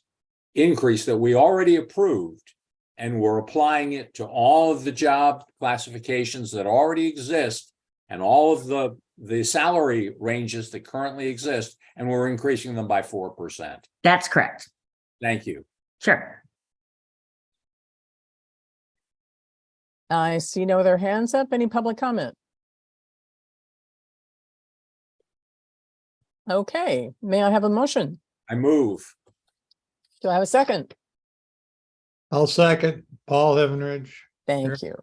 increase that we already approved, and we're applying it to all of the job classifications that already exist and all of the salary ranges that currently exist, and we're increasing them by 4%. That's correct. Thank you. Sure. I see no other hands up. Any public comment? Okay, may I have a motion? I move. Do I have a second? I'll second. Paul Heavenridge. Thank you.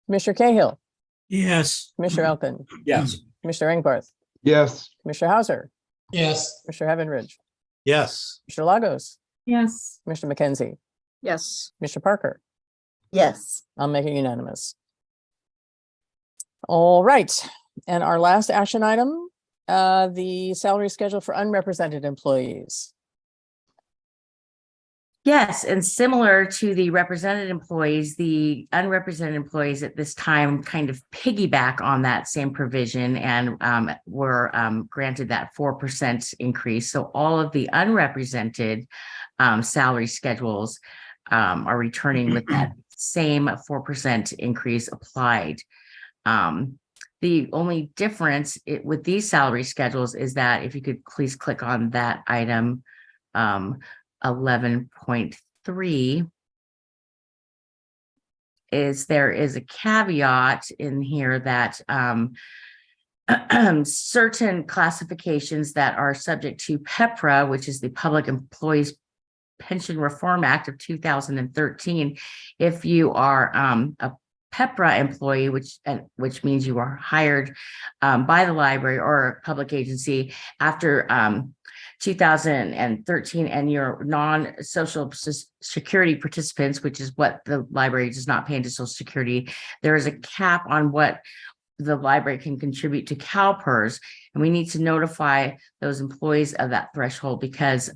Commissioner Cahill, Yes. Commissioner Elkin, Yes. Commissioner Engbarth, Yes. Commissioner Hauser, Yes. Commissioner Heavenridge, Yes. Commissioner Lagos, Yes. Commissioner McKenzie, Yes. Commissioner Parker. Yes. I'll make it unanimous. All right, and our last action item, the salary schedule for unrepresented employees. Yes, and similar to the represented employees, the unrepresented employees at this time kind of piggyback on that same provision and were granted that 4% increase. So all of the unrepresented salary schedules are returning with that same 4% increase applied. The only difference with these salary schedules is that if you could please click on that item 11.3, is there is a caveat in here that certain classifications that are subject to PEPRA, which is the Public Employees Pension Reform Act of 2013, if you are a PEPRA employee, which means you are hired by the library or a public agency after 2013, and your non-social security participants, which is what the library does not pay into Social Security, there is a cap on what the library can contribute to CalPERS, and we need to notify those employees of that threshold because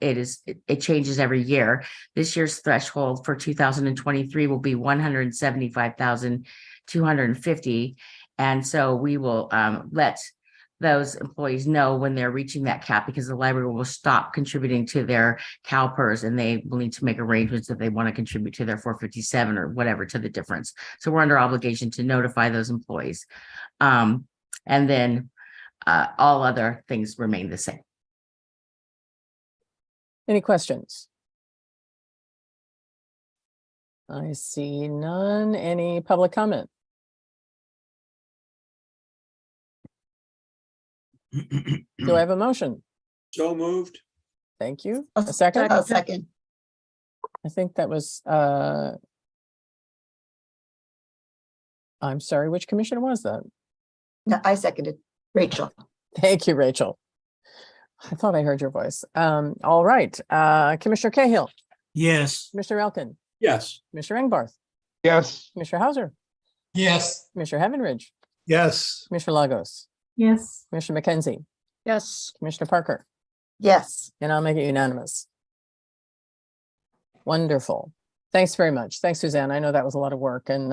it changes every year. This year's threshold for 2023 will be $175,250, and so we will let those employees know when they're reaching that cap, because the library will stop contributing to their CalPERS and they will need to make arrangements if they want to contribute to their 457 or whatever to the difference. So we're under obligation to notify those employees. And then all other things remain the same. Any questions? I see none. Any public comment? Do I have a motion? So moved. Thank you. A second? I'll second. I think that was, I'm sorry, which commissioner was that? No, I seconded. Rachel. Thank you, Rachel. I thought I heard your voice. All right, Commissioner Cahill, Yes. Mr. Elkin, Yes. Mr. Engbarth, Yes. Mr. Hauser, Yes. Mr. Heavenridge, Yes. Mr. Lagos, Yes. Commissioner McKenzie, Yes. Commissioner Parker, Yes. and I'll make it unanimous. Wonderful. Thanks very much. Thanks, Suzanne. I know that was a lot of work, and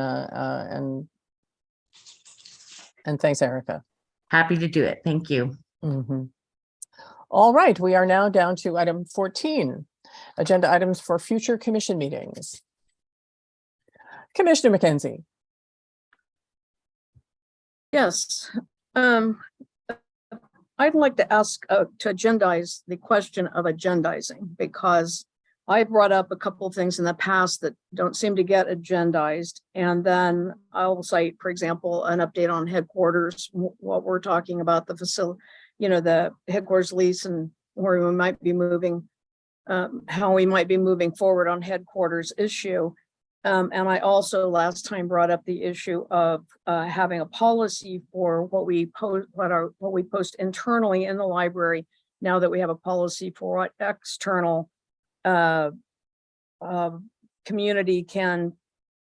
thanks, Erica. Happy to do it. Thank you. Mhm. All right, we are now down to item 14, agenda items for future commission meetings. Commissioner McKenzie. Yes. I'd like to ask to agendize the question of agendizing, because I brought up a couple of things in the past that don't seem to get agendized. And then I'll cite, for example, an update on headquarters, what we're talking about, the facility, the headquarters lease and where we might be moving, how we might be moving forward on headquarters issue. And I also last time brought up the issue of having a policy for what we post internally in the library. Now that we have a policy for what external community can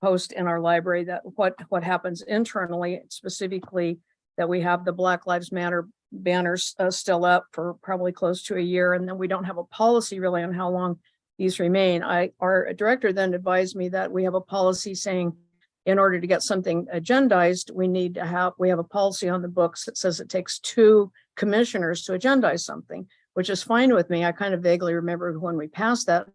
post in our library, that what happens internally, specifically that we have the Black Lives Matter banners still up for probably close to a year, and then we don't have a policy really on how long these remain. Our director then advised me that we have a policy saying in order to get something agendized, we have a policy on the books that says it takes 2 commissioners to agendize something, which is fine with me. I kind of vaguely remember when we passed that,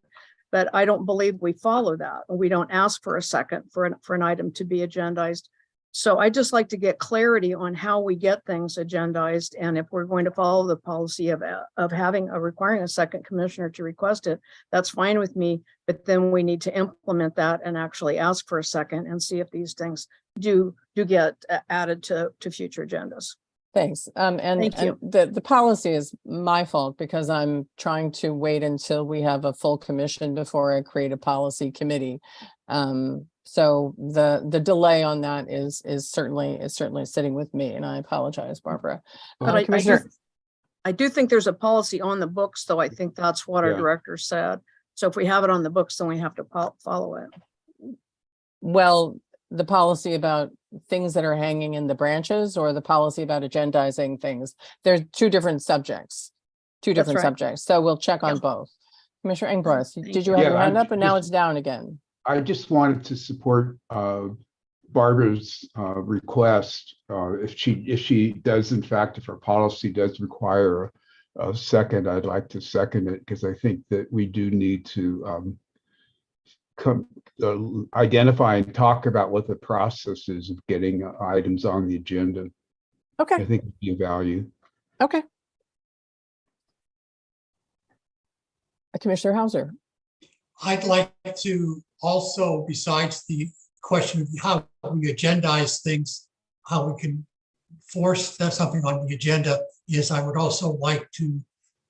but I don't believe we follow that. We don't ask for a second for an item to be agendized. So I just like to get clarity on how we get things agendized, and if we're going to follow the policy of requiring a second commissioner to request it, that's fine with me. But then we need to implement that and actually ask for a second and see if these things do get added to future agendas. Thanks. Thank you. The policy is my fault because I'm trying to wait until we have a full commission before I create a policy committee. So the delay on that is certainly sitting with me, and I apologize, Barbara. But Commissioner, I do think there's a policy on the books, though. I think that's what our director said. So if we have it on the books, then we have to follow it. well, the policy about things that are hanging in the branches, or the policy about agendizing things, they're two different subjects. That's right. So we'll check on both. Commissioner Engross, did you have your hand up, and now it's down again? I just wanted to support Barbara's request. If she does, in fact, if her policy does require a second, I'd like to second it, because I think that we do need to identify and talk about what the process is of getting items on the agenda. Okay. I think it'd be of value. Okay. Commissioner Hauser. I'd like to also, besides the question of how we agendize things, how we can force something on the agenda, is I would also like to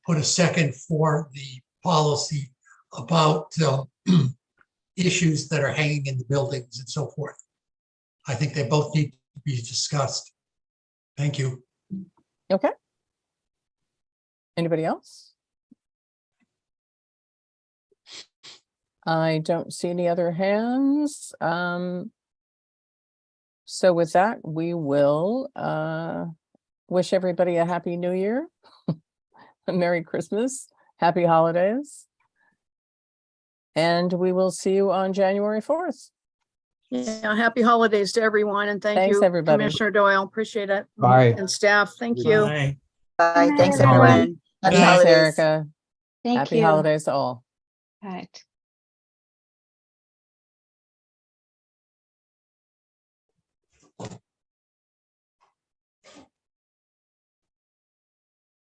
put a second for the policy about issues that are hanging in the buildings and so forth. I think they both need to be discussed. Thank you. Okay. Anybody else? I don't see any other hands. So with that, we will wish everybody a happy new year, a Merry Christmas, happy holidays. And we will see you on January 4th. Yeah, happy holidays to everyone, and thanks you, everybody. Commissioner Doyle. Appreciate it. Bye. And staff, thank you. Bye. Bye. Thanks, everyone. Happy Thanks, holidays. Erica. Thank Happy you. holidays to all. All right.